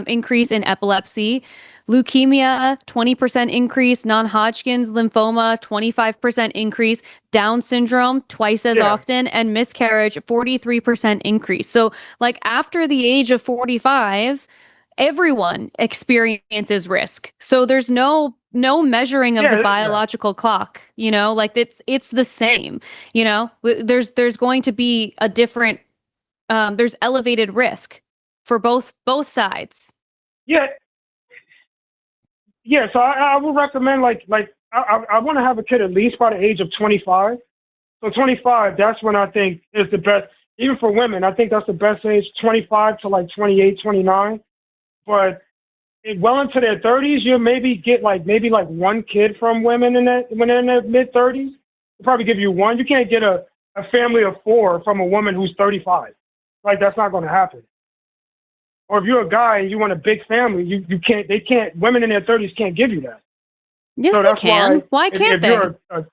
increase in epilepsy. Leukemia, 20% increase, non-Hodgkin's lymphoma, 25% increase, Down syndrome, twice as often, and miscarriage, 43% increase. So, like, after the age of 45, everyone experiences risk. So there's no measuring of the biological clock, you know, like it's the same, you know. There's going to be a different there's elevated risk for both sides. Yeah. Yeah, so I would recommend I want to have a kid at least by the age of 25. So 25, that's when I think is the best. Even for women, I think that's the best age, 25 to like 28, 29. But well into their 30s, you'll maybe get maybe one kid from women when they're in their mid 30s. They'll probably give you one. You can't get a family of 4 from a woman who's 35. Like, that's not going to happen. Or if you're a guy and you want a big family, women in their 30s can't give you that. Yes, so they can. Why can't they? If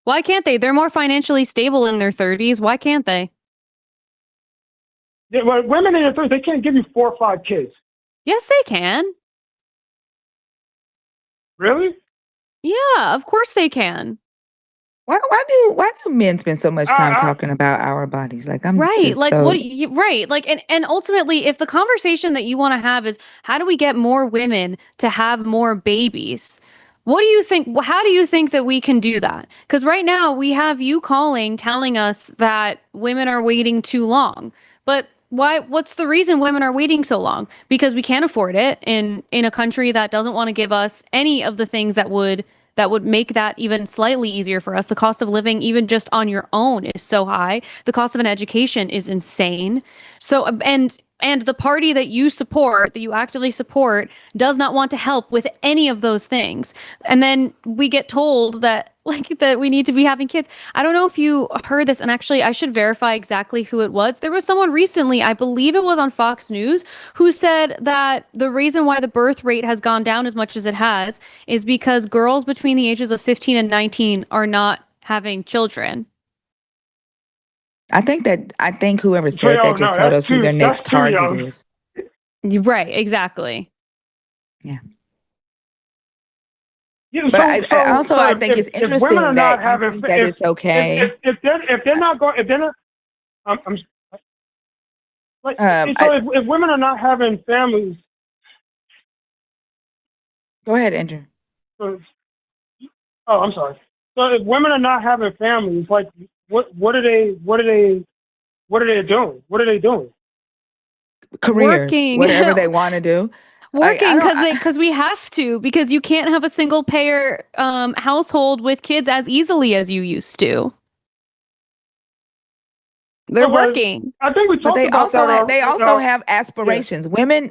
Why can't they? They're more financially stable in their 30s. Why can't they? well, women in their 30s, they can't give you 4 or 5 kids. Yes, they can. Really? Yeah, of course they can. Why do men spend so much time talking about our bodies? Like, I'm right. just Like so... right. Like, and ultimately, if the conversation that you want to have is how do we get more women to have more babies? What do you think? How do you think that we can do that? Because right now we have you calling, telling us that women are waiting too long. But why? What's the reason women are waiting so long? Because we can't afford it in a country that doesn't want to give us any of the things that would make that even slightly easier for us. The cost of living, even just on your own, is so high. The cost of an education is insane. So, and the party that you support, that you actively support, does not want to help with any of those things. And then we get told that that we need to be having kids. I don't know if you heard this, and actually I should verify exactly who it was. There was someone recently, I believe it was on Fox News, who said that the reason why the birth rate has gone down as much as it has is because girls between the ages of 15 and 19 are not having children. I think whoever said that just told us who their next target is. Right, exactly. Yeah. Yeah, but I think it's interesting that you think that it's okay. If they're not going, if they're not, if women are not having families. Go ahead, Andrew. I'm sorry. So if women are not having families, like what are they doing? What are they doing? Careers, working. Whatever they want to do. Working because we have to, because you can't have a single payer household with kids as easily as you used to. They're working. I think we talked about that. They also have aspirations. Yeah. Women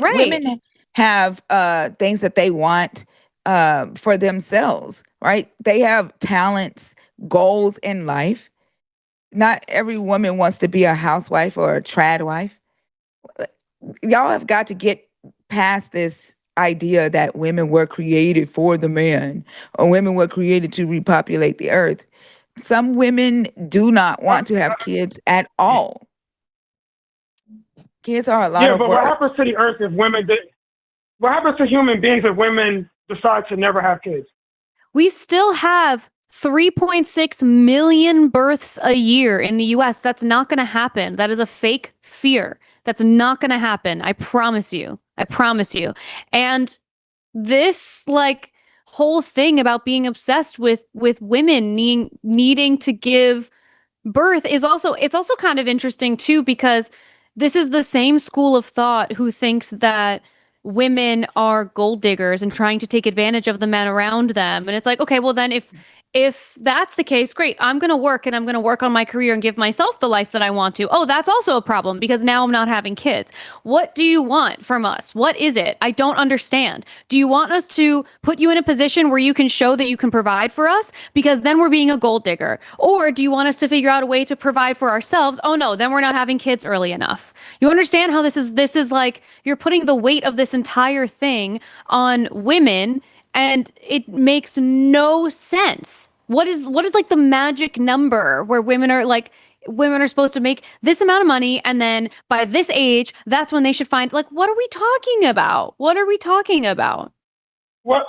have things that they want for themselves, right? They have talents, goals in life. Not every woman wants to be a housewife or a trad wife. Y'all have got to get past this idea that women were created for the man or women were created to repopulate the earth. Some women do not want to have kids at all. Kids are a lot of work. What happens to the earth if women what happens to human beings if women decide to never have kids? We still have 3.6 million births a year in the US. That's not going to happen. That is a fake fear. That's not going to happen. I promise you. I promise you. And this like whole thing about being obsessed with women needing to give birth is also, it's also kind of interesting too, because this is the same school of thought who thinks that women are gold diggers and trying to take advantage of the men around them. And it's like, okay, well then if that's the case, great. I'm going to work and I'm going to work on my career and give myself the life that I want to. Oh, that's also a problem because now I'm not having kids. What do you want from us? What is it? I don't understand. Do you want us to put you in a position where you can show that you can provide for us? Because then we're being a gold digger. Or do you want us to figure out a way to provide for ourselves? Oh no, then we're not having kids early enough. You understand how this is like you're putting the weight of this entire thing on women, and it makes no sense. What is like the magic number where women are supposed to make this amount of money, and then by this age, that's when they should find, like, what are we talking about? What are we talking about? Well,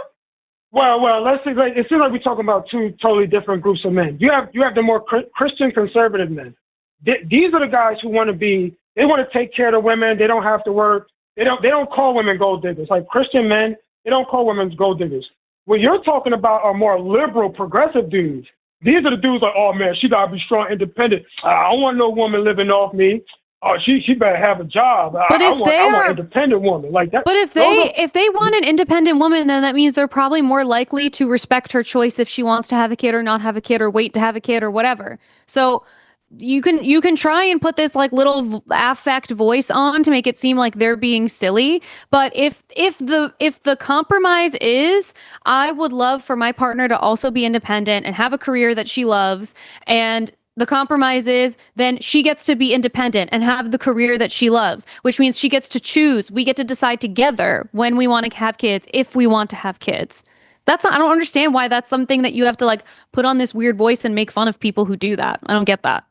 let's see. Like, it seems like we're talking about two totally different groups of men. You have the more Christian conservative men. These are the guys who want to they want to take care of the women. They don't have to work. They don't call women gold diggers. Like Christian men, they don't call women gold diggers. What you're talking about are more liberal, progressive dudes. These are the dudes like, oh man, she gotta be strong, independent. I don't want no woman living off me. Oh, she better have a job. But I want an independent woman like that. But if they want an independent woman, then that means they're probably more likely to respect her choice if she wants to have a kid or not have a kid or wait to have a kid or whatever. So you can try and put this like little affect voice on to make it seem like they're being silly, but if the compromise is, I would love for my partner to also be independent and have a career that she loves, and the compromise is then she gets to be independent and have the career that she loves, which means she gets to choose. We get to decide together when we want to have kids, if we want to have kids. I don't understand why that's something that you have to like put on this weird voice and make fun of people who do that. I don't get that.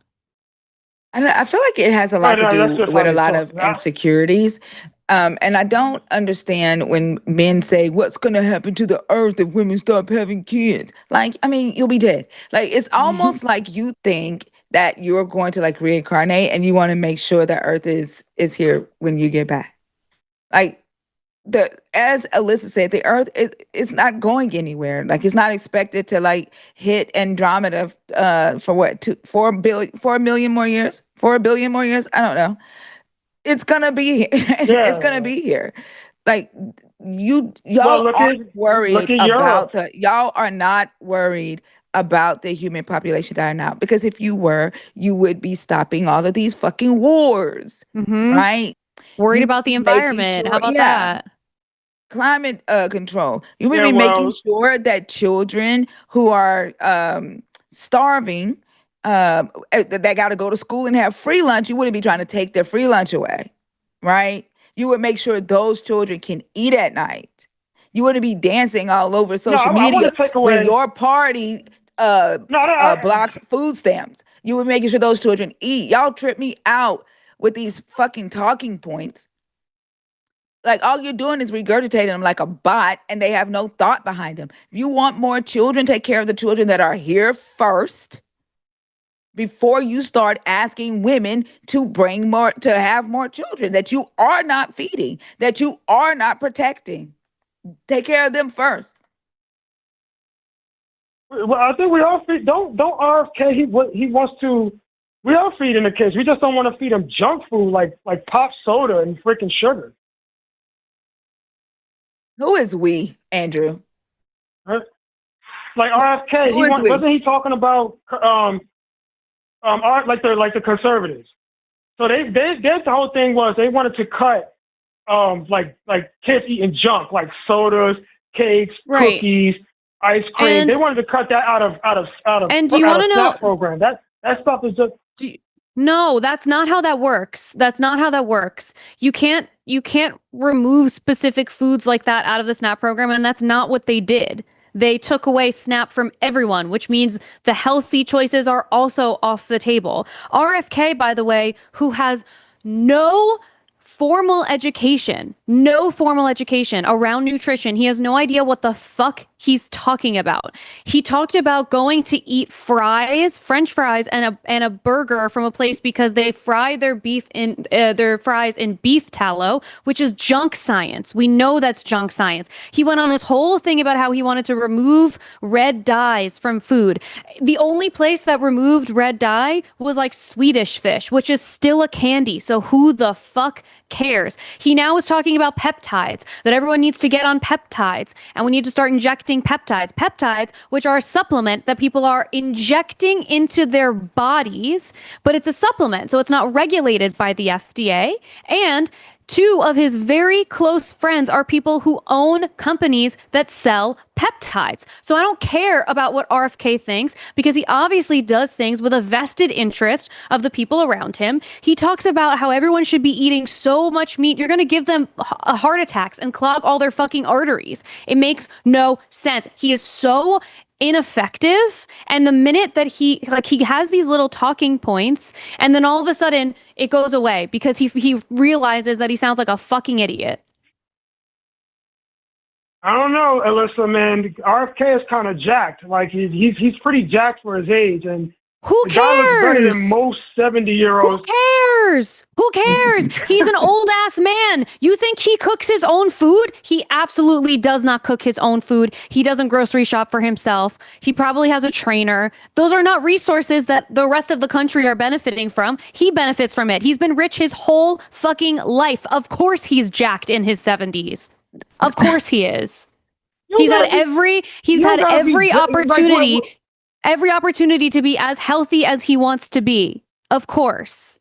And I feel like it has a lot to do with a lot of insecurities. And I don't understand when men say, what's going to happen to the earth if women stop having kids? Like, I mean, you'll be dead. Like, it's almost like you think that you're going to like reincarnate and you want to make sure that earth is here when you get back. Like, as Alyssa said, the earth is not going anywhere. Like, it's not expected to like hit Andromeda for what, 4 million more years? 4 billion more years? I don't know. It's gonna be it's gonna be here. Like, y'all aren't worried about y'all are not worried about the human population dying out, because if you were, you would be stopping all of these fucking wars, right? Worried about the environment. How about that? Climate control. You would be making sure that children who are starving, that got to go to school and have free lunch, you wouldn't be trying to take their free lunch away, right? You would make sure those children can eat at night. You wouldn't be dancing all over social media when your party blocks food stamps. You would make sure those children eat. Y'all trip me out with these fucking talking points. Like, all you're doing is regurgitating them like a bot, and they have no thought behind them. If you want more children, take care of the children that are here first, before you start asking women to have more children that you are not feeding, that you are not protecting. Take care of them first. Well, I think we all feed. Don't RFK. He wants to. We all feed in the kids. We just don't want to feed them junk food like pop soda and freaking sugar. Who is we, Andrew? Like RFK, wasn't he talking about like the conservatives? So the whole thing was they wanted to cut like kids eating junk like sodas, cakes, cookies, ice cream. And they wanted to cut that out of. And do you want to know program that stuff is just. No, that's not how that works. That's not how that works. You can't remove specific foods like that out of the SNAP program, and that's not what they did. They took away SNAP from everyone, which means the healthy choices are also off the table. RFK, by the way, who has no formal education, no formal education around nutrition. He has no idea what the fuck he's talking about. He talked about going to eat fries, French fries, and a burger from a place because they fry their fries in beef tallow, which is junk science. We know that's junk science. He went on this whole thing about how he wanted to remove red dyes from food. The only place that removed red dye was like Swedish Fish, which is still a candy. So who the fuck cares? He now is talking about peptides, that everyone needs to get on peptides, and we need to start injecting peptides, which are a supplement that people are injecting into their bodies, but it's a supplement, so it's not regulated by the FDA. And two of his very close friends are people who own companies that sell peptides. So I don't care about what RFK thinks, because he obviously does things with a vested interest of the people around him. He talks about how everyone should be eating so much meat, you're going to give them heart attacks and clog all their fucking arteries. It makes no sense. He is so ineffective, and the minute that he has these little talking points, and then all of a sudden it goes away because he realizes that he sounds like a fucking idiot. I don't know, Alyssa, man. RFK is kind of jacked. Like he's pretty jacked for his age, and who the guy looks better cares? than most 70-year-olds. Who cares? He's an old ass man. You think he cooks his own food? He absolutely does not cook his own food. He doesn't grocery shop for himself. He probably has a trainer. Those are not resources that the rest of the country are benefiting from. He benefits from it. He's been rich his whole fucking life. Of course he's jacked in his 70s. Of course he is. He's had every opportunity. Every opportunity to be as healthy as he wants to be. Of course.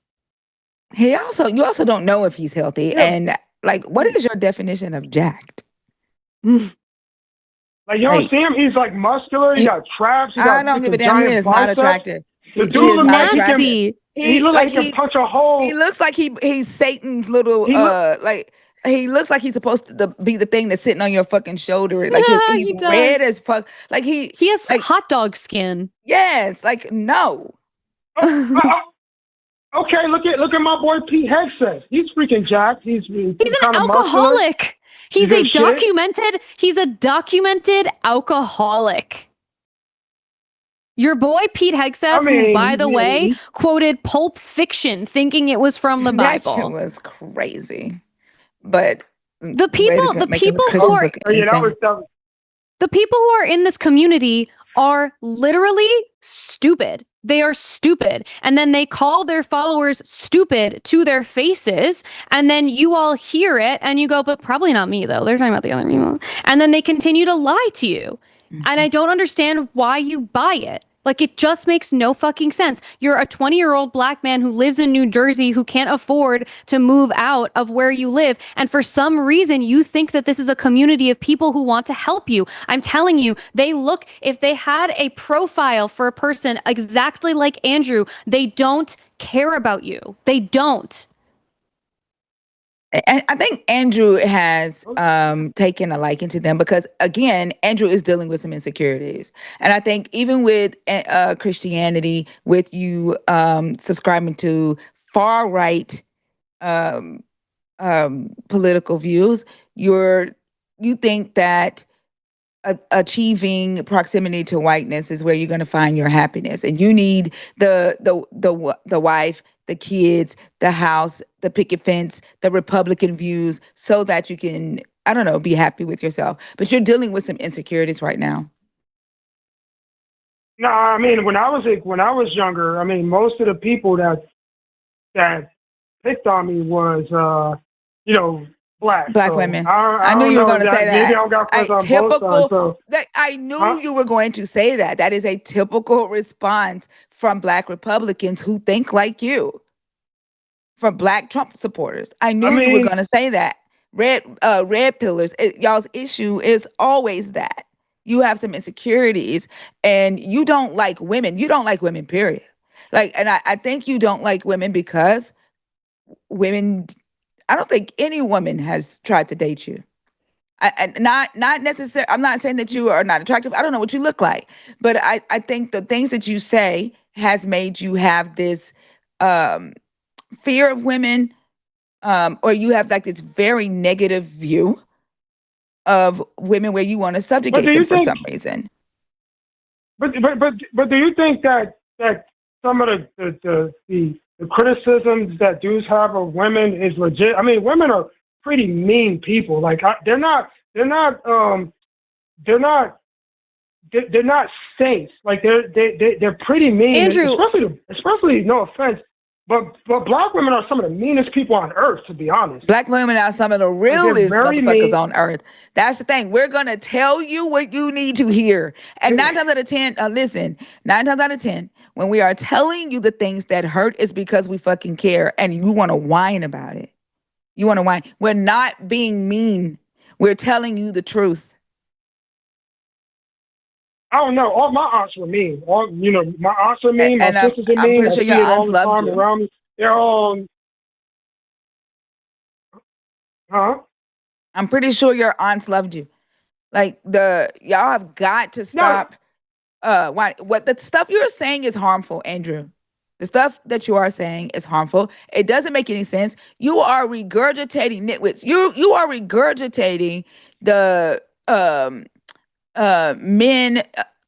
You also don't know if he's healthy. Yeah. And like, what is your definition of jacked? Like, you don't see him? He's like muscular. He got traps. I don't give a damn. He is not attractive. The dude looks nasty. He looks like he can punch a hole. He looks like he's Satan's little he looks like he's supposed to be the thing that's sitting on your fucking shoulder. Like he's red as fuck. Like he has like, hot dog skin. Yes, like no. Okay, look at my boy Pete Hegseth. He's freaking jacked. He's an alcoholic. He's a documented alcoholic. Your boy Pete Hegseth, who, by the way, quoted Pulp Fiction, thinking it was from the Bible. That shit was crazy. But the people who are in this community are literally stupid. They are stupid. And then they call their followers stupid to their faces. And then you all hear it and you go, but probably not me, though. They're talking about the other people. And then they continue to lie to you. Mm-hmm. And I don't understand why you buy it. Like, it just makes no fucking sense. You're a 20-year-old black man who lives in New Jersey who can't afford to move out of where you live. And for some reason, you think that this is a community of people who want to help you. I'm telling you, if they had a profile for a person exactly like Andrew, they don't care about you. They don't. And I think Andrew has taken a liking to them because, again, Andrew is dealing with some insecurities. And I think even with Christianity, with you subscribing to far-right political views, you think that achieving proximity to whiteness is where you're going to find your happiness. And you need the wife, the kids, the house, the picket fence, the Republican views, so that you can, I don't know, be happy with yourself. But you're dealing with some insecurities right now. No, I mean, when I was younger, I mean, most of the people that picked on me was, black women. I knew you were going to say that. Maybe I don't got friends on both sides, so. I knew you were going to say that. That is a typical response from black Republicans who think like you. From black Trump supporters. I knew you were going to say that. Red pillars. Y'all's issue is always that. You have some insecurities and you don't like women. You don't like women, period. And I think you don't like women because women, I don't think any woman has tried to date you. Not necessarily. I'm not saying that you are not attractive. I don't know what you look like, but I think the things that you say has made you have this fear of women, or you have like this very negative view of women where you want to subjugate them for some reason. But do you think that some of the criticisms that dudes have of women is legit? I mean, women are pretty mean people. Like they're not saints. Like they're pretty mean. Andrew, especially no offense, but black women are some of the meanest people on earth, to be honest. Black women are some of the realest motherfuckers on earth. That's the thing. We're gonna tell you what you need to hear. And 9 times out of 10, listen, 9 times out of 10, when we are telling you the things that hurt, is because we fucking care and you want to whine about it. You want to whine. We're not being mean. We're telling you the truth. I don't know. All my aunts were mean. My aunts are mean. My sisters are mean. I'm pretty sure your aunts loved you. Around me. They're all. Huh? I'm pretty sure your aunts loved you. Like y'all have got to stop. What the stuff you're saying is harmful, Andrew. The stuff that you are saying is harmful. It doesn't make any sense. You are regurgitating nitwits. You are regurgitating the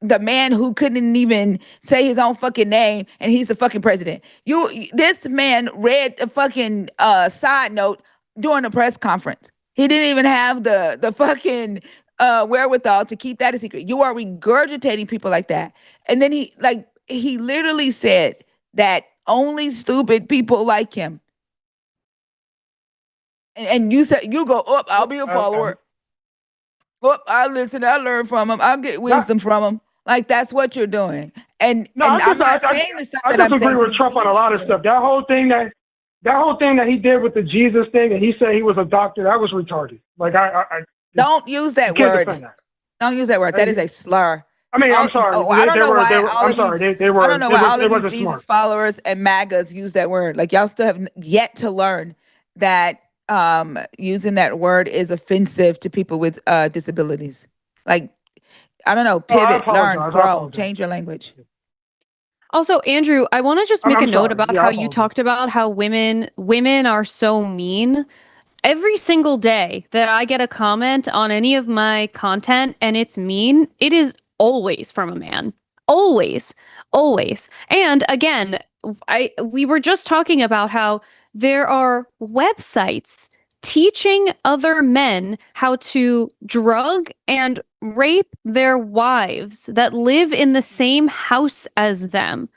the man who couldn't even say his own fucking name, and he's the fucking president. This man read the fucking side note during a press conference. He didn't even have the fucking wherewithal to keep that a secret. You are regurgitating people like that. And then he literally said that only stupid people like him. And you said, you go, oh, I'll be a follower. Oh, I listen, I learn from him. I'll get wisdom from him. Like, that's what you're doing. And I'm not saying the stuff that I'm saying. I disagree with Trump on a lot of stuff. That whole thing that he did with the Jesus thing, and he said he was a doctor, that was retarded. Like, I don't use that word. Don't use that word. That is a slur. I mean, I'm sorry. I don't know why all of you Jesus smart followers and MAGAs use that word. Like, y'all still have yet to learn that using that word is offensive to people with disabilities. Like, I don't know, pivot, learn, grow, change your language. Also, Andrew, I want to just make a note about how you talked about how women are so mean. Every single day that I get a comment on any of my content and it's mean, it is always from a man. Always. And again, we were just talking about how there are websites teaching other men how to drug and rape their wives that live in the same house as them.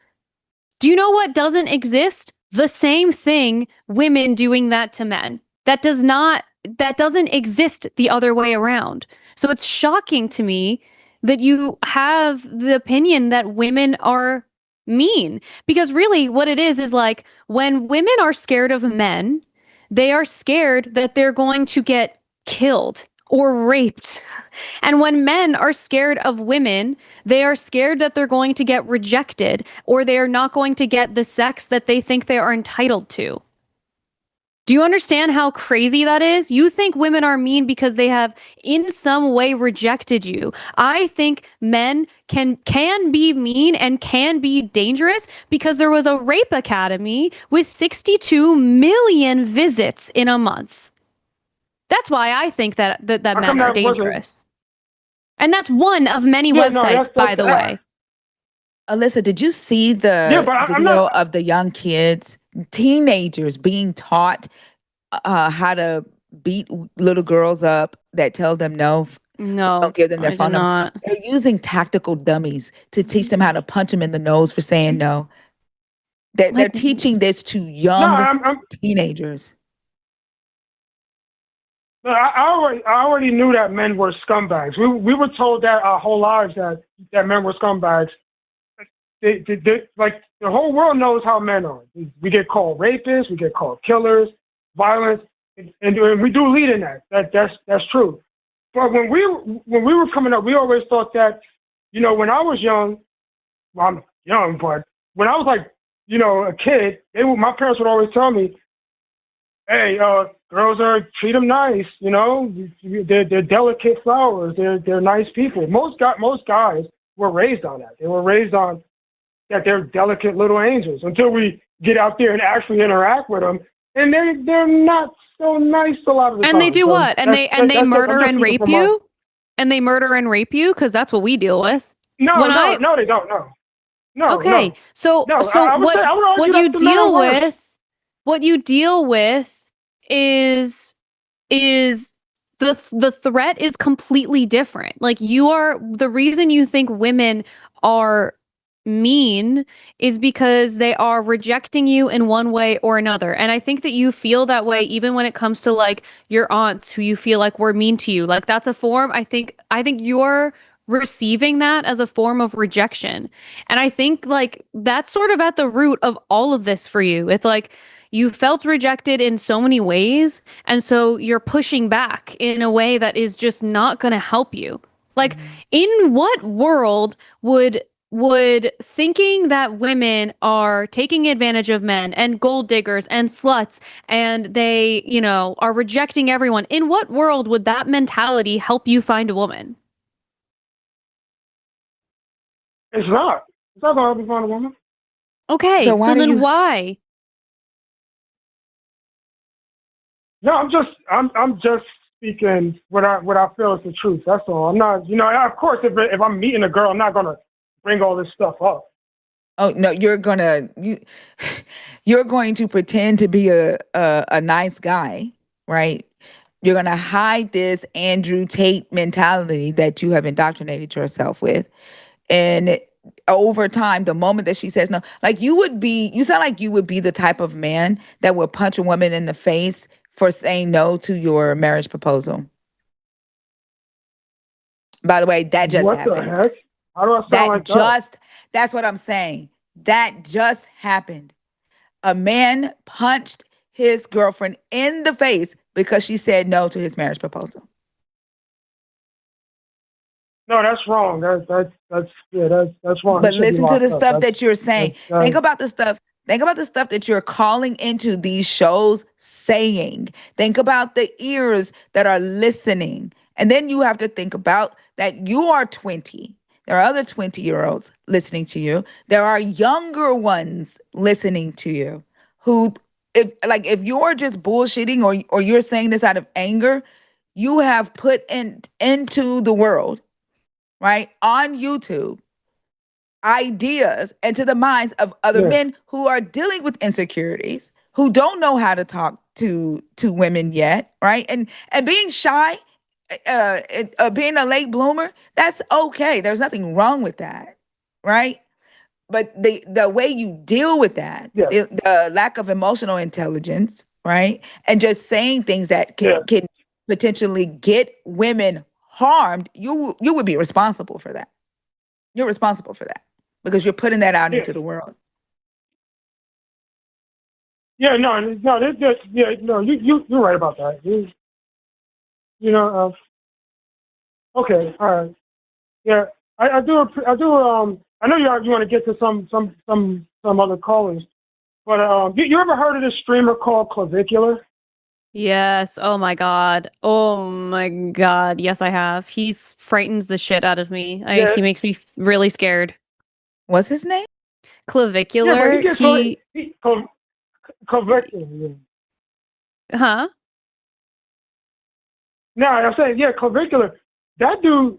Do you know what doesn't exist? The same thing, women doing that to men. That doesn't exist the other way around. So it's shocking to me that you have the opinion that women are mean, because really what it is like, when women are scared of men, they are scared that they're going to get killed or raped. And when men are scared of women, they are scared that they're going to get rejected, or they are not going to get the sex that they think they are entitled to. Do you understand how crazy that is? You think women are mean because they have in some way rejected you. I think men can be mean and can be dangerous because there was a rape academy with 62 million visits in a month. That's why I think that men are dangerous. And that's one of many websites, by the way. Alyssa, did you see the video of the young kids, teenagers being taught how to beat little girls up that tell them no? No, don't give them their phone number. They're using tactical dummies to teach them how to punch them in the nose for saying no. They're teaching this to young teenagers. I already knew that men were scumbags. We were told that our whole lives that men were scumbags. Like, the whole world knows how men are. We get called rapists, we get called killers, violence, and we do lead in that. That's true. But when we were coming up, we always thought that, when I was young, well, I'm young, but when I was like, a kid, my parents would always tell me, hey, girls treat them nice, they're delicate flowers, they're nice people. Most guys were raised on that. They were raised on that they're delicate little angels, until we get out there and actually interact with them. and they're not so nice a lot of the time. And they do So what? And they that's just- murder I'm just and speaking rape from my- you? And they murder and rape you? Because that's what we deal with. No, When no, they don't. No, okay. no. So No, so I would say, I would argue what you that's the man deal worse. with, what you deal with is the threat is completely different. Like the reason you think women are mean is because they are rejecting you in one way or another. And I think that you feel that way even when it comes to like your aunts who you feel like were mean to you. Like that's a form, I think you're receiving that as a form of rejection. And I think like that's sort of at the root of all of this for you. It's like you felt rejected in so many ways, and so you're pushing back in a way that is just not going to help you. Like, in what world would thinking that women are taking advantage of men and gold diggers and sluts and they, are rejecting everyone, in what world would that mentality help you find a woman? It's not. It's not gonna help me find a woman. Okay, So why so do then you- why? No, I'm just speaking what I feel is the truth. That's all. I'm not, of course, if I'm meeting a girl, I'm not gonna bring all this stuff up. Oh no, you're going to pretend to be a nice guy, right? You're going to hide this Andrew Tate mentality that you have indoctrinated yourself with. And over time, the moment that she says no, like you sound like you would be the type of man that would punch a woman in the face for saying no to your marriage proposal. By the way, that just What happened. the heck? How do I sound like that? That's what I'm saying. That just happened. A man punched his girlfriend in the face because she said no to his marriage proposal. No, that's wrong. That's wrong. But He should be listen to locked the up. stuff that you're saying. that's- Think about the stuff that you're calling into these shows saying. Think about the ears that are listening. And then you have to think about that you are 20. There are other 20-year-olds listening to you. There are younger ones listening to you who, if you're just bullshitting or you're saying this out of anger, you have put into the world, right, on YouTube, ideas into the minds of other men who are dealing with insecurities, who don't know how to talk to women yet, right? And being shy, being a late bloomer, that's okay. There's nothing wrong with that, right? But the way you deal with that, the lack of emotional intelligence, right, and just saying things that can potentially get women harmed, you would be responsible for that. You're responsible for that because you're putting that out into the world. Yeah, no, you're right about that. Okay, all right. Yeah, I do. I know you want to get to some other callers, but you ever heard of this streamer called Clavicular? Yes. Oh my God. Oh my God. Yes, I have. He frightens the shit out of me. He makes me really scared. What's his name? Clavicular. Yeah, but Clavicular. Huh? No, I'm saying, Clavicular. That dude.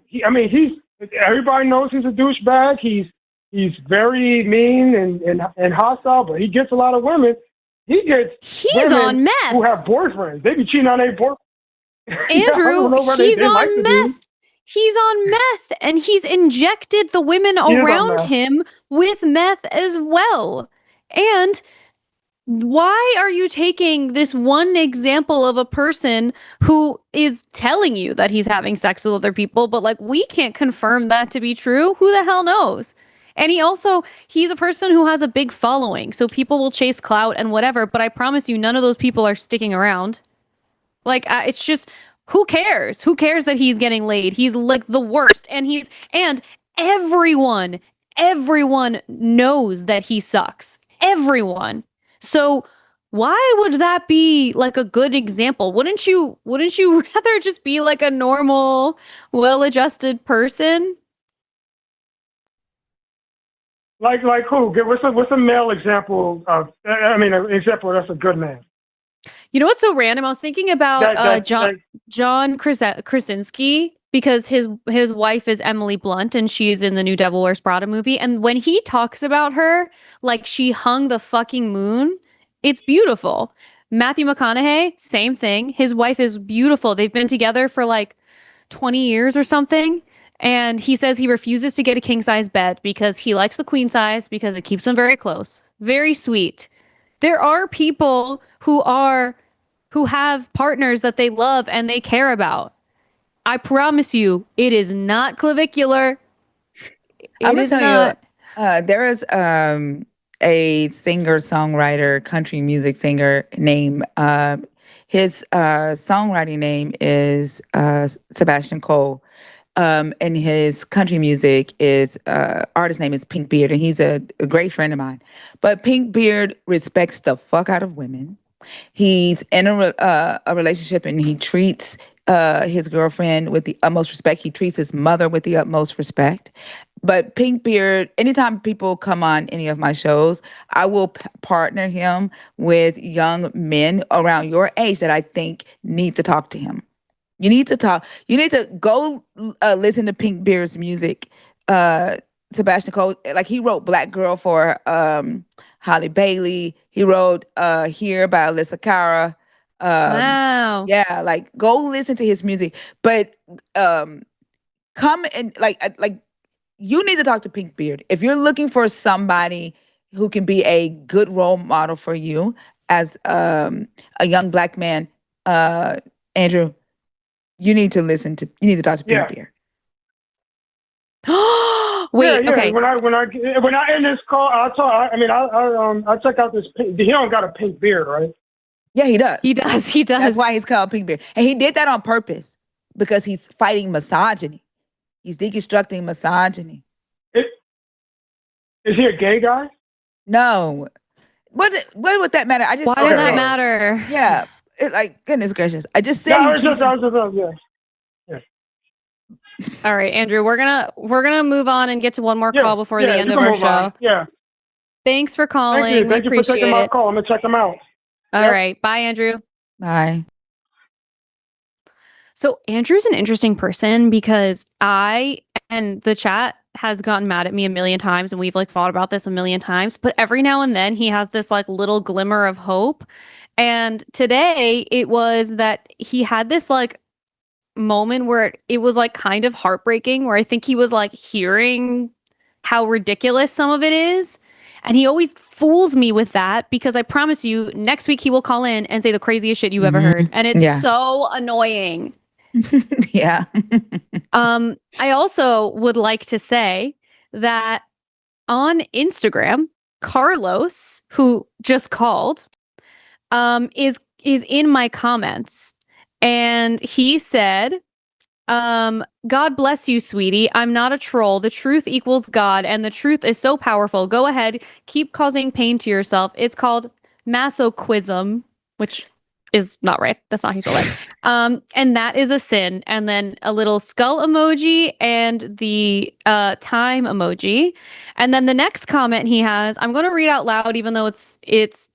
Everybody knows he's a douchebag. He's very mean and hostile, but he gets a lot of women. He's women on meth. Who have boyfriends. They be cheating on their boyfriends. Andrew, he's on meth. He's on meth, and he's injected the women around him with meth as well. And why are you taking this one example of a person who is telling you that he's having sex with other people, but like we can't confirm that to be true? Who the hell knows? And he's a person who has a big following, so people will chase clout and whatever, but I promise you none of those people are sticking around. Like, it's just, who cares? Who cares that he's getting laid? He's like the worst. And everyone knows that he sucks. Everyone. So why would that be like a good example? Wouldn't you rather just be like a normal, well-adjusted person? Like who? What's a male example of? An example that's a good man. You know what's so random? I was thinking about John Krasinski because his wife is Emily Blunt and she's in the new Devil Wears Prada movie. And when he talks about her like she hung the fucking moon, it's beautiful. Matthew McConaughey, same thing. His wife is beautiful. They've been together for like 20 years or something. And he says he refuses to get a king size bed because he likes the queen size because it keeps them very close. Very sweet. There are people who have partners that they love and they care about. I promise you, it is not clavicular. I'm gonna tell you, there is a singer-songwriter, country music singer named his songwriting name is Sebastian Cole. And his country music is artist name is Pink Beard, and he's a great friend of mine. But Pink Beard respects the fuck out of women. He's in a relationship, and he treats his girlfriend with the utmost respect. He treats his mother with the utmost respect. But Pink Beard, anytime people come on any of my shows, I will partner him with young men around your age that I think need to talk to him. You need to talk. You need to go listen to Pink Beard's music. Sebastian Cole, like he wrote Black Girl for Holly Bailey. He wrote Here by Alyssa Cara. Wow. Yeah, like go listen to his music. But come and like you need to talk to Pink Beard. If you're looking for somebody who can be a good role model for you as a young Black man, Andrew, you need to talk to Pink Beard. Wait, okay. When I end this call, I'll check out this. He don't got a pink beard, right? Yeah, he does. He does. That's why he's called Pink Beard, and he did that on purpose because he's fighting misogyny. He's deconstructing misogyny. Is he a gay guy? No. What would that matter? Why does that matter? Yeah. Like, goodness gracious. I just said All right, Andrew, we're gonna move on and get to one more call before the end of our show. Yeah. Thanks for calling. Thank you for taking my call. I'm gonna check them out. All right. Bye, Andrew. Bye. So Andrew's an interesting person because and the chat has gotten mad at me a million times and we've like thought about this a million times, but every now and then he has this like little glimmer of hope. And today it was that he had this like moment where it was like kind of heartbreaking, where I think he was like hearing how ridiculous some of it is. And he always fools me with that because I promise you next week he will call in and say the craziest shit you ever heard. And it's so annoying. Yeah. I also would like to say that on Instagram, Carlos, who just called, is in my comments, and he said, God bless you, sweetie. I'm not a troll. The truth equals God, and the truth is so powerful. Go ahead, keep causing pain to yourself. It's called masochism, which is not right. That's not how you spell it. And that is a sin. And then a little skull emoji and the time emoji. And then the next comment he has, I'm going to read out loud, even though it's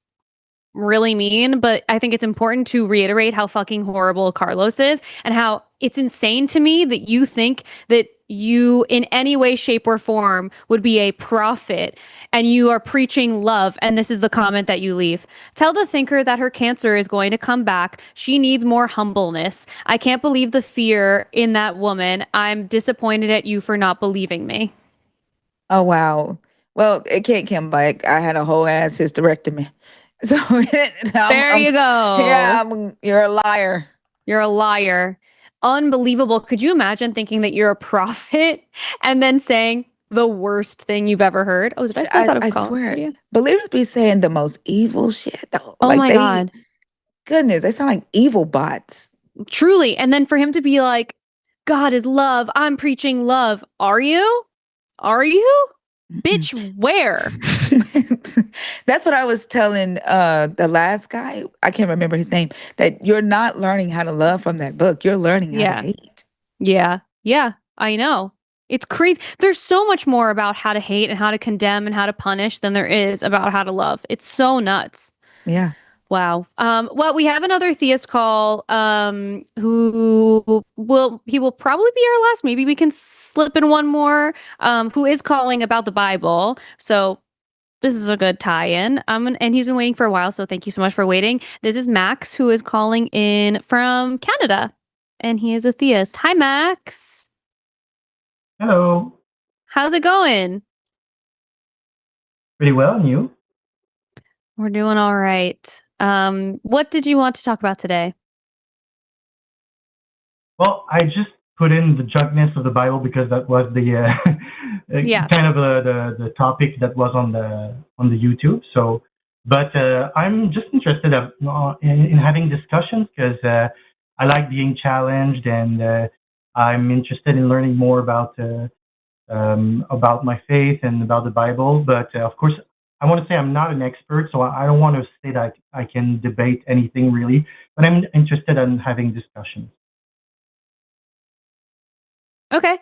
really mean, but I think it's important to reiterate how fucking horrible Carlos is and how it's insane to me that you think that you in any way, shape, or form would be a prophet and you are preaching love. And this is the comment that you leave. Tell the thinker that her cancer is going to come back. She needs more humbleness. I can't believe the fear in that woman. I'm disappointed at you for not believing me. Oh, wow. Well, it can't come back. I had a whole ass hysterectomy. So there you go. Yeah, you're a liar. You're a liar. Unbelievable. Could you imagine thinking that you're a prophet and then saying the worst thing you've ever heard? Oh, did I close out of call? I swear. Believers be saying the most evil shit, though. Oh, like my God. Goodness, they sound like evil bots. Truly. And then for him to be like, God is love. I'm preaching love. Are you? Are you? Bitch, where? That's what I was telling the last guy. I can't remember his name. That you're not learning how to love from that book. You're learning how to hate. Yeah. Yeah. I know. It's crazy. There's so much more about how to hate and how to condemn and how to punish than there is about how to love. It's so nuts. Yeah. Wow. Well, we have another theist call, who will probably be our last. Maybe we can slip in one more, who is calling about the Bible. So this is a good tie-in. And he's been waiting for a while, so thank you so much for waiting. This is Max, who is calling in from Canada, and he is a theist. Hi, Max. Hello. How's it going? Pretty well, and you? We're doing all right. What did you want to talk about today? Well, I just put in the junkness of the Bible because that was the Yeah. kind of the topic that was on the YouTube. So, but I'm just interested in having discussions because I like being challenged, and I'm interested in learning more about my faith and about the Bible. But of course, I want to say I'm not an expert, so I don't want to say that I can debate anything really. But I'm interested in having discussions. Okay.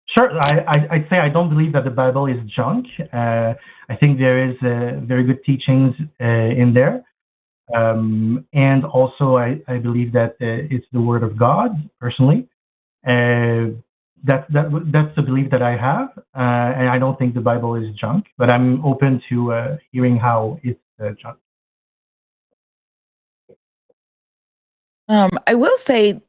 Sure. I'd say I don't believe that the Bible is junk. I think there is very good teachings in there. And also, I believe that it's the Word of God, personally. That's the belief that I have. And I don't think the Bible is junk, but I'm open to hearing how it's junk. I will say,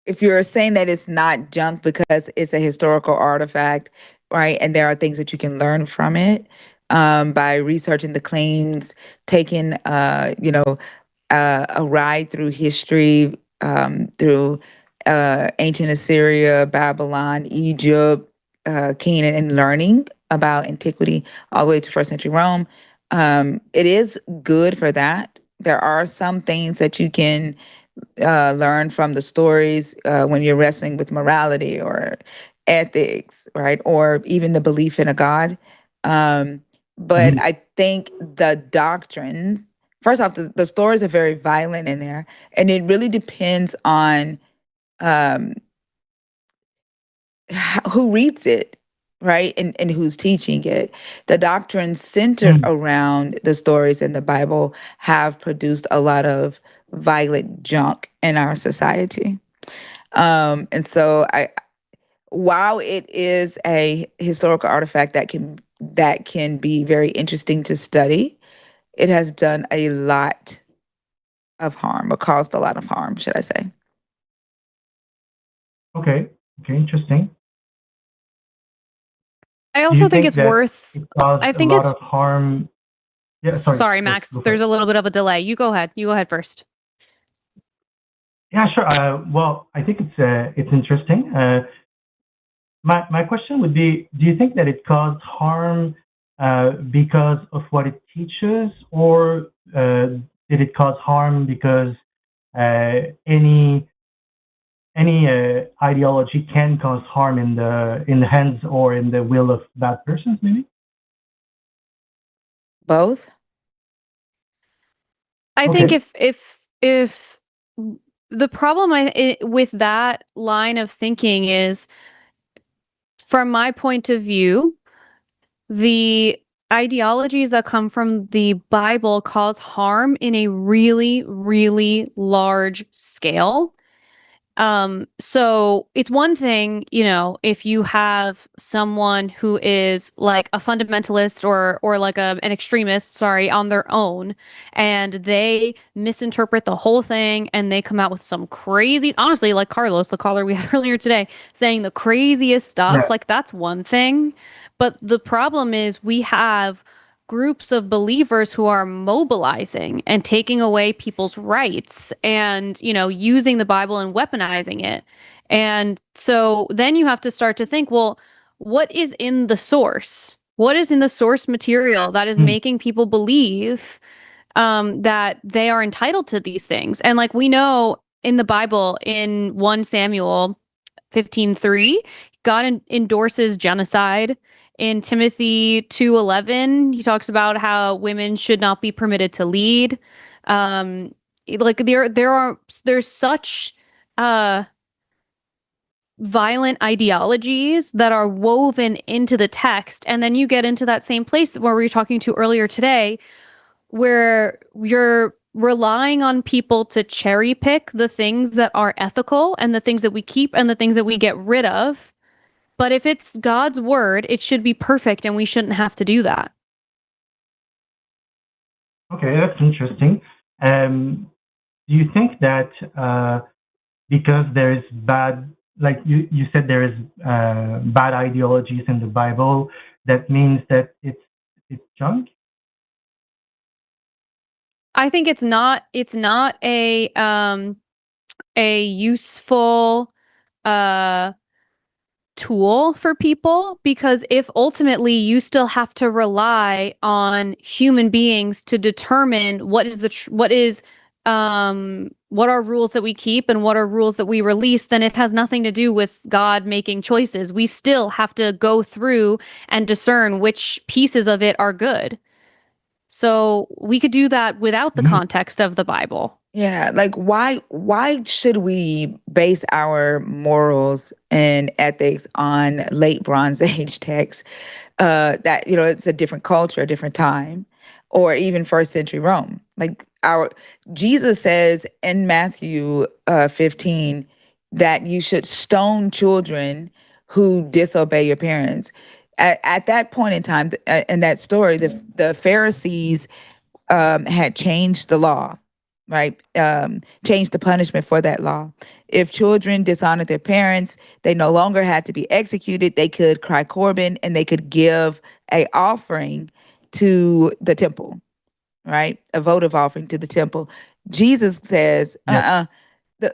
if you're saying that it's not junk because it's a historical artifact, right, and there are things that you can learn from it, by researching the claims, taking, a ride through history, through ancient Assyria, Babylon, Egypt, Canaan, and learning about antiquity all the way to first century Rome. It is good for that. There are some things that you can learn from the stories when you're wrestling with morality or ethics, right? Or even the belief in a God. But I think the doctrine, first off, the stories are very violent in there. And it really depends on um, who reads it, right? And who's teaching it. The doctrines centered around the stories in the Bible have produced a lot of violent junk in our society. And so while it is a historical artifact that can be very interesting to study, it has done a lot of harm, or caused a lot of harm, should I say. Okay. Okay. Interesting. I Do also you think think it's that worth. it caused I a think lot it's. of harm? Yeah. Sorry. Sorry, Go Max. for There's it. a little bit of a delay. You go ahead. You go ahead first. Yeah, sure. Well, I think it's interesting. My question would be: do you think that it caused harm because of what it teaches, or did it cause harm because any ideology can cause harm in the hands or in the will of bad persons, maybe? Both? I think Okay. if the problem with that line of thinking is, from my point of view, the ideologies that come from the Bible cause harm in a really, really large scale. So it's one thing, if you have someone who is like a fundamentalist or like an extremist, sorry, on their own, and they misinterpret the whole thing and they come out with some crazy, honestly, like Carlos, the caller we had earlier today, saying the craziest stuff, Yeah. like that's one thing. But the problem is we have groups of believers who are mobilizing and taking away people's rights and, using the Bible and weaponizing it. And so then you have to start to think, well, what is in the source? What is in the source material that is making people believe that they are entitled to these things? And like we know in the Bible, in 1 Samuel 15:3, God endorses genocide. In Timothy 2:11, he talks about how women should not be permitted to lead. Um, like there's such uh violent ideologies that are woven into the text. And then you get into that same place where we were talking to earlier today, where you're relying on people to cherry pick the things that are ethical and the things that we keep and the things that we get rid of. But if it's God's word, it should be perfect and we shouldn't have to do that. Okay, that's interesting. Do you think that because there is bad, like you said, there is bad ideologies in the Bible, that means that it's junk? I think it's not a useful tool for people, because if ultimately you still have to rely on human beings to determine what are rules that we keep and what are rules that we release, then it has nothing to do with God making choices. We still have to go through and discern which pieces of it are good. So we could do that without the context of the Bible. Yeah, like why should we base our morals and ethics on late Bronze Age texts? That it's a different culture, a different time, or even first century Rome. Like Jesus says in Matthew 15 that you should stone children who disobey your parents. At that point in time, in that story, the Pharisees had changed the law, right? Changed the punishment for that law. If children dishonored their parents, they no longer had to be executed. They could cry Corban and they could give a offering to the temple, right? A votive offering to the temple. Jesus says,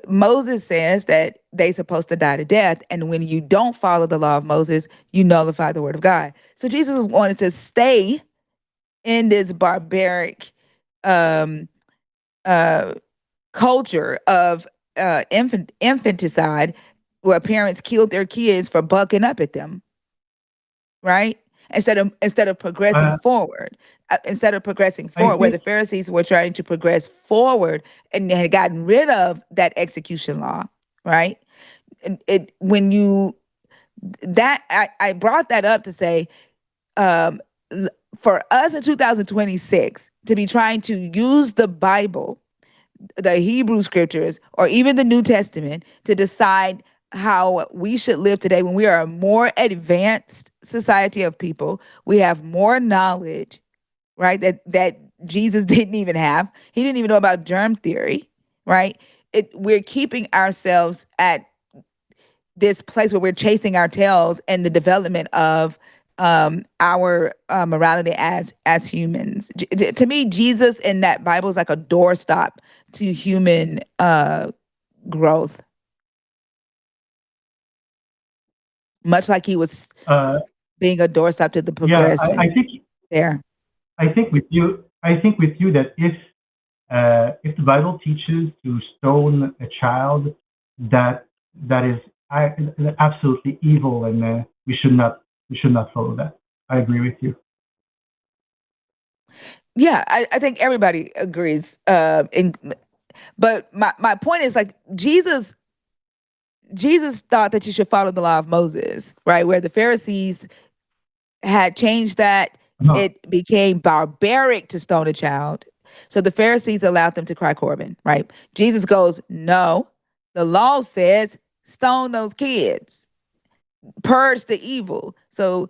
Moses says that they supposed to die to death, and when you don't follow the law of Moses, you nullify the word of God. So Jesus wanted to stay in this barbaric um, culture of infanticide, where parents killed their kids for bucking up at them, right? Instead of progressing forward, I where the think Pharisees were trying to progress forward and they had gotten rid of that execution law, right? And I brought that up to say, um, for us in 2026 to be trying to use the Bible, the Hebrew scriptures, or even the New Testament to decide how we should live today, when we are a more advanced society of people, we have more knowledge, right? That Jesus didn't even have. He didn't even know about germ theory, right? We're keeping ourselves at this place where we're chasing our tails in the development of our morality as humans. To me, Jesus in that Bible is like a doorstop to human growth, much like he was being a doorstop to the yeah, progression there. I think with you that if the Bible teaches to stone a child, that is absolutely evil, and we should not follow that. I agree with you. Yeah, I think everybody agrees. But my point is, like, Jesus thought that you should follow the law of Moses, right? Where the Pharisees had changed that, it became barbaric to stone a child. So the Pharisees allowed them to cry Corban, right? Jesus goes, no, the law says stone those kids, purge the evil. So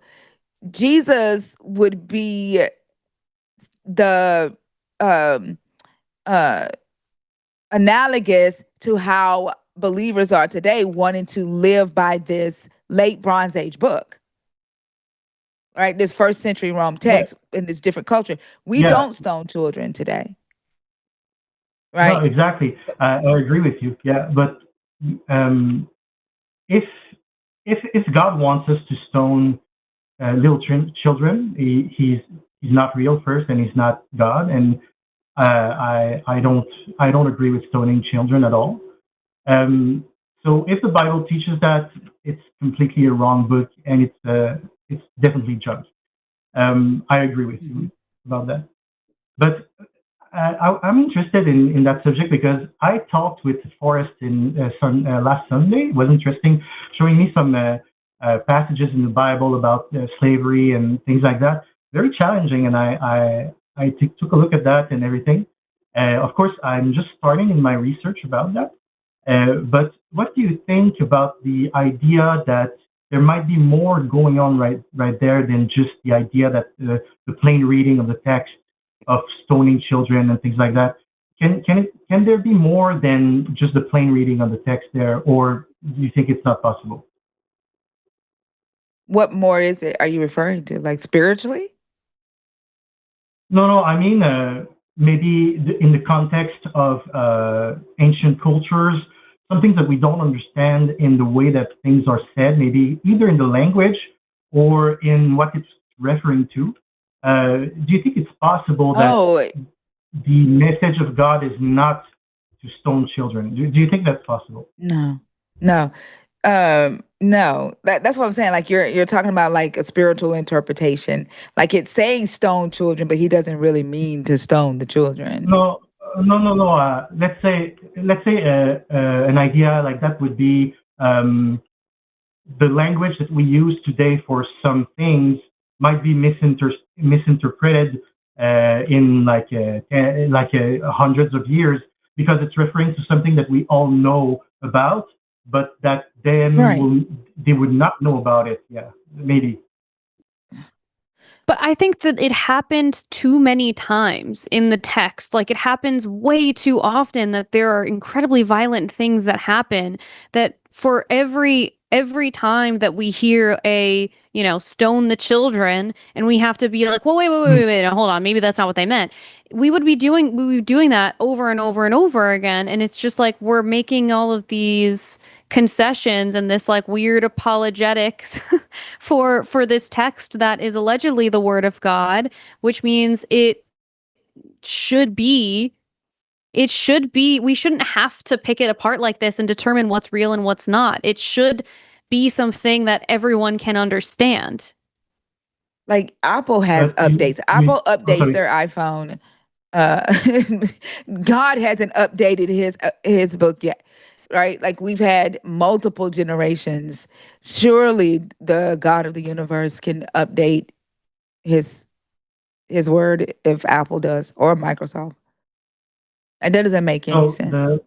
Jesus would be the analogous to how believers are today, wanting to live by this late Bronze Age book, right? This first century Rome text in this different culture. We don't stone children today, right? No, exactly. I agree with you. Yeah, but if God wants us to stone little children, he's not real first, and he's not God, and I don't agree with stoning children at all. So if the Bible teaches that, it's completely a wrong book, and it's definitely junk. I agree with you about that. But I'm interested in that subject because I talked with Forrest in last Sunday. It was interesting, showing me some passages in the Bible about slavery and things like that. Very challenging, and took a look at that and everything. Of course, I'm just starting in my research about that. But what do you think about the idea that there might be more going on right there than just the idea that the plain reading of the text of stoning children and things like that? Can there be more than just the plain reading of the text there, or do you think it's not possible? What more is it? Are you referring to, like, spiritually? No, I mean maybe in the context of ancient cultures, some things that we don't understand in the way that things are said, maybe either in the language or in what it's referring to. Do you think it's possible that the message of God is not to stone children? Do you think that's possible? No. No. That's what I'm saying. Like, you're talking about like a spiritual interpretation. Like, it's saying stone children, but he doesn't really mean to stone the children. No. Let's say an idea like that would be the language that we use today for some things might be misinterpreted in hundreds of years because it's referring to something that we all know about, but that they would not know about it. Yeah, maybe. But I think that it happened too many times in the text. Like, it happens way too often that there are incredibly violent things that happen, that for every time that we hear a, stone the children, and we have to be like, well, wait, hold on, maybe that's not what they meant. We would be doing that over and over and over again. And it's just like, we're making all of these concessions and this like weird apologetics for this text that is allegedly the word of God, which means we shouldn't have to pick it apart like this and determine what's real and what's not. It should be something that everyone can understand. Like, Apple has updates. Apple updates their iPhone. God hasn't updated his book yet, right? Like, we've had multiple generations. Surely the God of the universe can update his word if Apple does, or Microsoft. And that doesn't make any sense.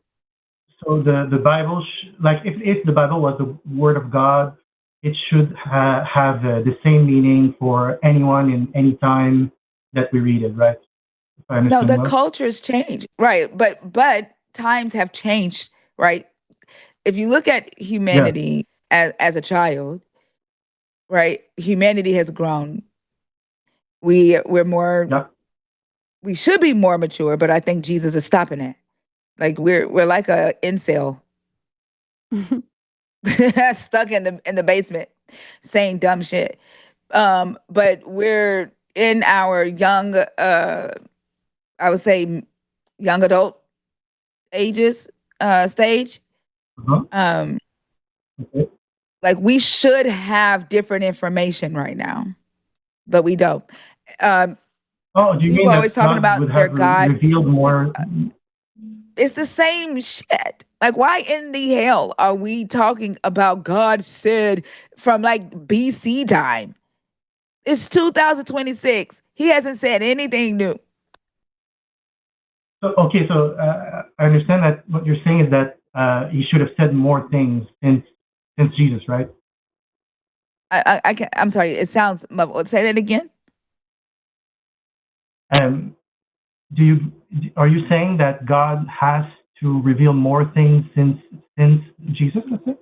The Bible, if the Bible was the word of God, it should have the same meaning for anyone in any time that we read it, right? No, the cultures change, right? But times have changed, right? If you look at humanity as a child, right? Humanity has grown. We're more. Yeah. We should be more mature, but I think Jesus is stopping it. Like, we're like a incel stuck in the basement saying dumb shit. But we're in our young, I would say, young adult ages stage. Okay. Like, we should have different information right now, but we don't. Do you mean always that talking God about would their have God revealed more? It's the same shit. Like, why in the hell are we talking about God said from like BC time? It's 2026. He hasn't said anything new. So I understand that what you're saying is that he should have said more things since Jesus, right? I'm sorry. It sounds muffled. Say that again. Are you saying that God has to reveal more things since Jesus? That's it?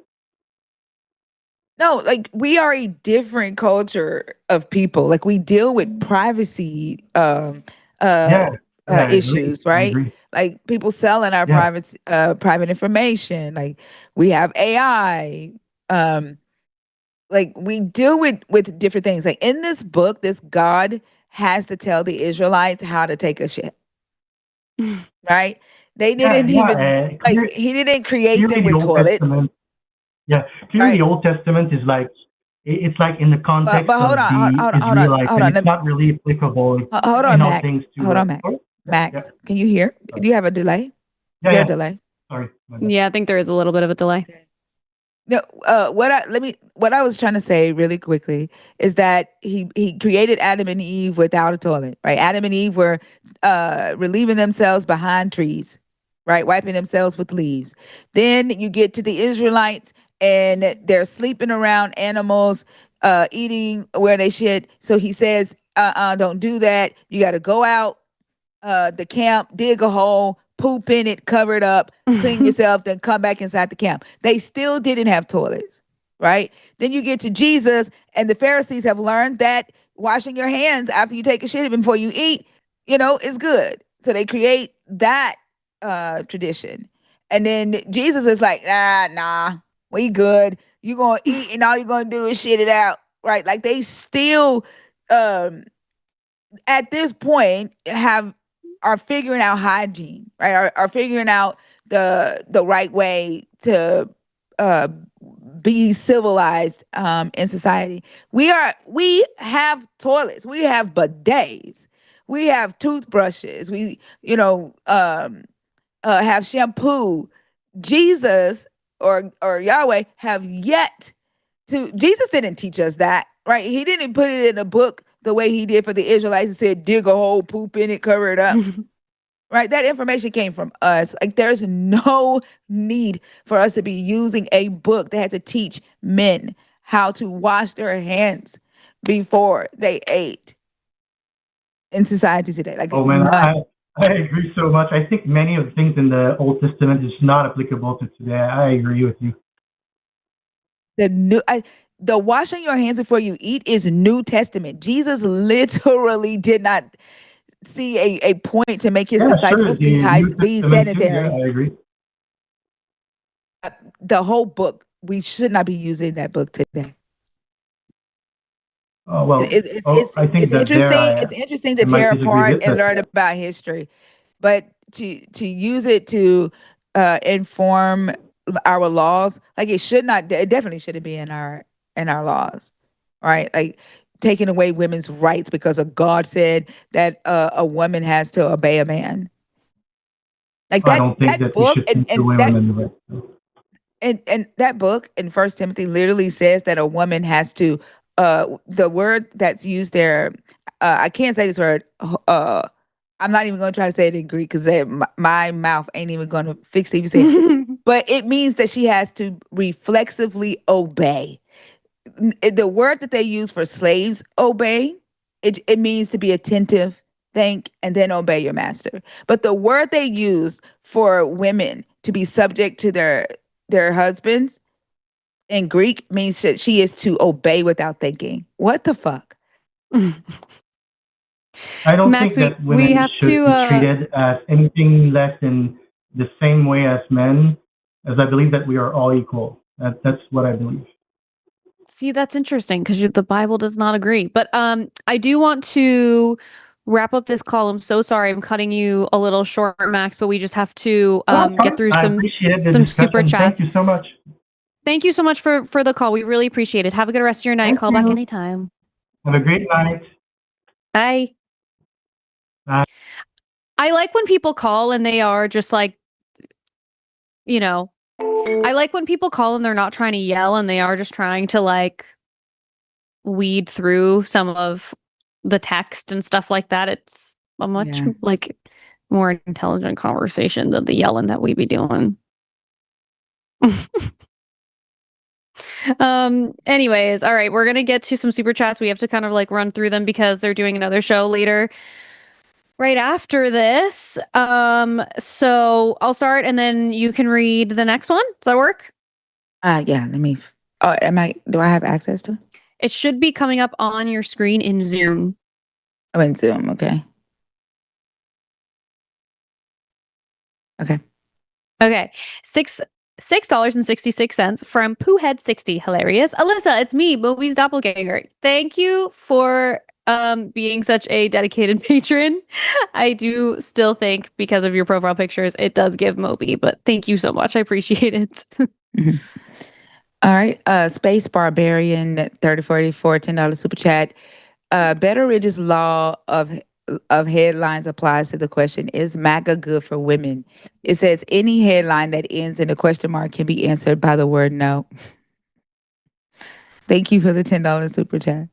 No, like, we are a different culture of people. Like, we deal with privacy issues, right? Like, people selling our private information. Like, we have AI. Like, we deal with different things. Like, in this book, this God has to tell the Israelites how to take a shit. Right? They didn't he didn't create them with toilets. Yeah, clearly the Old Testament is like, it's like in the context but hold of on, the Israelites, and it's not really applicable hold on, in all Max. things to Hold on, Max. Max, can you hear? Do you have a delay? Is Yeah, there yeah. a delay? Sorry. Yeah, I think there is a little bit of a delay. No, what I was trying to say really quickly is that he created Adam and Eve without a toilet, right? Adam and Eve were relieving themselves behind trees, right? Wiping themselves with leaves. Then you get to the Israelites and they're sleeping around animals, eating where they should. So he says, don't do that. You got to go out the camp, dig a hole, poop in it, cover it up, clean yourself, then come back inside the camp. They still didn't have toilets, right? Then you get to Jesus, and the Pharisees have learned that washing your hands after you take a shit before you eat, is good. So they create that tradition. And then Jesus is like, nah, we good. You gonna eat, and all you're gonna do is shit it out, right? Like they still at this point are figuring out hygiene, right? Are figuring out the right way to uh, be civilized in society. We have toilets, we have bidets, we have toothbrushes, we have shampoo. Jesus or Yahweh have yet Jesus didn't teach us that, right? He didn't put it in a book the way he did for the Israelites and said, dig a hole, poop in it, cover it up. Right? That information came from us. Like there's no need for us to be using a book that had to teach men how to wash their hands before they ate in society today. Like Oh man, I agree so much. I think many of the things in the Old Testament is not applicable to today. I agree with you. The washing your hands before you eat is New Testament. Jesus literally did not see a point to make his disciples sure, be sanitary. Too, yeah, I agree. The whole book, we should not be using that book today. Oh well, I think it's interesting. It's interesting to tear apart and learn about history, but to use it to inform our laws, like it should not. It definitely shouldn't be in our laws, right? Like taking away women's rights because of God said that a woman has to obey a man. Like that. I don't think that book and that. And that book in First Timothy literally says that a woman has to the word that's used there, I can't say this word, I'm not even going to try to say it in Greek because my mouth ain't even going to fix it even say it. But it means that she has to reflexively obey. The word that they use for slaves, obey, it means to be attentive, think, and then obey your master. But the word they use for women to be subject to their husbands in Greek means that she is to obey without thinking. What the fuck? I don't think that women should be treated as anything less than the same way as men, as I believe that we are all equal. That's what I believe. See, that's interesting because the Bible does not agree. But I do want to wrap up this call. I'm so sorry I'm cutting you a little short, Max, but we just have to get through some super chats. Thank you so much. Thank you so much for the call. We really appreciate it. Have a good rest of your night. Call back anytime. Have a great night. Bye. Bye. I like when people call and they are just like, I like when people call and they're not trying to yell and they are just trying to like weed through some of the text and stuff like that. It's a much like more intelligent conversation than the yelling that we be doing. Anyways, all right, we're gonna get to some super chats. We have to kind of like run through them because they're doing another show later right after this. So I'll start and then you can read the next one. Does that work? Yeah, let me do I have access to it? It should be coming up on your screen in Zoom. Oh, in Zoom, okay. Okay. $6.66 from Poohead60. Hilarious. Alyssa, it's me, Moby's doppelganger. Thank you for being such a dedicated patron. I do still think because of your profile pictures, it does give Moby, but thank you so much. I appreciate it. Mm-hmm. All right. Space Barbarian 3044 $10 super chat. Better Ridge's law of of headlines applies to the question, is MAGA good for women? It says any headline that ends in a question mark can be answered by the word no. Thank you for the $10 super chat.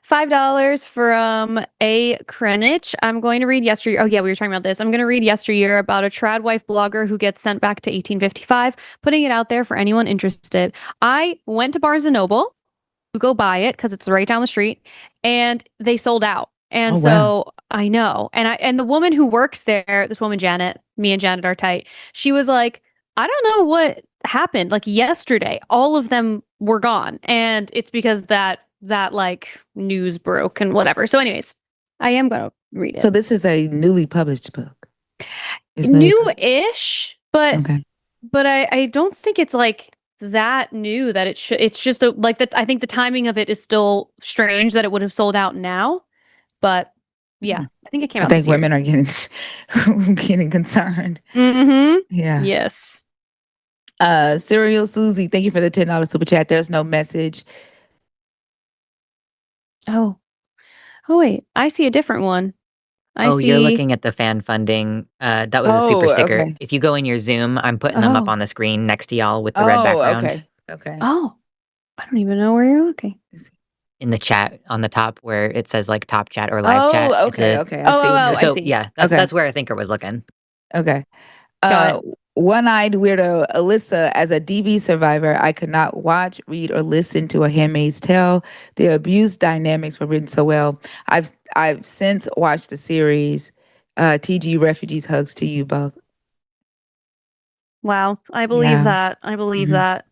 $5 from A. Krenich. I'm going to read yesteryear. Oh, yeah, we were talking about this. I'm going to read yesteryear about a trad wife blogger who gets sent back to 1855, putting it out there for anyone interested. I went to Barnes & Noble to go buy it because it's right down the street, and they sold out. And so I know. And the woman who works there, this woman, Janet, me and Janet are tight. She was like, I don't know what happened. Like yesterday, all of them were gone. And it's because that like news broke and whatever. So anyways, I am going to read it. So this is a newly published book. It's newly New-ish, but Okay. but I don't think it's like that new that it should. It's just like that. I think the timing of it is still strange that it would have sold out now. But yeah, I think it came I out think this year. women are getting concerned. Mm-hmm. Yeah. Yes. Serial Susie, thank you for the $10 super chat. There's no message. Oh wait, I see a different one. You're looking at the fan funding. That was a super sticker. Okay. If you go in your Zoom, I'm putting them up on the screen next to y'all with the red background. Okay. Oh, I don't even know where you're looking. In the chat on the top where it says like top chat or live chat. Okay. I So see. yeah, that's where I think it was looking. Okay. Got it. One-eyed weirdo Alyssa, as a DV survivor, I could not watch, read, or listen to A Handmaid's Tale. The abuse dynamics were written so well. I've since watched the series. TG Refugees, hugs to you both. Wow, I believe that. I believe that.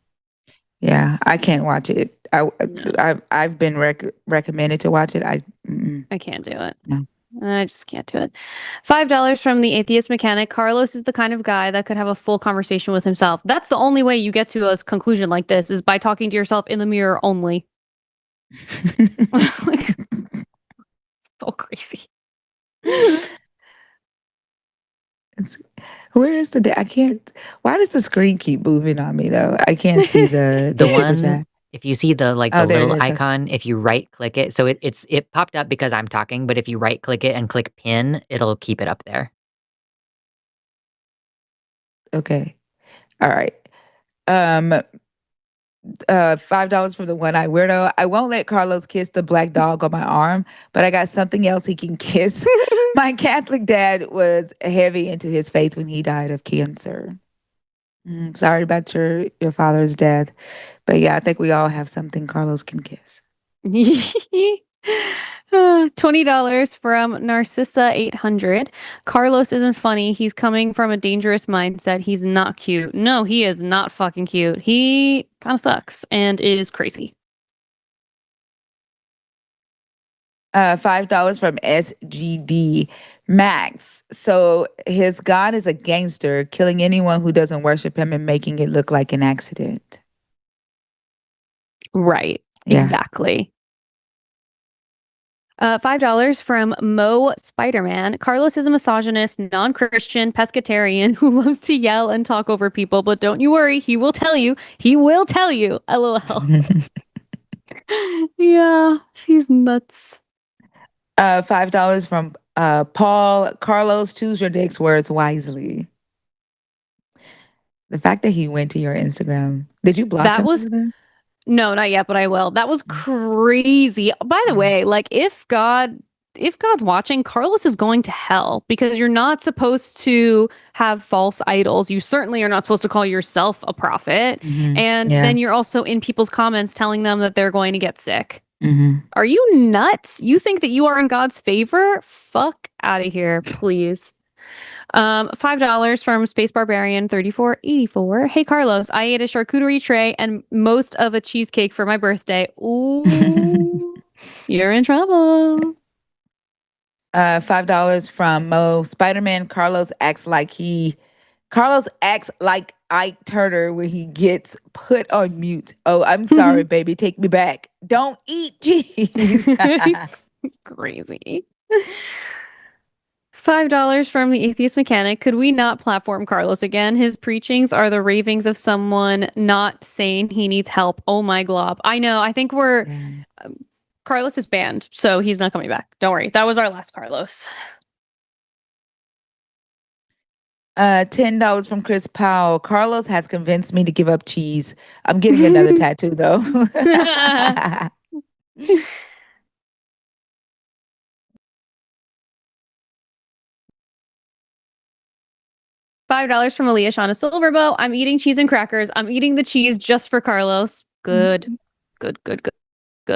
Yeah, I can't watch it. I've been recommended to watch it. I can't do it. No. I just can't do it. $5 from the atheist mechanic. Carlos is the kind of guy that could have a full conversation with himself. That's the only way you get to a conclusion like this is by talking to yourself in the mirror only. Like, so crazy. Where is I can't. Why does the screen keep moving on me though? I can't see the super one. chat. If you see the there little it is. icon, if you right click it, so it popped up because I'm talking, but if you right click it and click pin, it'll keep it up there. Okay. All right. $5 from the one-eyed weirdo. I won't let Carlos kiss the black dog on my arm, but I got something else he can kiss. My Catholic dad was heavy into his faith when he died of cancer. Sorry about your father's death. But yeah, I think we all have something Carlos can kiss. $20 from Narcissa 800. Carlos isn't funny. He's coming from a dangerous mindset. He's not cute. No, he is not fucking cute. He kind of sucks and is crazy. $5 from SGD Max. So his God is a gangster, killing anyone who doesn't worship him and making it look like an accident. Right. Yeah. Exactly. $5 from Mo Spider-Man. Carlos is a misogynist, non-Christian, pescatarian who loves to yell and talk over people, but don't you worry, he will tell you. He will tell you. LOL. Yeah, he's nuts. $5 from Paul. Carlos, choose your next words wisely. The fact that he went to your Instagram. Did you block him? No, not yet, but I will. That was crazy. By the way, like if God's watching, Carlos is going to hell because you're not supposed to have false idols. You certainly are not supposed to call yourself a prophet. And then you're also in people's comments telling them that they're going to get sick. Are you nuts? You think that you are in God's favor? Fuck out of here, please. $5 from Space Barbarian 3484. Hey Carlos, I ate a charcuterie tray and most of a cheesecake for my birthday. Ooh, you're in trouble. $5 from Mo Spider-Man. Carlos acts like Ike Turner when he gets put on mute. Oh, I'm sorry, baby. Take me back. Don't eat cheese. He's crazy. $5 from the atheist mechanic. Could we not platform Carlos again? His preachings are the ravings of someone not saying he needs help. Oh my glob. I know. I think we're Carlos is banned, so he's not coming back. Don't worry. That was our last Carlos. $10 from Chris Powell. Carlos has convinced me to give up cheese. I'm getting another tattoo though. $5 from Aaliyah Shauna Silverbow. I'm eating cheese and crackers. I'm eating the cheese just for Carlos. Good. Good.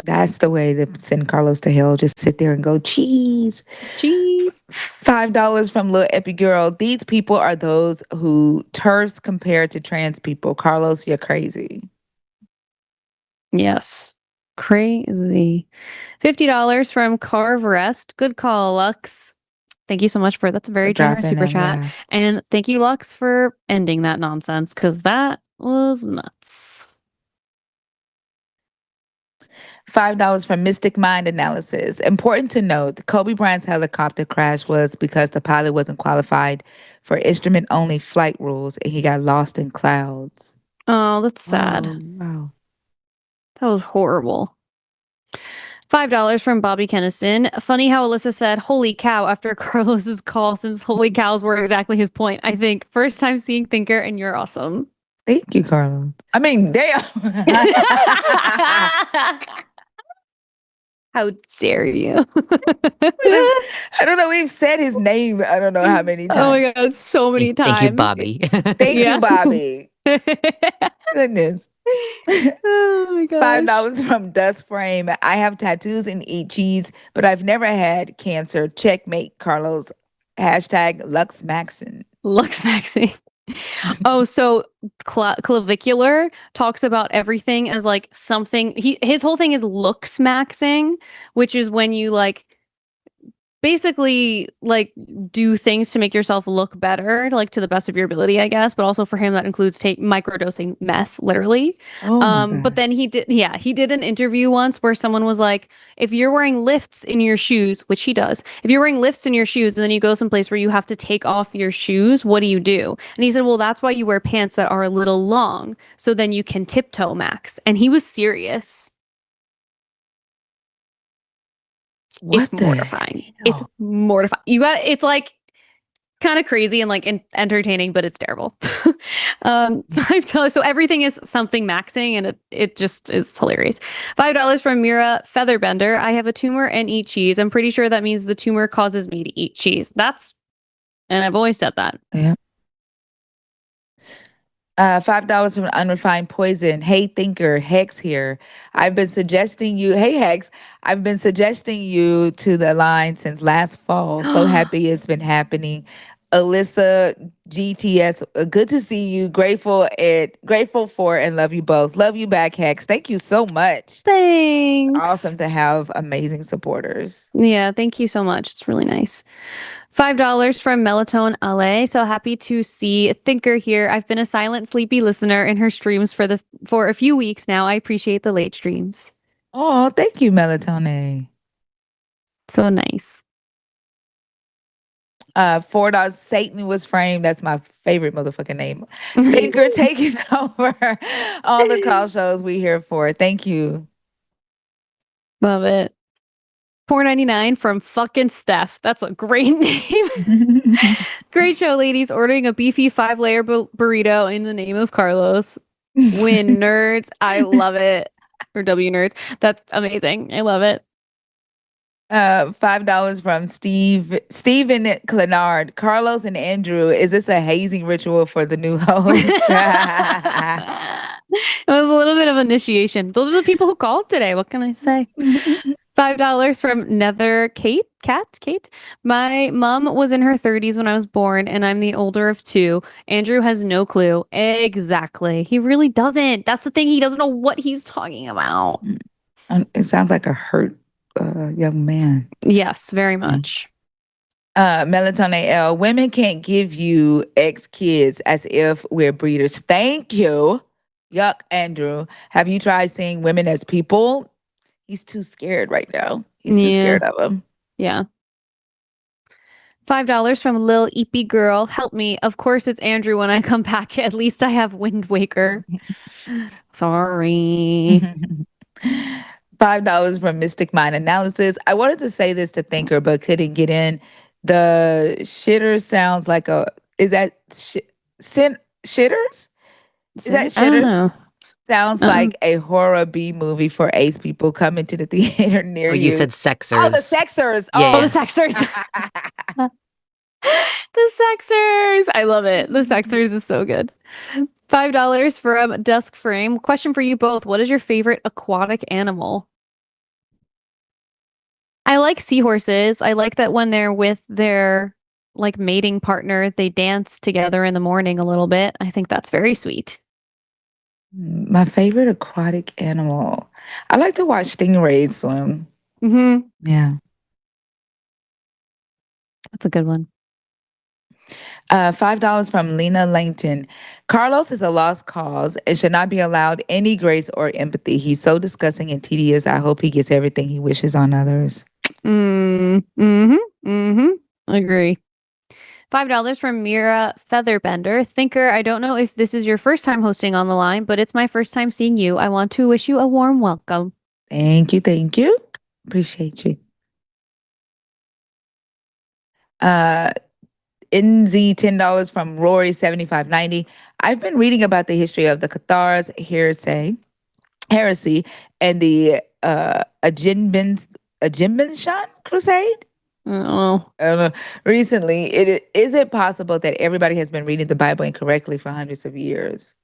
That's the way to send Carlos to hell. Just sit there and go, cheese. Cheese. $5 from Lil Epi Girl. These people are those who TERFs compared to trans people. Carlos, you're crazy. Yes. Crazy. $50 from Carve Rest. Good call, Lux. Thank you so much for that's a very generous super chat. And thank you, Lux, for ending that nonsense because that was nuts. $5 from Mystic Mind Analysis. Important to note, Kobe Bryant's helicopter crash was because the pilot wasn't qualified for instrument-only flight rules and he got lost in clouds. Oh, that's sad. Wow. That was horrible. $5 from Bobby Kenniston. Funny how Alyssa said, holy cow, after Carlos's call, since holy cows were exactly his point. I think first time seeing Thinker and you're awesome. Thank you, Carlos. I mean, damn. How dare you? I don't know. We've said his name. I don't know how many times. Oh my God, so many times. Thank you, Bobby. Thank you, Bobby. Goodness. Oh my God. $5 from Dust Frame. I have tattoos and eat cheese, but I've never had cancer. Checkmate, Carlos. Hashtag Lux Maxon. Lux Maxing. Oh, so clavicular talks about everything as like something. His whole thing is looks maxing, which is when you like basically like do things to make yourself look better, like to the best of your ability, I guess. But also for him, that includes microdosing meth, literally. But then he did an interview once where someone was like, if you're wearing lifts in your shoes, which he does, if you're wearing lifts in your shoes and then you go someplace where you have to take off your shoes, what do you do? And he said, well, that's why you wear pants that are a little long, so then you can tiptoe max. And he was serious. It's mortifying. It's mortifying. It's like kind of crazy and like entertaining, but it's terrible. $5. So everything is something maxing, and it just is hilarious. $5 from Mira Featherbender. I have a tumor and eat cheese. I'm pretty sure that means the tumor causes me to eat cheese. And I've always said that. Yeah. $5 from Unrefined Poison. Hey, Thinker, Hex here. I've been suggesting you. Hey, Hex. I've been suggesting you to the line since last fall. So happy it's been happening. Alyssa, GTS, good to see you. Grateful for and love you both. Love you back, Hex. Thank you so much. Thanks. Awesome to have amazing supporters. Yeah, thank you so much. It's really nice. $5 from Melatonin LA. So happy to see Thinker here. I've been a silent, sleepy listener in her streams for a few weeks now. I appreciate the late streams. Oh, thank you, Melatonin. So nice. $4. Satan was framed. That's my favorite motherfucking name. Thinker taking over all the call shows we here for. Thank you. Love it. $4.99 from fucking Steph. That's a great name. Great show, ladies. Ordering a beefy 5-layer burrito in the name of Carlos. Win, nerds. I love it. Or W nerds. That's amazing. I love it. $5 from Stephen Clenard. Carlos and Andrew, is this a hazing ritual for the new host? It was a little bit of initiation. Those are the people who called today. What can I say? $5 from Nether Kate. My mom was in her 30s when I was born, and I'm the older of two. Andrew has no clue. Exactly. He really doesn't. That's the thing. He doesn't know what he's talking about. It sounds like a hurt young man. Yes, very much. Melatonin L. Women can't give you ex-kids as if we're breeders. Thank you. Yuck, Andrew. Have you tried seeing women as people? He's too scared right now. He's too scared of them. Yeah. $5 from Lil Eepy Girl. Help me. Of course it's Andrew when I come back. At least I have Wind Waker. Sorry. $5 from Mystic Mind Analysis. I wanted to say this to Thinker, but couldn't get in. The shitter sounds like a. Is that shitters? Is that I don't shitters? know. Sounds like a horror B movie for ace people coming to the theater near Oh, you. you said sexers. Oh, the sexers. Yeah, Oh, the Sexers. The Sexers. I love it. The Sexers is so good. $5 from Dusk Frame. Question for you both. What is your favorite aquatic animal? I like seahorses. I like that when they're with their like mating partner, they dance together in the morning a little bit. I think that's very sweet. My favorite aquatic animal. I like to watch stingrays swim. Mm-hmm. Yeah. That's a good one. $5 from Lena Langton. Carlos is a lost cause and should not be allowed any grace or empathy. He's so disgusting and tedious. I hope he gets everything he wishes on others. Agree. $5 from Mira Featherbender. Thinker, I don't know if this is your first time hosting on the line, but it's my first time seeing you. I want to wish you a warm welcome. Thank you. Thank you. Appreciate you. NZ $10 from Rory 7590. I've been reading about the history of the Cathars heresy and the Ajimbenshan crusade. Oh, I don't know. Recently, is it possible that everybody has been reading the Bible incorrectly for hundreds of years?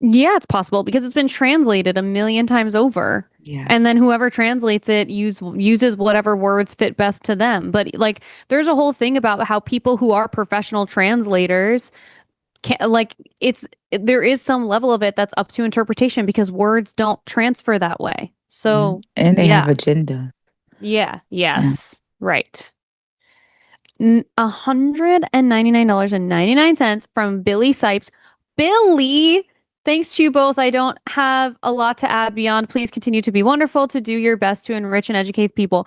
yeah, it's possible because it's been translated a million times over. Yeah. And then whoever translates it uses whatever words fit best to them. But like, there's a whole thing about how people who are professional translators there is some level of it that's up to interpretation because words don't transfer that way. So and they have agendas. Yeah. Yes. Right. $199.99 from Billy Sipes. Billy, thanks to you both. I don't have a lot to add beyond. Please continue to be wonderful, to do your best to enrich and educate people.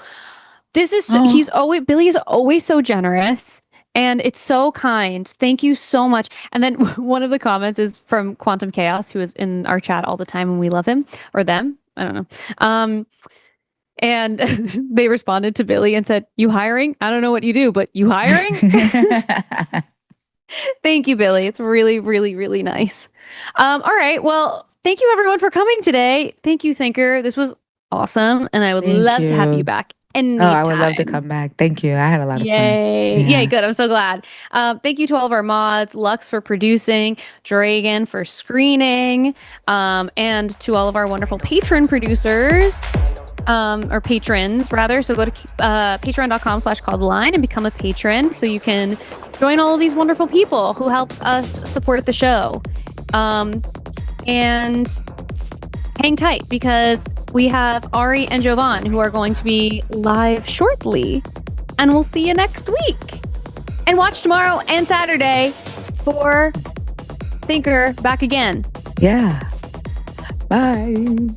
Billy is always so generous. And it's so kind. Thank you so much. And then one of the comments is from Quantum Chaos, who is in our chat all the time, and we love him or them. I don't know. And they responded to Billy and said, "You hiring? I don't know what you do, but you hiring?" Thank you, Billy. It's really, really, really nice. All right. Well, thank you everyone for coming today. Thank you, Thinker. This was awesome. And I would love to have you back. I would love to come back. Thank you. I had a lot of fun. Yay, good. I'm so glad. Thank you to all of our mods, Lux for producing, Dragon for screening, and to all of our wonderful patron producers, or patrons rather. So go to patreon.com/calltheline and become a patron so you can join all of these wonderful people who help us support the show. And hang tight because we have Ari and Jovan who are going to be live shortly. And we'll see you next week. And watch tomorrow and Saturday for Thinker back again. Yeah. Bye.